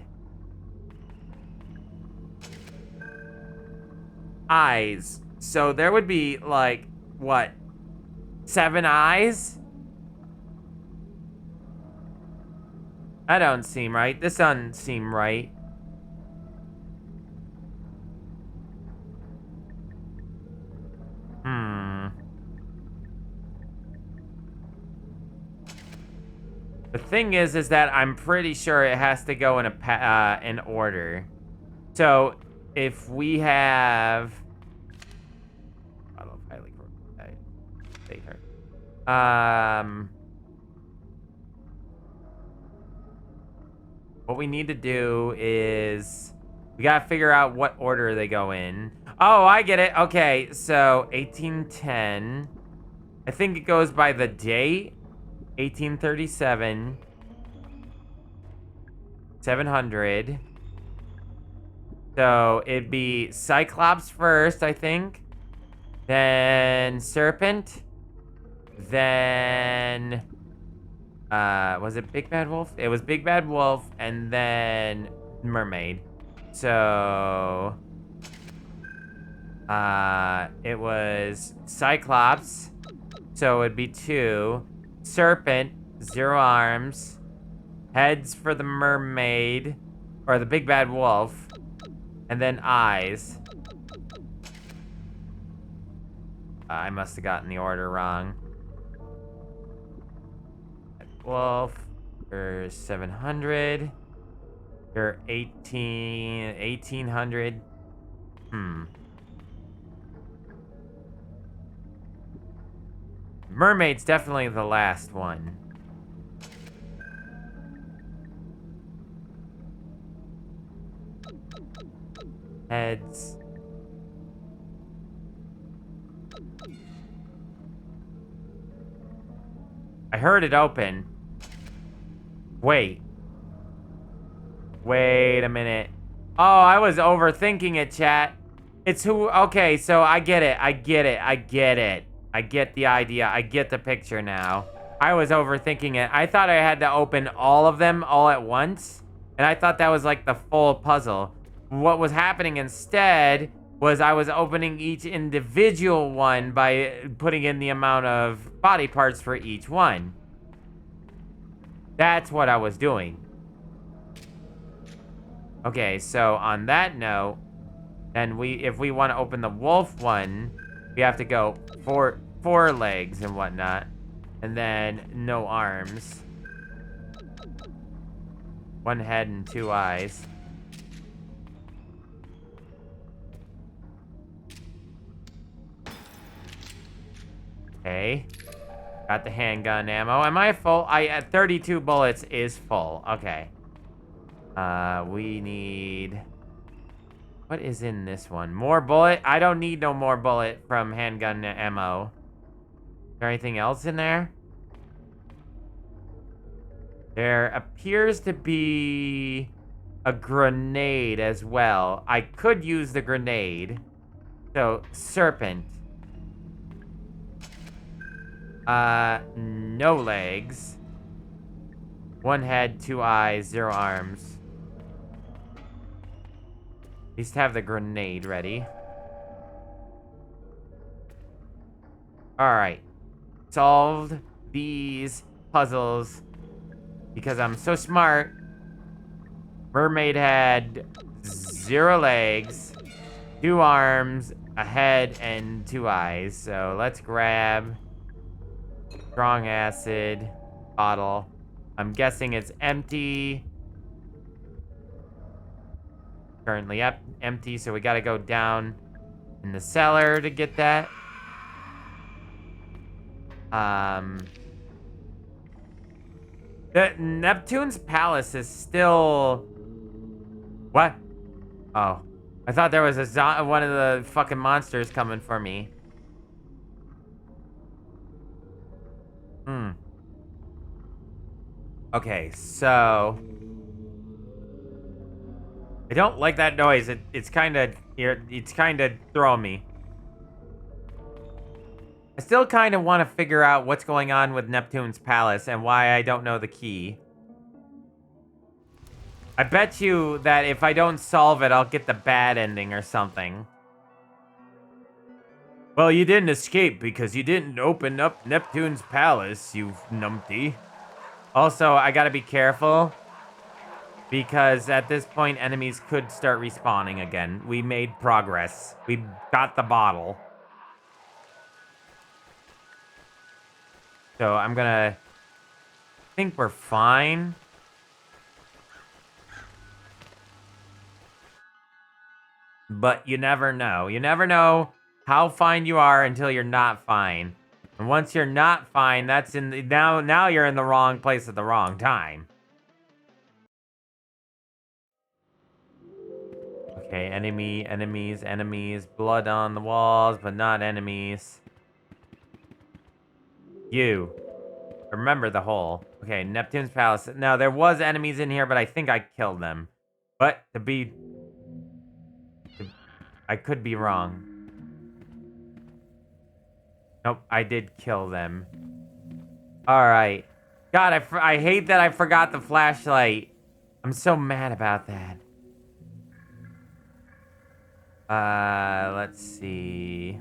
Speaker 3: Eyes. So there would be like, what? 7 eyes? That don't seem right. This doesn't seem right. The thing is that I'm pretty sure it has to go in in order. So if we have, bottle of highly corrosive what we need to do is we gotta figure out what order they go in. Oh, I get it. Okay, so 1810. I think it goes by the date. 1837. 700. So it'd be Cyclops first, I think. Then Serpent. Then was it Big Bad Wolf? It was Big Bad Wolf and then Mermaid. So it was Cyclops. So it'd be 2. Serpent, 0 arms. Heads for the mermaid, or the Big Bad Wolf. And then eyes. I must have gotten the order wrong. Wolf, you're 700. You're 1800. Mermaid's definitely the last one. Heads. I heard it open. Wait. Wait a minute. Oh, I was overthinking it, chat. It's who... Okay, so I get it. I get it. I get it. I get the idea. I get the picture now. I was overthinking it. I thought I had to open all of them all at once. And I thought that was like the full puzzle. What was happening instead was I was opening each individual one by putting in the amount of body parts for each one. That's what I was doing. Okay, so on that note, then if we want to open the wolf one, we have to go four legs and whatnot, and then no arms, 1 head and 2 eyes. Okay, got the handgun ammo. Am I full? At 32 bullets is full. Okay. We need... What is in this one? More bullet? I don't need no more bullet from handgun ammo. Is there anything else in there? There appears to be a grenade as well. I could use the grenade. So, serpent. No legs. 1 head, 2 eyes, 0 arms. At least have the grenade ready. Alright. Solved these puzzles because I'm so smart. Mermaid had 0 legs, 2 arms, a head, and 2 eyes. So let's grab strong acid bottle. I'm guessing it's empty. Currently empty, so we gotta go down in the cellar to get that. The Neptune's palace is still... What? Oh. I thought there was one of the fucking monsters coming for me. Okay, so... I don't like that noise. It's kind of throwing me. I still kind of want to figure out what's going on with Neptune's palace and why I don't know the key. I bet you that if I don't solve it, I'll get the bad ending or something. Well, you didn't escape because you didn't open up Neptune's palace, you numpty. Also, I gotta be careful because at this point, enemies could start respawning again. We made progress. We got the bottle. So I'm gonna think we're fine. But you never know. You never know how fine you are until you're not fine. And once you're not fine, that's in the, now you're in the wrong place at the wrong time. Okay, enemies, blood on the walls, but not enemies. You. Remember the hole. Okay, Neptune's palace. Now, there was enemies in here, but I think I killed them. But I could be wrong. Nope, I did kill them. Alright. God, I hate that I forgot the flashlight. I'm so mad about that. Let's see.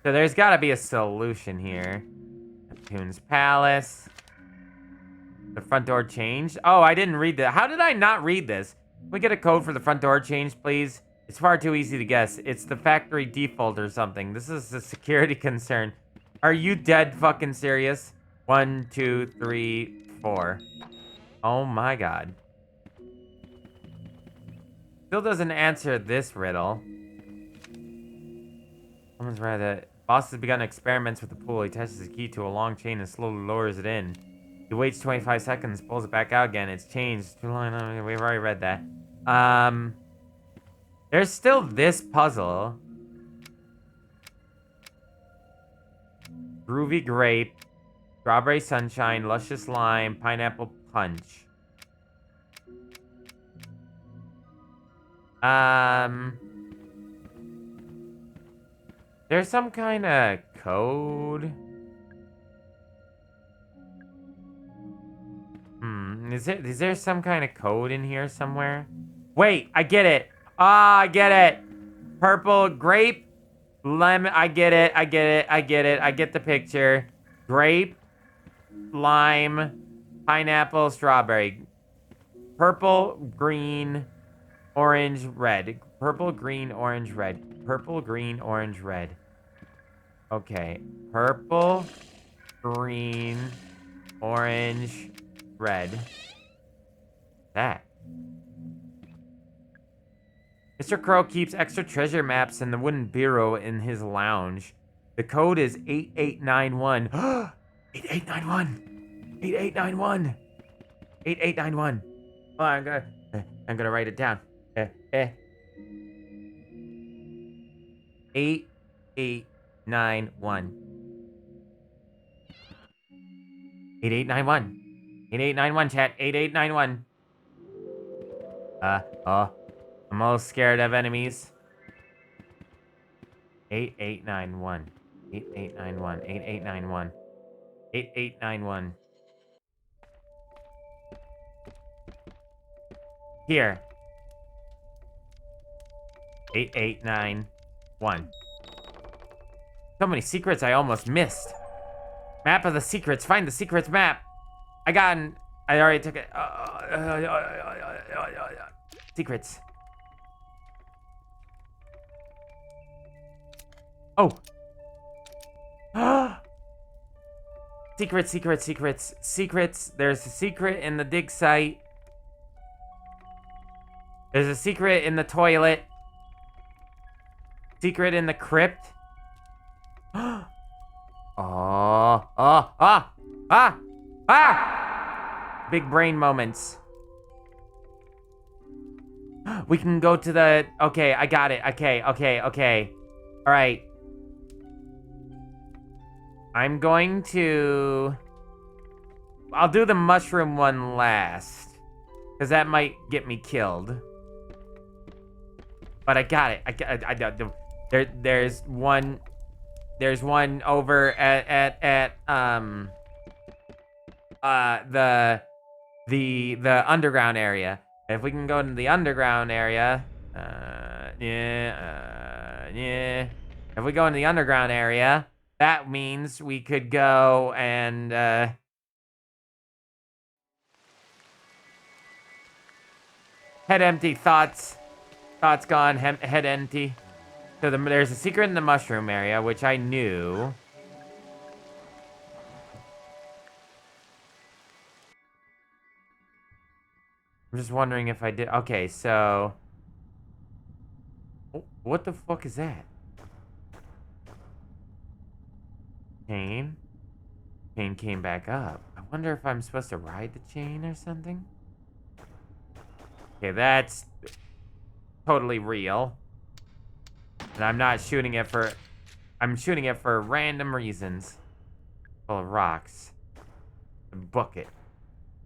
Speaker 3: So there's gotta be a solution here. Neptune's palace. The front door changed. Oh, I didn't read that. How did I not read this? Can we get a code for the front door change, please? It's far too easy to guess. It's the factory default or something. This is a security concern. Are you dead fucking serious? 1, 2, 3, 4. Oh my god. Still doesn't answer this riddle. Someone's right. The boss has begun experiments with the pool. He attaches his key to a long chain and slowly lowers it in. He waits 25 seconds, pulls it back out again. It's changed. We've already read that. There's still this puzzle. Groovy grape, strawberry sunshine, luscious lime, pineapple punch. There's some kind of code. Is there some kind of code in here somewhere? Wait, I get it. Ah, I get it. Purple grape, lemon. I get it. I get the picture. Grape, lime, pineapple, strawberry. Purple, green, orange, red. Purple, green, orange, red. Purple, green, orange, red. Okay. Purple, green, orange, red. That. Mr. Crow keeps extra treasure maps in the wooden bureau in his lounge. The code is 8891. 8891. 8891. 8891. Oh, I'm gonna write it down. 8891. 8891. 8891, chat. 8891. I'm all scared of enemies. 8891. 8891. 8891. 8891. Here. 8891. So many secrets I almost missed. Map of the secrets. Find the secrets map. I already took it. Secrets. Oh. Secrets. There's a secret in the dig site. There's a secret in the toilet. Secret in the crypt. Big brain moments. We can go to the... Okay, I got it. Okay. All right. I'm going to... I'll do the mushroom one last. Because that might get me killed. But I got it. There's one over at the underground area. If we can go into the underground area, yeah. If we go into the underground area, that means we could go and head empty. Thoughts gone. Head empty. So there's a secret in the mushroom area, which I knew. I'm just wondering if I did. Okay, so what the fuck is that? Chain came back up. I wonder if I'm supposed to ride the chain or something. Okay, that's totally real. And I'm not shooting it for... I'm shooting it for random reasons. Full of rocks. A bucket.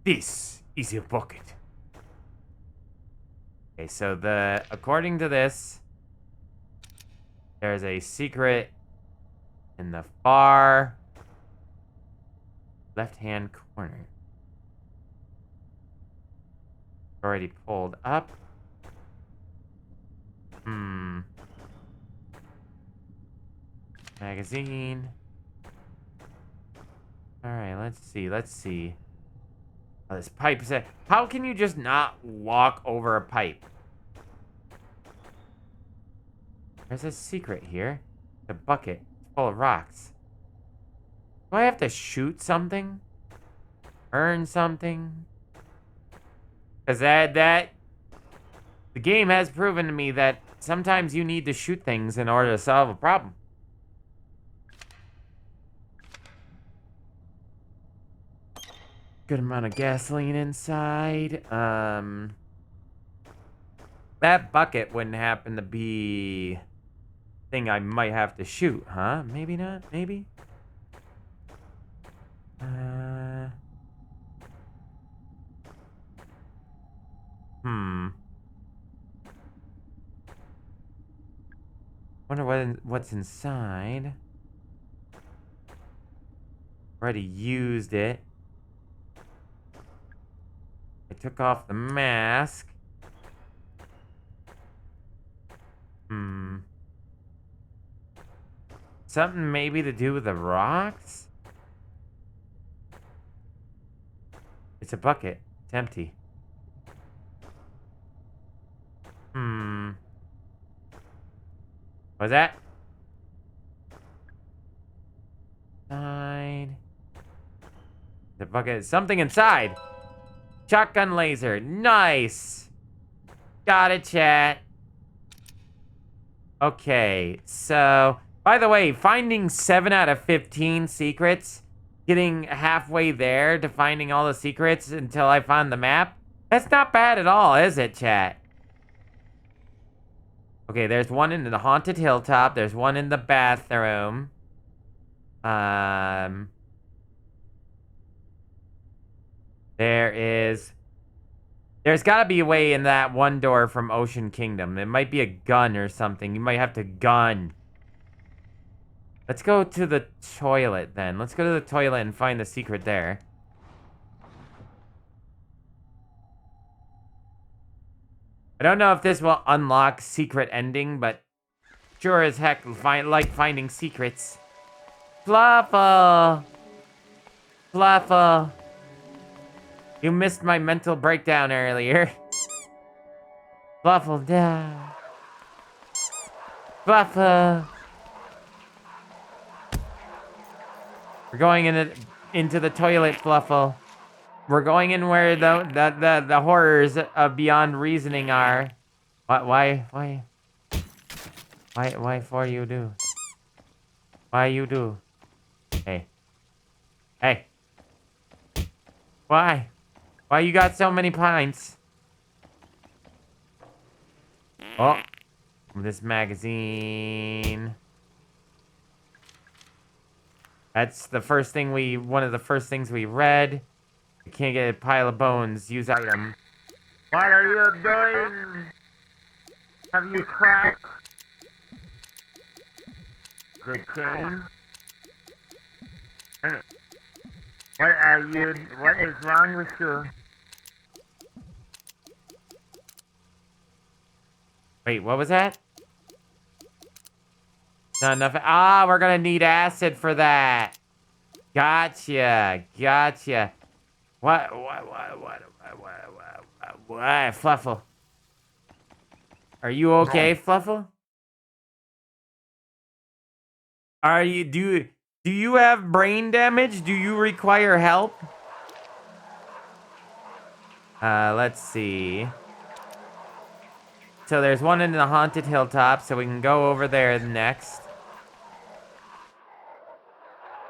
Speaker 3: This is a bucket. Okay, so according to this, there's a secret in the far left-hand corner. Already pulled up. Magazine. Alright, let's see. Oh, this pipe is... How can you just not walk over a pipe? There's a secret here. The bucket. It's full of rocks. Do I have to shoot something? Earn something? Because the game has proven to me that sometimes you need to shoot things in order to solve a problem. Good amount of gasoline inside. That bucket wouldn't happen to be thing I might have to shoot, huh? Maybe not, maybe? Wonder what's inside. Already used it. I took off the mask. Something maybe to do with the rocks? It's a bucket. It's empty. What's that? Inside. The bucket. Something inside. Shotgun laser. Nice. Got it, chat. Okay, so... By the way, finding 7 out of 15 secrets, getting halfway there to finding all the secrets until I found the map, that's not bad at all, is it, chat? Okay, there's one in the haunted hilltop. There's one in the bathroom. There's gotta be a way in that one door from Ocean Kingdom. It might be a gun or something. You might have to gun. Let's go to the toilet then. Let's go to the toilet and find the secret there. I don't know if this will unlock secret ending, but sure as heck like finding secrets. Fluffle! Fluffle! You missed my mental breakdown earlier. Fluffle down. Fluffle! We're going into the toilet, Fluffle. We're going in where the horrors of beyond reasoning are. Why for you do? Why you do? Hey. Hey. Why? Why you got so many pints? Oh. This magazine. That's the first thing one of the first things we read. I can't get a pile of bones. Use item. What are you doing?
Speaker 2: Have you cracked the chain? What is wrong with you?
Speaker 3: Wait, what was that? Not enough. Ah, we're gonna need acid for that. Gotcha. What, Fluffle? Are you okay, Fluffle? Do you have brain damage? Do you require help? Let's see. So there's one in the haunted hilltop, so we can go over there next.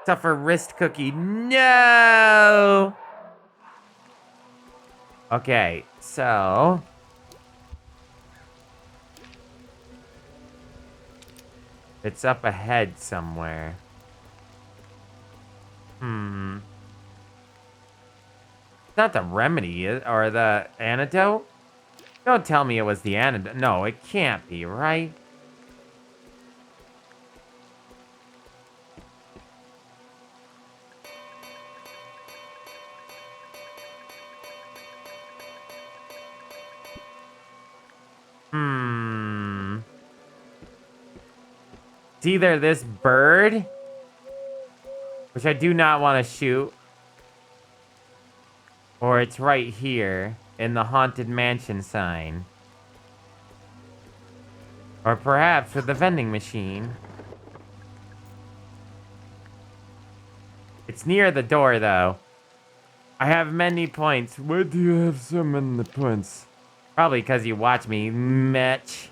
Speaker 3: Suffer wrist cookie. No! Okay, so... it's up ahead somewhere. It's not the remedy, or the antidote? Don't tell me it was the antidote. No, it can't be, right? It's either this bird, which I do not want to shoot, or it's right here in the Haunted Mansion sign. Or perhaps with the vending machine. It's near the door, though. I have many points. Why do you have so many points? Probably because you watch me, Mitch.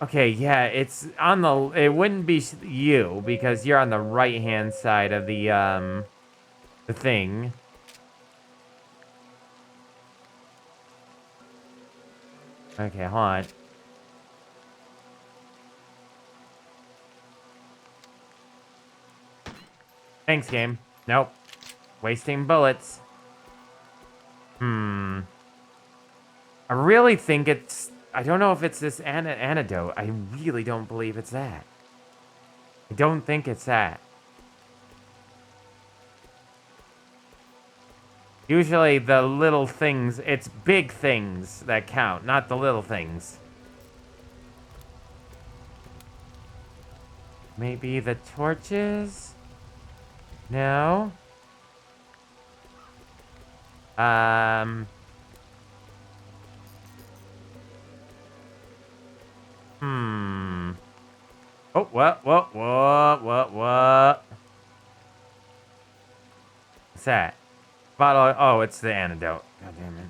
Speaker 3: Okay, yeah, it's on the... it wouldn't be you, because you're on the right-hand side of the thing. Okay, hold on. Thanks, game. Nope. Wasting bullets. I really think it's... I don't know if it's this antidote. I really don't believe it's that. I don't think it's that. Usually the little things, it's big things that count, not the little things. Maybe the torches? No? Oh, what? What's that? Bottle. Oh, it's the antidote. God damn it.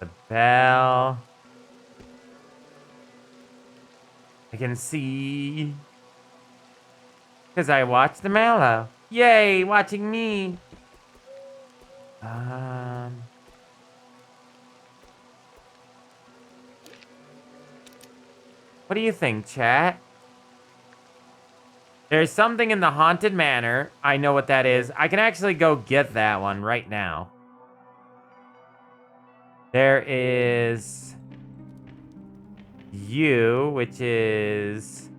Speaker 3: The bell. I can see. Because I watched the MalO. Yay, watching me. What do you think, chat? There's something in the Haunted Manor. I know what that is. I can actually go get that one right now. There is... you, which is...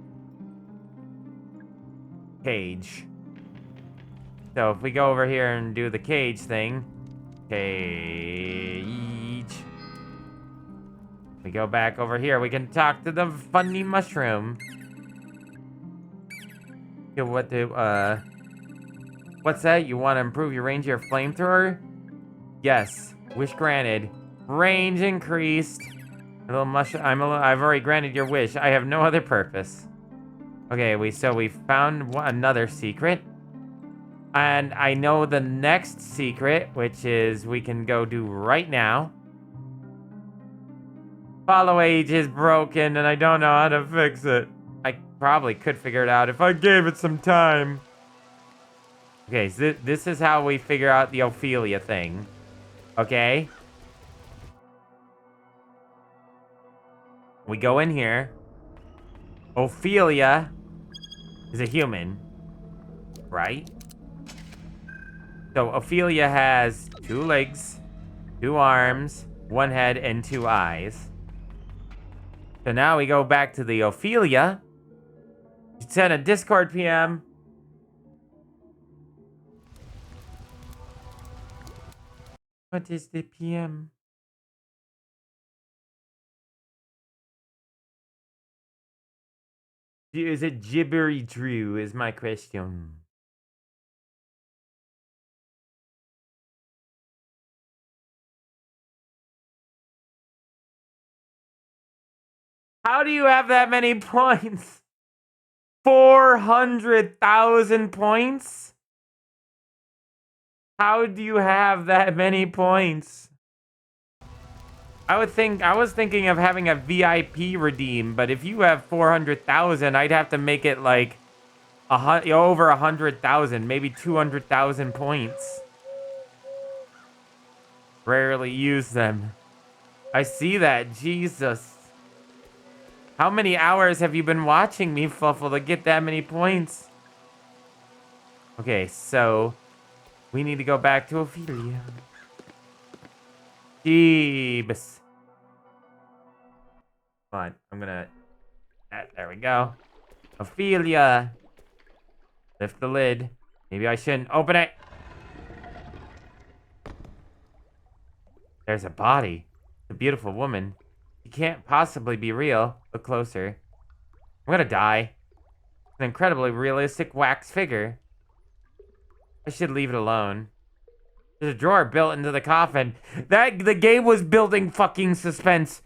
Speaker 3: cage. So if we go over here and do the cage thing... cage... we go back over here, we can talk to the funny mushroom. Yeah, what do, what's that? You want to improve your range of your flamethrower? Yes. Wish granted. Range increased. A little mushroom. I've already granted your wish. I have no other purpose. Okay, we found another secret. And I know the next secret, which is we can go do right now. Follow age is broken and I don't know how to fix it. I probably could figure it out if I gave it some time. Okay, so this is how we figure out the Ophelia thing. Okay? We go in here. Ophelia is a human, right? So Ophelia has 2 legs, 2 arms, 1 head, and 2 eyes. So now we go back to the Ophelia. You sent a Discord PM. What is the PM? Is it gibbery true is my question. How do you have that many points? 400,000 points? How do you have that many points? I was thinking of having a VIP redeem, but if you have 400,000, I'd have to make it like over 100,000, maybe 200,000 points. Rarely use them. I see that, Jesus. How many hours have you been watching me, Fluffle, to get that many points? Okay, so we need to go back to Ophelia. Jeebus. Come on, I'm gonna... There we go. Ophelia. Lift the lid. Maybe I shouldn't open it. There's a body. It's a beautiful woman. She can't possibly be real. Look closer. I'm gonna die. An incredibly realistic wax figure. I should leave it alone. There's a drawer built into the coffin. The game was building fucking suspense.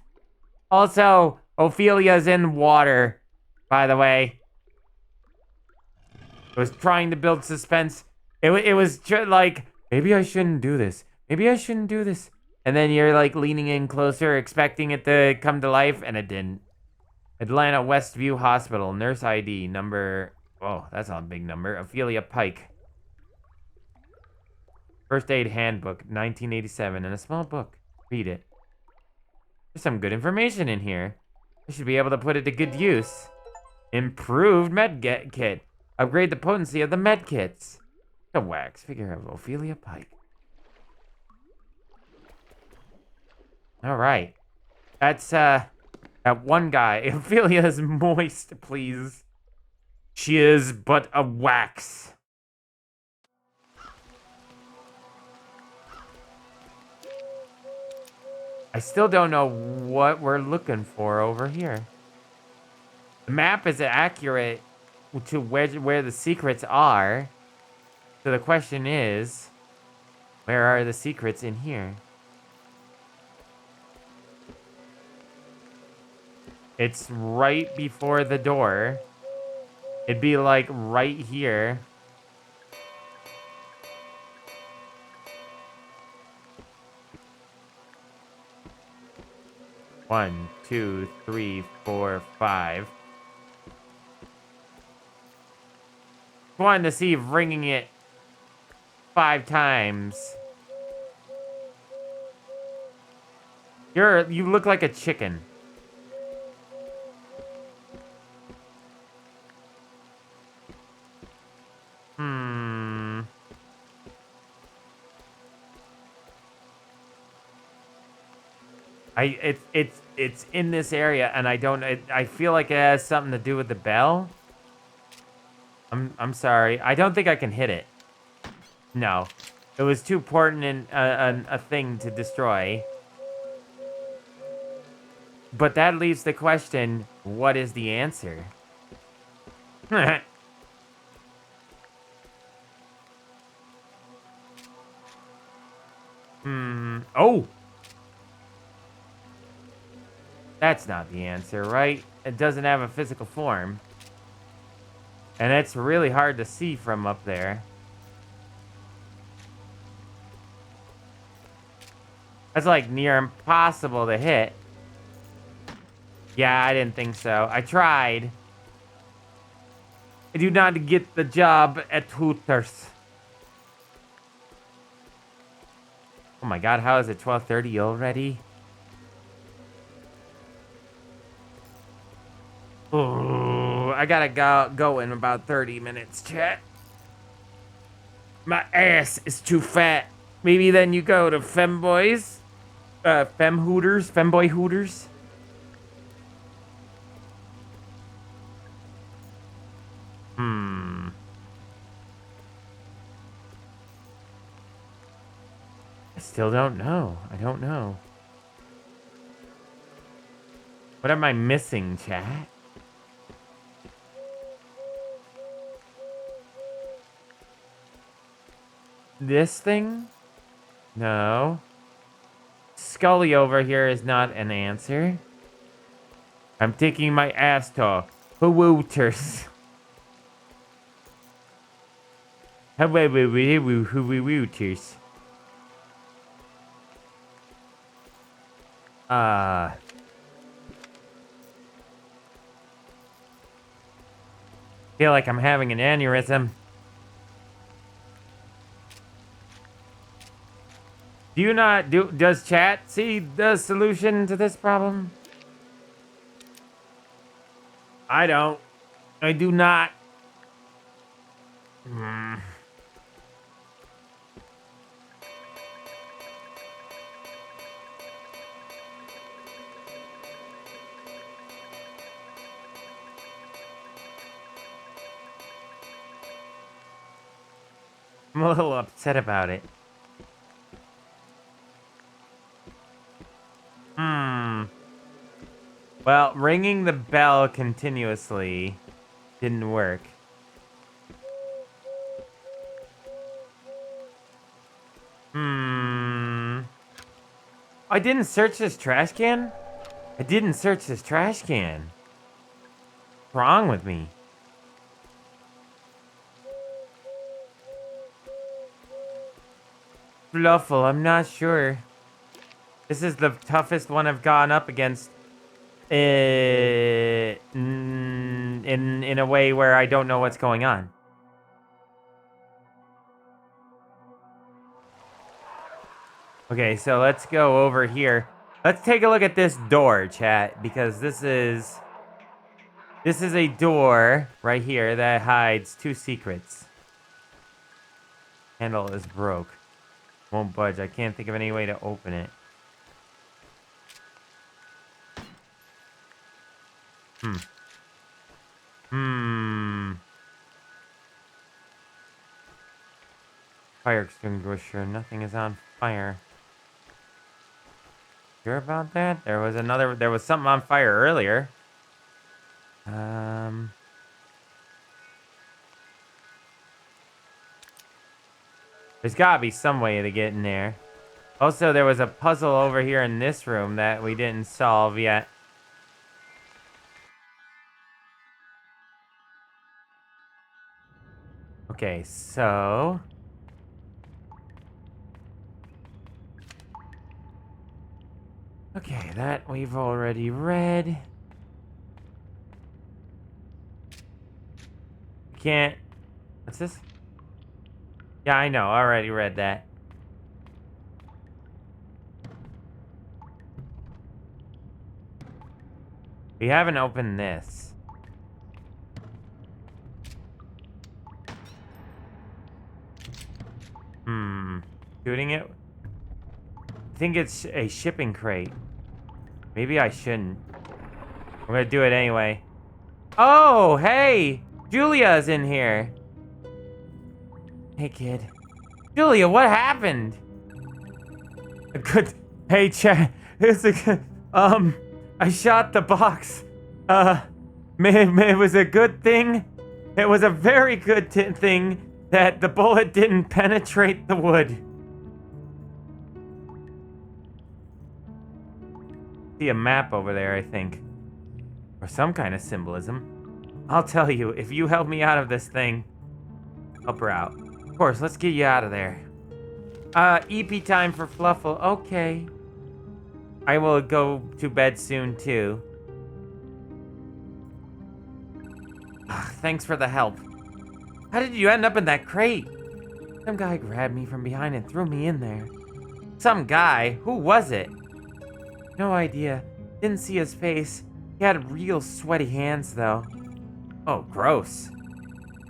Speaker 3: Also, Ophelia's in water, by the way. It was trying to build suspense. It was like, maybe I shouldn't do this. Maybe I shouldn't do this. And then you're like leaning in closer, expecting it to come to life, and it didn't. Atlanta Westview Hospital, nurse ID number... Oh, that's not a big number. Ophelia Pike. First Aid Handbook, 1987, and a small book. Read it. There's some good information in here. I should be able to put it to good use. Improved med kit. Upgrade the potency of the med kits. The wax figure of Ophelia Pike. All right. That's, that one guy. Ophelia is moist, please. She is but a wax. I still don't know what we're looking for over here. The map is accurate to where the secrets are. So the question is, where are the secrets in here? It's right before the door. It'd be like right here. One, two, three, four, five. Wanted to see if ringing it 5 times. You look like a chicken. It's in this area, and I feel like it has something to do with the bell. I'm sorry. I don't think I can hit it. No, it was too important in a thing to destroy. But that leaves the question: what is the answer? Oh. That's not the answer, right? It doesn't have a physical form. And it's really hard to see from up there. That's like near impossible to hit. Yeah, I didn't think so. I tried. I do not get the job at Hooters. Oh my god, how is it 12:30 already? Oh, I gotta go in about 30 minutes, chat. My ass is too fat. Maybe then you go to Femboys? Femboy Hooters? I still don't know. I don't know. What am I missing, chat? This thing? No. Scully over here is not an answer. I'm taking my ass to Hooters. Hooters. Feel like I'm having an aneurysm. Does chat see the solution to this problem? I don't. I do not. I'm a little upset about it. Well, ringing the bell continuously didn't work. I didn't search this trash can? I didn't search this trash can. What's wrong with me? Fluffle, I'm not sure. This is the toughest one I've gone up against. In a way where I don't know what's going on. Okay, so let's go over here. Let's take a look at this door, chat, because this is a door right here that hides 2 secrets. Handle is broke. Won't budge. I can't think of any way to open it. Fire extinguisher. Nothing is on fire. Sure about that? There was something on fire earlier. There's gotta be some way to get in there. Also, there was a puzzle over here in this room that we didn't solve yet. Okay, so... Okay, that we've already read. Can't... What's this? Yeah, I know. I already read that. We haven't opened this. Shooting it? I think it's a shipping crate. Maybe I shouldn't. I'm gonna do it anyway. Oh, hey! Julia's in here. Hey, kid. Julia, what happened? A good... Hey, chat. It's a good... I shot the box. It was a good thing. It was a very good thing that the bullet didn't penetrate the wood. See a map over there, I think. Or some kind of symbolism. I'll tell you, if you help me out of this thing, help her out. Of course, let's get you out of there. EP time for Fluffle. Okay. I will go to bed soon, too. Thanks for the help. How did you end up in that crate? Some guy grabbed me from behind and threw me in there. Some guy? Who was it? No idea. Didn't see his face. He had real sweaty hands, though. Oh, gross.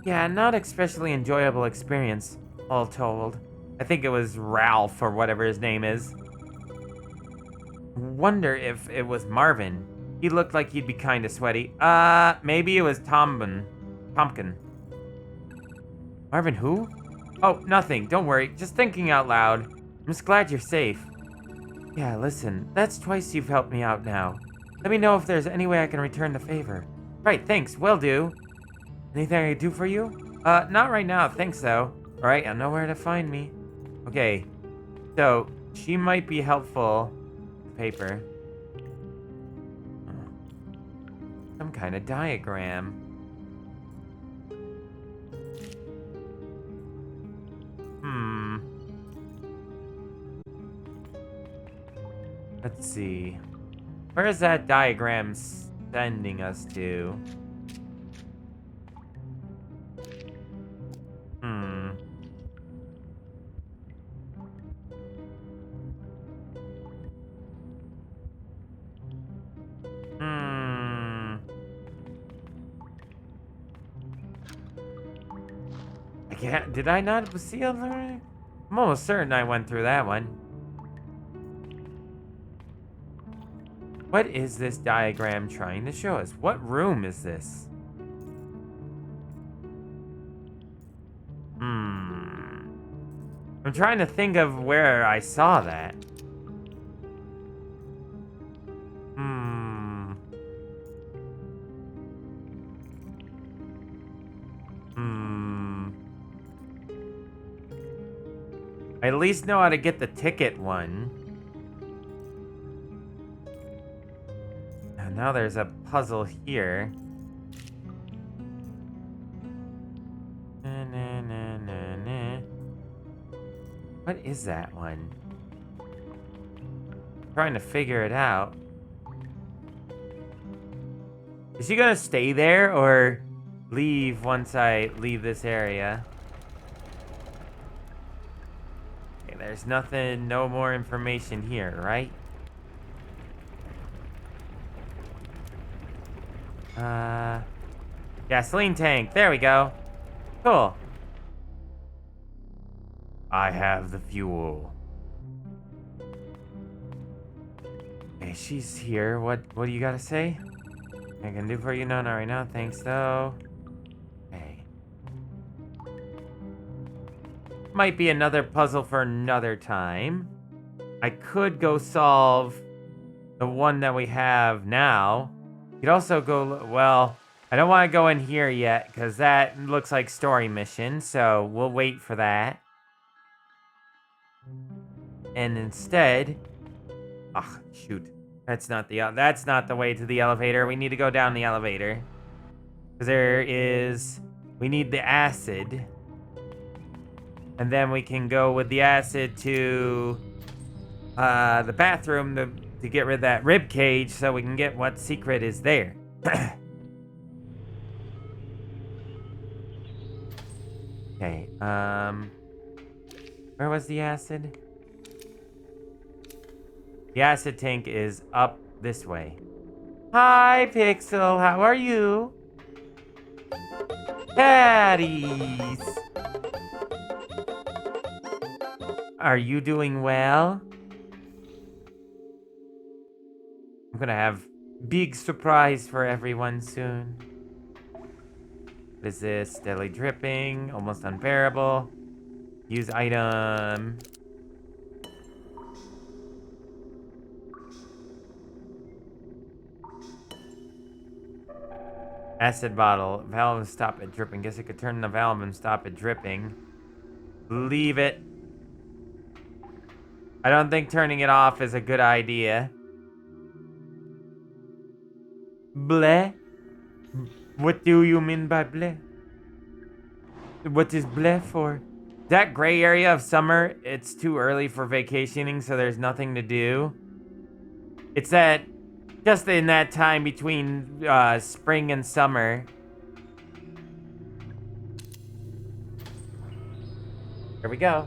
Speaker 3: Yeah, not especially enjoyable experience, all told. I think it was Ralph or whatever his name is. Wonder if it was Marvin. He looked like he'd be kinda sweaty. Maybe it was Tompkin. Marvin who? Oh, nothing. Don't worry. Just thinking out loud. I'm just glad you're safe. Yeah, listen. That's twice you've helped me out now. Let me know if there's any way I can return the favor. Right, thanks. Will do. Anything I can do for you? Not right now. Thanks, though. Alright, I know where to find me. Okay. So, she might be helpful. Paper. Some kind of diagram. Let's see. Where is that diagram sending us to? I can't. Did I not see a lyric? I'm almost certain I went through that one. What is this diagram trying to show us? What room is this? I'm trying to think of where I saw that. I at least know how to get the ticket one. And now there's a puzzle here. What is that one? Trying to figure it out. Is she gonna stay there or leave once I leave this area? Okay, there's nothing, no more information here, right? Gasoline tank. There we go. Cool. I have the fuel. Okay, she's here. What do you gotta say? I can do for you? No, not right now. Thanks, though. Okay. Might be another puzzle for another time. I could go solve the one that we have now. You could also go... Well, I don't want to go in here yet, because that looks like story mission, so we'll wait for that. And instead... Ah, shoot. That's not the way to the elevator. We need to go down the elevator. Because we need the acid. And then we can go with the acid to the bathroom to get rid of that rib cage so we can get what secret is there. Okay, where was the acid? The acid tank is up this way. Hi, Pixel. How are you? Patties. Are you doing well? I'm gonna have big surprise for everyone soon. What is this? Steadily dripping. Almost unbearable. Use item. Acid bottle. Valve and stop it dripping. Guess I could turn the valve and stop it dripping. Leave it. I don't think turning it off is a good idea. Bleh? What do you mean by bleh? What is bleh for? That gray area of summer, it's too early for vacationing, so there's nothing to do. It's that... Just in that time between spring and summer. Here we go.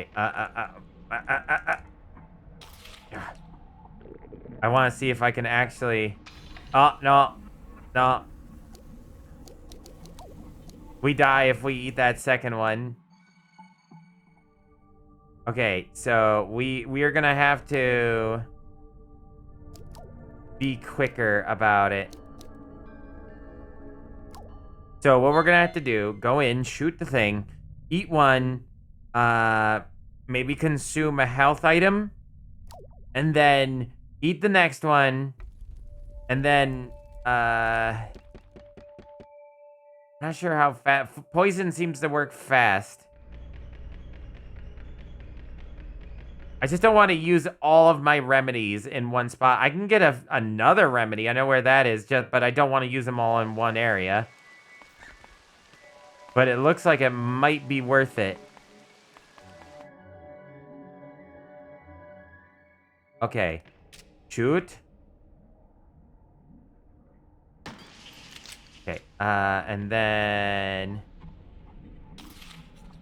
Speaker 3: Okay, I want to see if I can actually... Oh, no. No. We die if we eat that second one. Okay, so we are gonna have to be quicker about it. So what we're gonna have to do, go in, shoot the thing, eat one, maybe consume a health item, and then eat the next one, and then, not sure how fast, poison seems to work fast. I just don't want to use all of my remedies in one spot. I can get another remedy, I know where that is, but I don't want to use them all in one area. But it looks like it might be worth it. Okay. Shoot. Okay. And then...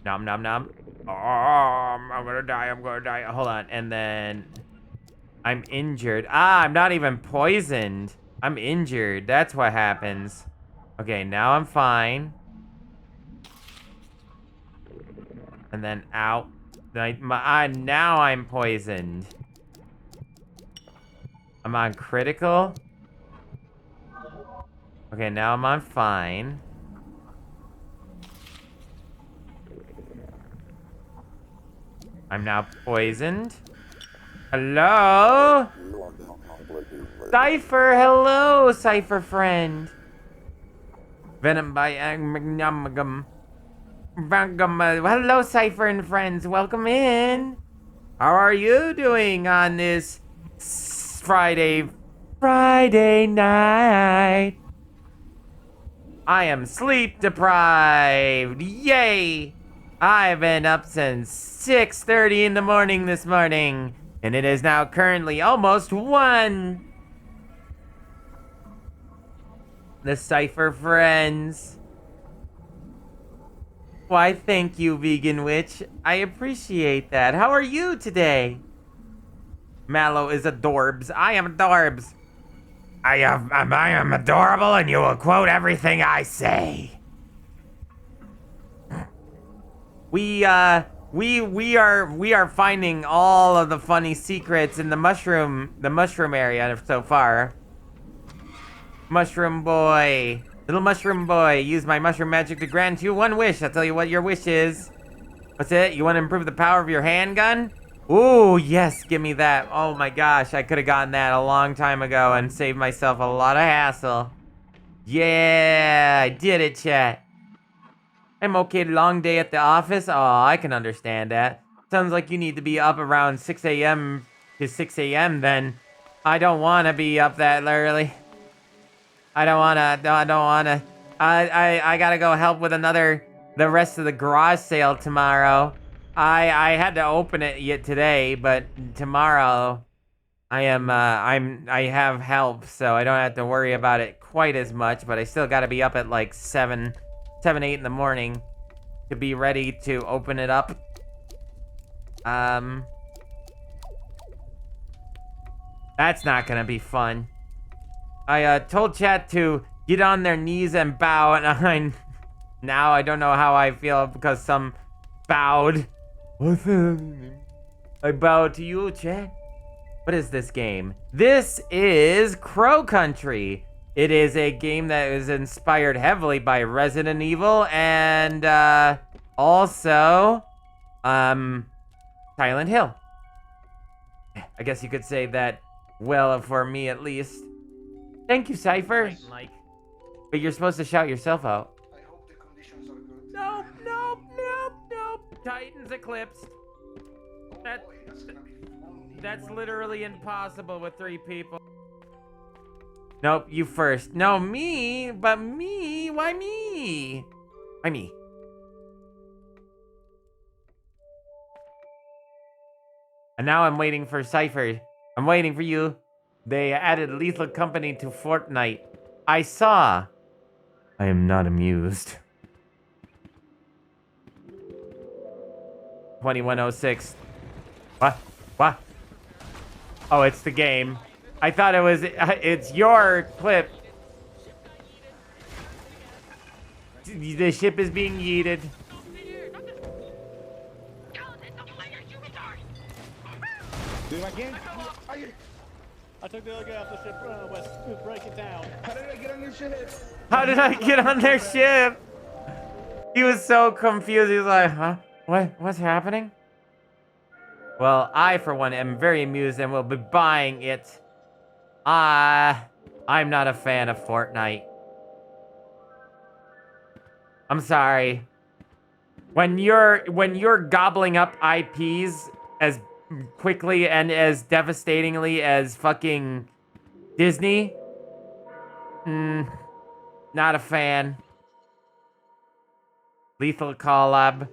Speaker 3: Nom nom nom. Oh, I'm gonna die, I'm gonna die. Hold on. And then... I'm injured. Ah, I'm not even poisoned. I'm injured. That's what happens. Okay, now I'm fine. And then out. Now I'm poisoned. I'm on critical. Okay, now I'm on fine. I'm now poisoned. Hello? Cypher, hello, Cypher friend. Venom by Magnum. Hello, Cypher and friends. Welcome in. How are you doing on this Friday night? I am sleep deprived. Yay! I've been up since 6:30 in the morning this morning, and it is now currently almost 1. The Cypher friends. Why, thank you, Vegan Witch. I appreciate that. How are you today? Malo is adorbs. I am adorbs. I am adorable, and you will quote everything I say. We are finding all of the funny secrets in the mushroom area so far. Mushroom boy. Little mushroom boy, use my mushroom magic to grant you 1 wish. I'll tell you what your wish is. What's it? You want to improve the power of your handgun? Ooh, yes, give me that. Oh my gosh, I could have gotten that a long time ago and saved myself a lot of hassle. Yeah, I did it, chat. I'm okay, long day at the office? Oh, I can understand that. Sounds like you need to be up around 6 a.m. to 6 a.m. then. I don't want to be up that early. I don't wanna. I gotta go help with the rest of the garage sale tomorrow. I had to open it yet today, but tomorrow I have help, so I don't have to worry about it quite as much, but I still gotta be up at like 7, 8 in the morning to be ready to open it up. That's not gonna be fun. I told chat to get on their knees and bow, and now I don't know how I feel because some bowed. I bow to you, chat. What is this game? This is Crow Country. It is a game that is inspired heavily by Resident Evil and also Silent Hill. I guess you could say that, well, for me at least. Thank you, Cypher. But you're supposed to shout yourself out.
Speaker 1: I hope the conditions are good.
Speaker 3: Nope. Titan's eclipsed. That's literally impossible with 3 people. Nope, you first. No, me, but me. Why me? Why me? And now I'm waiting for Cypher. I'm waiting for you. They added Lethal Company to Fortnite. I saw. I am not amused. 2106. What? What? Oh, it's the game. I thought it was, it's your clip. The ship is being yeeted.
Speaker 1: Dude, I can't.
Speaker 5: I took the other guy off the ship. Let's break it down.
Speaker 1: How did I get on your ship?
Speaker 3: How did I get on their ship? He was so confused. He was like, huh? What's happening? Well, I, for one, am very amused and will be buying it. I'm not a fan of Fortnite. I'm sorry. When you're gobbling up IPs as quickly and as devastatingly as fucking Disney, not a fan. Lethal Collab.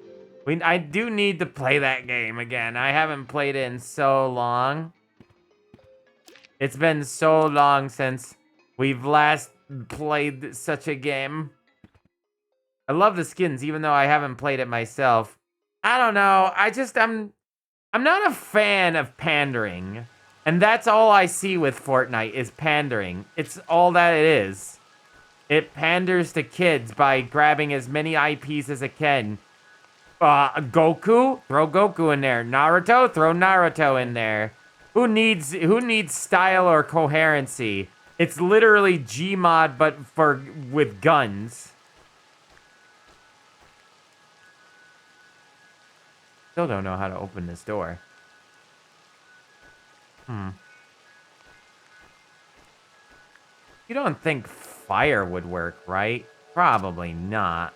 Speaker 3: I do need to play that game again. I haven't played it in so long. It's been so long since we've last played such a game. I love the skins, even though I haven't played it myself. I don't know. I'm not a fan of pandering. And that's all I see with Fortnite is pandering. It's all that it is. It panders to kids by grabbing as many IPs as it can. Goku? Throw Goku in there. Naruto? Throw Naruto in there. Who needs style or coherency? It's literally Gmod, but with guns. Still don't know how to open this door. You don't think fire would work, right? Probably not.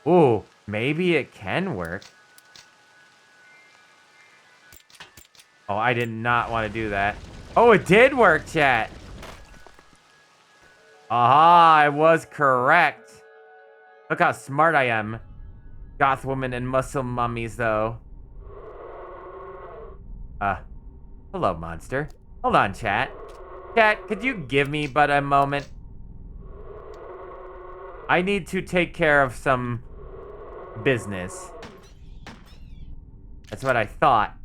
Speaker 3: Ooh, maybe it can work. Oh, I did not want to do that. Oh, it did work, chat. Aha, I was correct. Look how smart I am. Goth woman and muscle mummies, though. Hello, monster. Hold on, chat. Chat, could you give me but a moment? I need to take care of some business. That's what I thought.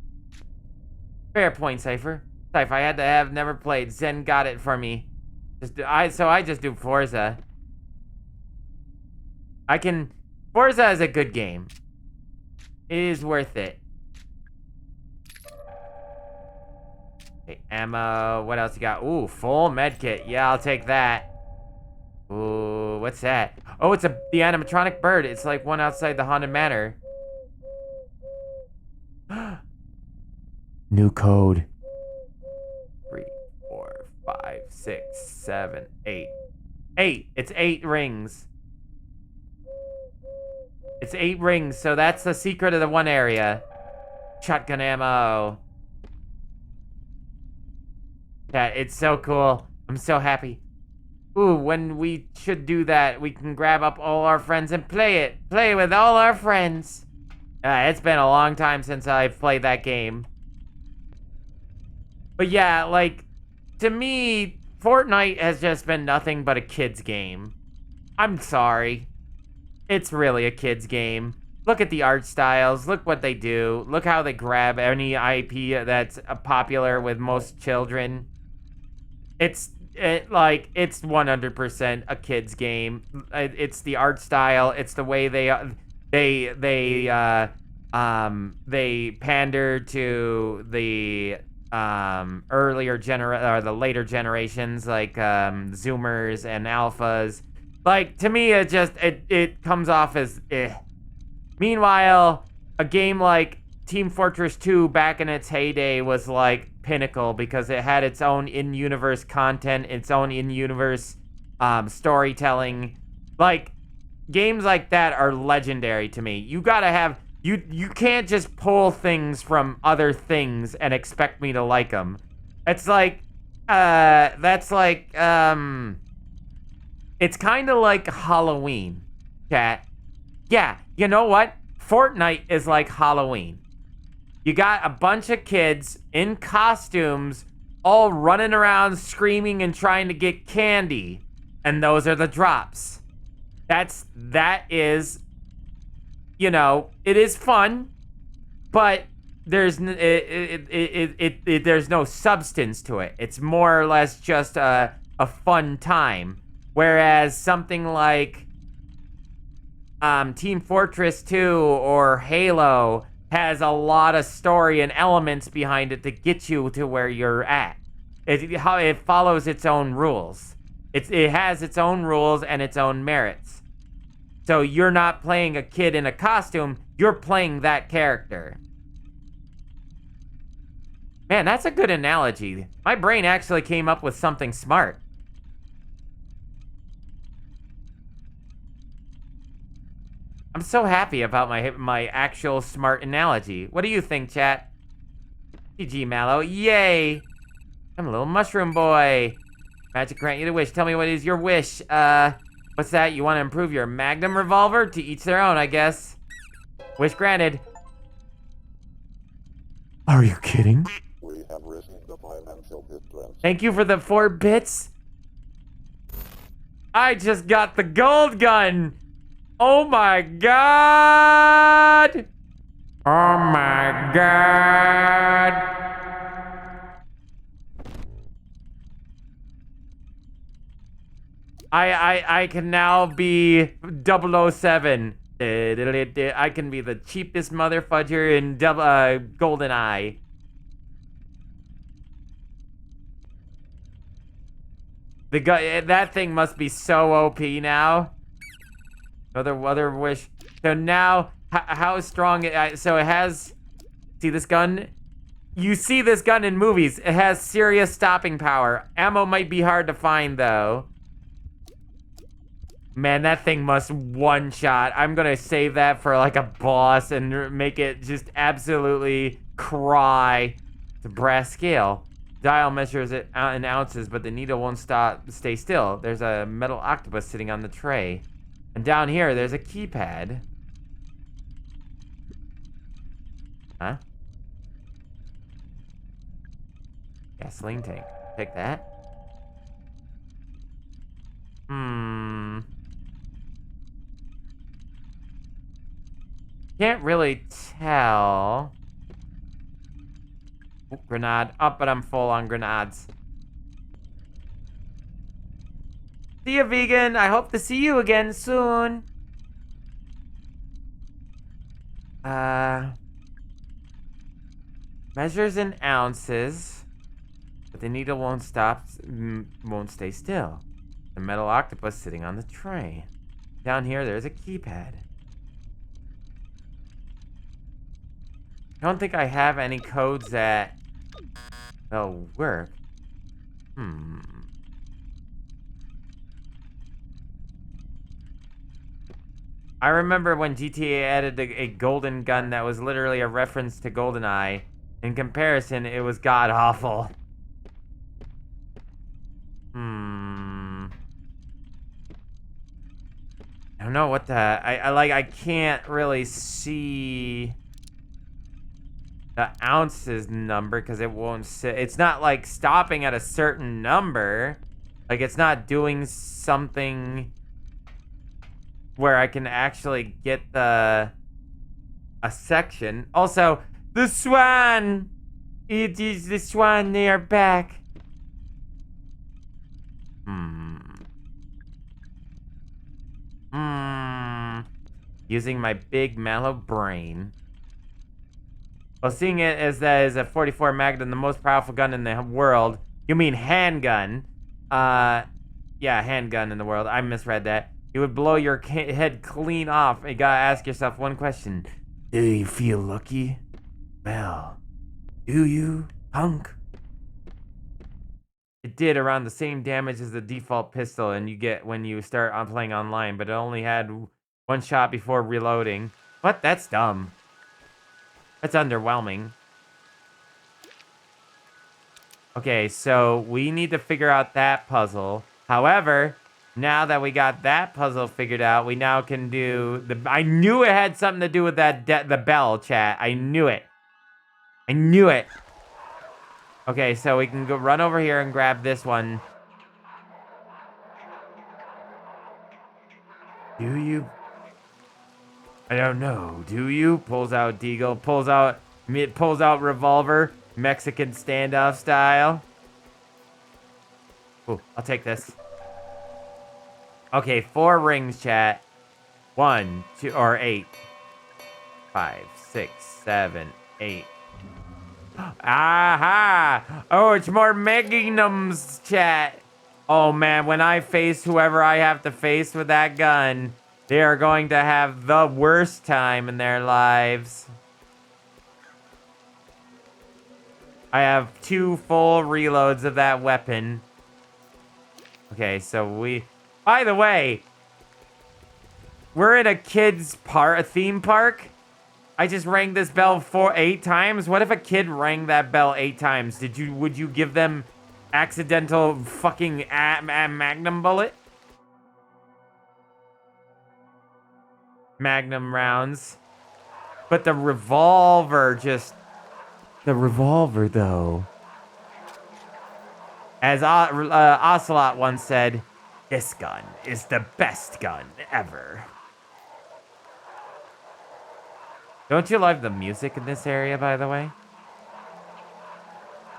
Speaker 3: Fair point, Cypher. Cypher, I had to have never played. Zen got it for me. So I just do Forza. Forza is a good game. It is worth it. Okay, ammo. What else you got? Ooh, full medkit. Yeah, I'll take that. Ooh, what's that? Oh, it's the animatronic bird. It's like one outside the Haunted Manor. New code. 3, 4, 5, 6, 7, 8. 8. It's 8 rings. It's 8 rings, so that's the secret of the one area. Shotgun ammo. Yeah, it's so cool. I'm so happy. Ooh, when we should do that, we can grab up all our friends and play it. Play with all our friends. It's been a long time since I've played that game. But yeah, like, to me, Fortnite has just been nothing but a kid's game. I'm sorry. It's really a kid's game. Look at the art styles. Look what they do. Look how they grab any IP that's popular with most children. It's 100% a kid's game. It's the art style. It's the way they pander to the the later generations, like Zoomers and Alphas. Like, to me, it comes off as eh. Meanwhile, a game like Team Fortress 2 back in its heyday was like pinnacle because it had its own in-universe content, its own in-universe storytelling. Like, games like that are legendary to me. You gotta have... You can't just pull things from other things and expect me to like them. It's like... that's like... It's kind of like Halloween, chat. Yeah, you know what? Fortnite is like Halloween. You got a bunch of kids in costumes all running around screaming and trying to get candy. And those are the drops. That is, you know, it is fun. but there's there's no substance to it. It's more or less just a fun time. Whereas something like Team Fortress 2 or Halo has a lot of story and elements behind it to get you to where you're at. It follows its own rules. It has its own rules and its own merits. So you're not playing a kid in a costume, you're playing that character. Man, that's a good analogy. My brain actually came up with something smart. I'm so happy about my actual smart analogy. What do you think, chat? GG, Mallow. Yay! I'm a little mushroom boy. Magic grant you the wish. Tell me what is your wish. What's that? You want to improve your magnum revolver? To each their own, I guess. Wish granted.
Speaker 4: Are you kidding?
Speaker 6: We have received the financial distress.
Speaker 3: Thank you for the 4 bits. I just got the gold gun. Oh my god. Oh my god. I can now be 007. I can be the cheapest motherfudger in GoldenEye. That thing must be so OP now. Other wish. So now, how strong? So it has. See this gun? You see this gun in movies. It has serious stopping power. Ammo might be hard to find though. Man, that thing must one-shot. I'm gonna save that for like a boss and make it just absolutely cry. It's a brass scale. Dial measures it in ounces, but the needle won't stay still. There's a metal octopus sitting on the tray. And down here, there's a keypad. Huh? Gasoline tank. Take that. Can't really tell. Oh, grenade. Oh, but I'm full on grenades. See ya, vegan. I hope to see you again soon. Measures in ounces. But the needle won't stay still. The metal octopus sitting on the tray. Down here, there's a keypad. I don't think I have any codes that will work. I remember when GTA added a golden gun that was literally a reference to GoldenEye. In comparison, it was god-awful. I don't know what the... I can't really see... the ounces number because it won't sit. It's not like stopping at a certain number. Like it's not doing something where I can actually get a section. Also, the swan. It is the swan. They are back. Using my big Mallow brain. Well, seeing it as that is a 44 Magnum, the most powerful gun in the world. You mean handgun? Yeah, handgun in the world. I misread that. It would blow your head clean off. You gotta ask yourself one question: do you feel lucky? Well, do you, punk? It did around the same damage as the default pistol, and you get when you start playing online. But it only had one shot before reloading. What? That's dumb. That's underwhelming. Okay, so we need to figure out that puzzle. However, now that we got that puzzle figured out, we now can do the... I knew it had something to do with that the bell, chat. I knew it. I knew it. Okay, so we can go run over here and grab this one. Do you? I don't know. Do you? Pulls out Deagle. Pulls out It pulls out revolver, Mexican standoff style. Ooh, I'll take this. Okay, 4 rings, chat. 1, 2, or 8. 5, 6, 7, 8. Aha! Oh, it's more magnums, chat. Oh man, when I face whoever I have to face with that gun, they are going to have the worst time in their lives. I have 2 full reloads of that weapon. Okay, so by the way, we're in a a theme park. I just rang this bell 8 times. What if a kid rang that bell 8 times? Would you give them accidental fucking magnum bullet? Magnum rounds. But the revolver though. As Ocelot once said, this gun is the best gun ever. Don't you love the music in this area, by the way?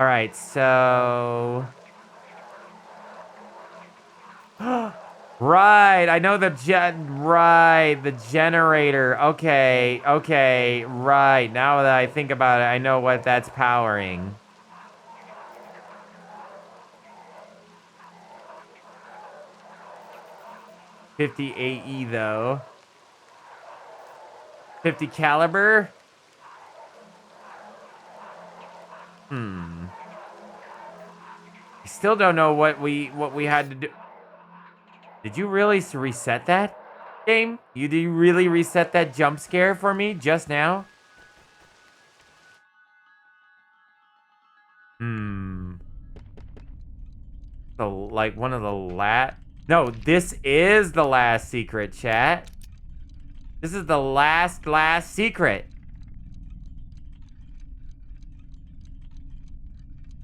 Speaker 3: Alright, so... right, I know the generator. Okay, right. Now that I think about it, I know what that's powering. .50 AE, though. 50 caliber? I still don't know what we had to do. Did you really reset that game? Did you really reset that jump scare for me just now? So, like one of the last... No, this is the last secret, chat. This is the last secret.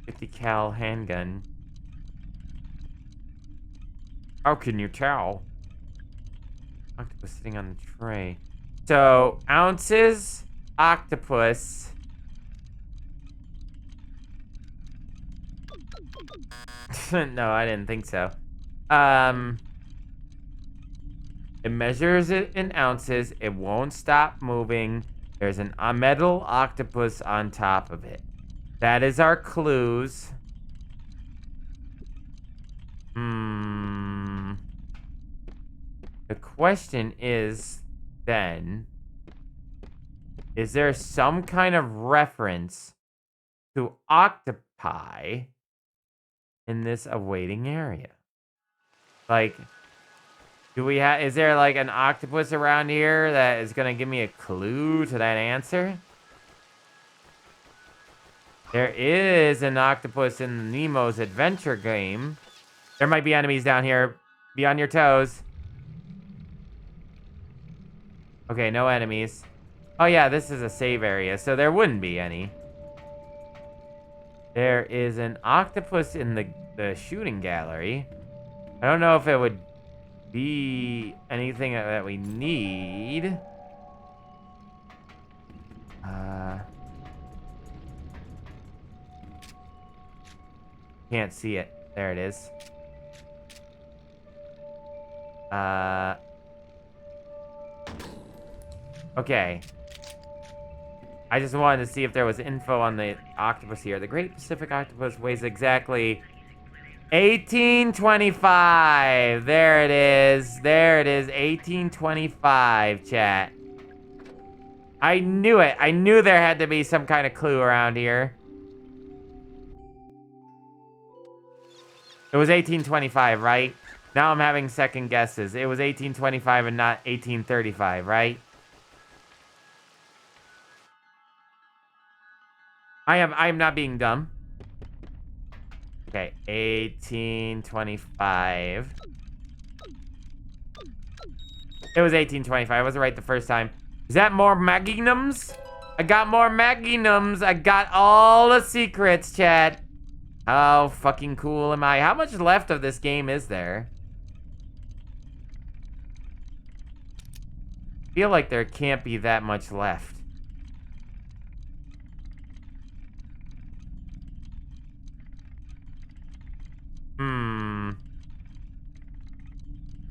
Speaker 3: 50 cal handgun. How can you tell? Octopus sitting on the tray. So, ounces, octopus. No, I didn't think so. It measures it in ounces. It won't stop moving. There's a metal octopus on top of it. That is our clues. The question is, then, is there some kind of reference to octopi in this awaiting area? Like, is there like an octopus around here that is gonna give me a clue to that answer? There is an octopus in Nemo's adventure game. There might be enemies down here. Be on your toes. Okay, no enemies. Oh yeah, this is a save area, so there wouldn't be any. There is an octopus in the shooting gallery. I don't know if it would be anything that we need. Can't see it. There it is. Okay. I just wanted to see if there was info on the octopus here. The Great Pacific Octopus weighs exactly 1825. There it is. There it is. 1825, chat. I knew it. I knew there had to be some kind of clue around here. It was 1825, right? Now I'm having second guesses. It was 1825 and not 1835, right? I'm not being dumb. Okay, 1825. It was 1825. I wasn't right the first time. Is that more magnums? I got more magnums. I got all the secrets, chat. How fucking cool am I? How much left of this game is there? I feel like there can't be that much left.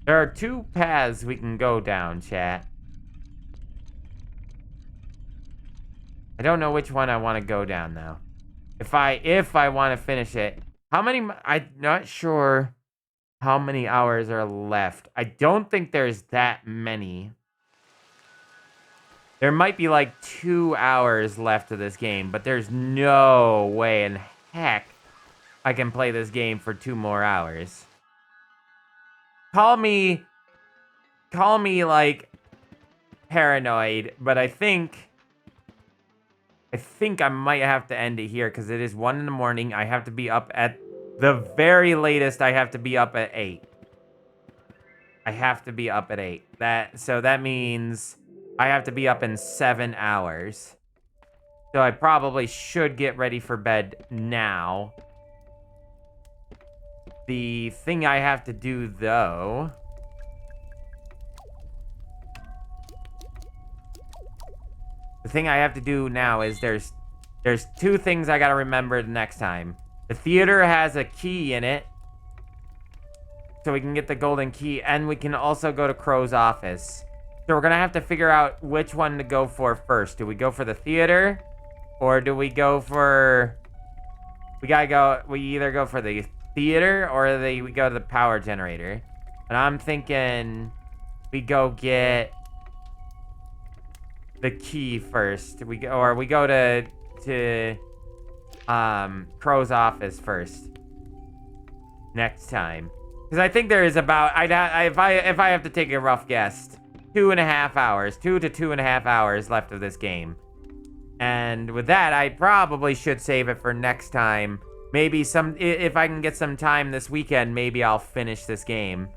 Speaker 3: There are 2 paths we can go down, chat. I don't know which one I want to go down, though. If I want to finish it. I'm not sure how many hours are left. I don't think there's that many. There might be like 2 hours left of this game, but there's no way in heck I can play this game for 2 more hours. Call me like paranoid, but I think I might have to end it here because it is 1 in the morning. I have to be up at the very latest. I have to be up at 8. I have to be up at 8. So that means I have to be up in 7 hours. So I probably should get ready for bed now. The thing I have to do, though... The thing I have to do now is there's 2 things I gotta remember the next time. The theater has a key in it. So we can get the golden key, and we can also go to Crow's office. So we're gonna have to figure out which one to go for first. Do we go for the theater? Or do we go for... We either go for the theater or we go to the power generator. And I'm thinking we go get the key first. We go to Crow's office first next time. Because I think there is about, if I have to take a rough guess, 2.5 hours, 2 to 2.5 hours left of this game. And with that, I probably should save it for next time. Maybe if I can get some time this weekend, maybe I'll finish this game.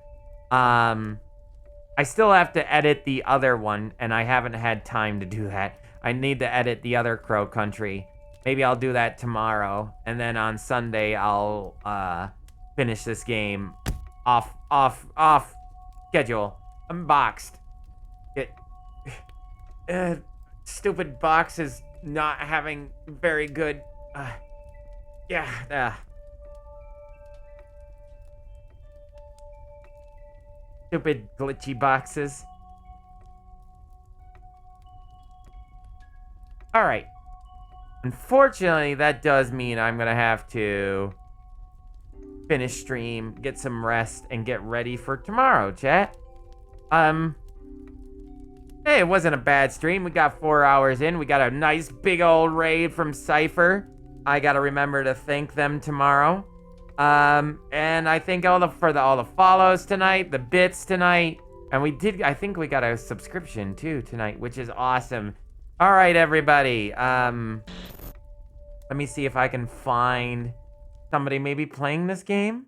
Speaker 3: I still have to edit the other one, and I haven't had time to do that. I need to edit the other Crow Country. Maybe I'll do that tomorrow, and then on Sunday I'll finish this game off schedule. I'm boxed. Stupid box is not having very good. Stupid glitchy boxes. Alright. Unfortunately, that does mean I'm gonna have to finish stream, get some rest, and get ready for tomorrow, chat. Hey, it wasn't a bad stream. We got 4 hours in. We got a nice big old raid from Cypher. I gotta remember to thank them tomorrow. And I thank all the follows tonight, the bits tonight, and I think we got a subscription too tonight, which is awesome. All right, everybody. Let me see if I can find somebody maybe playing this game.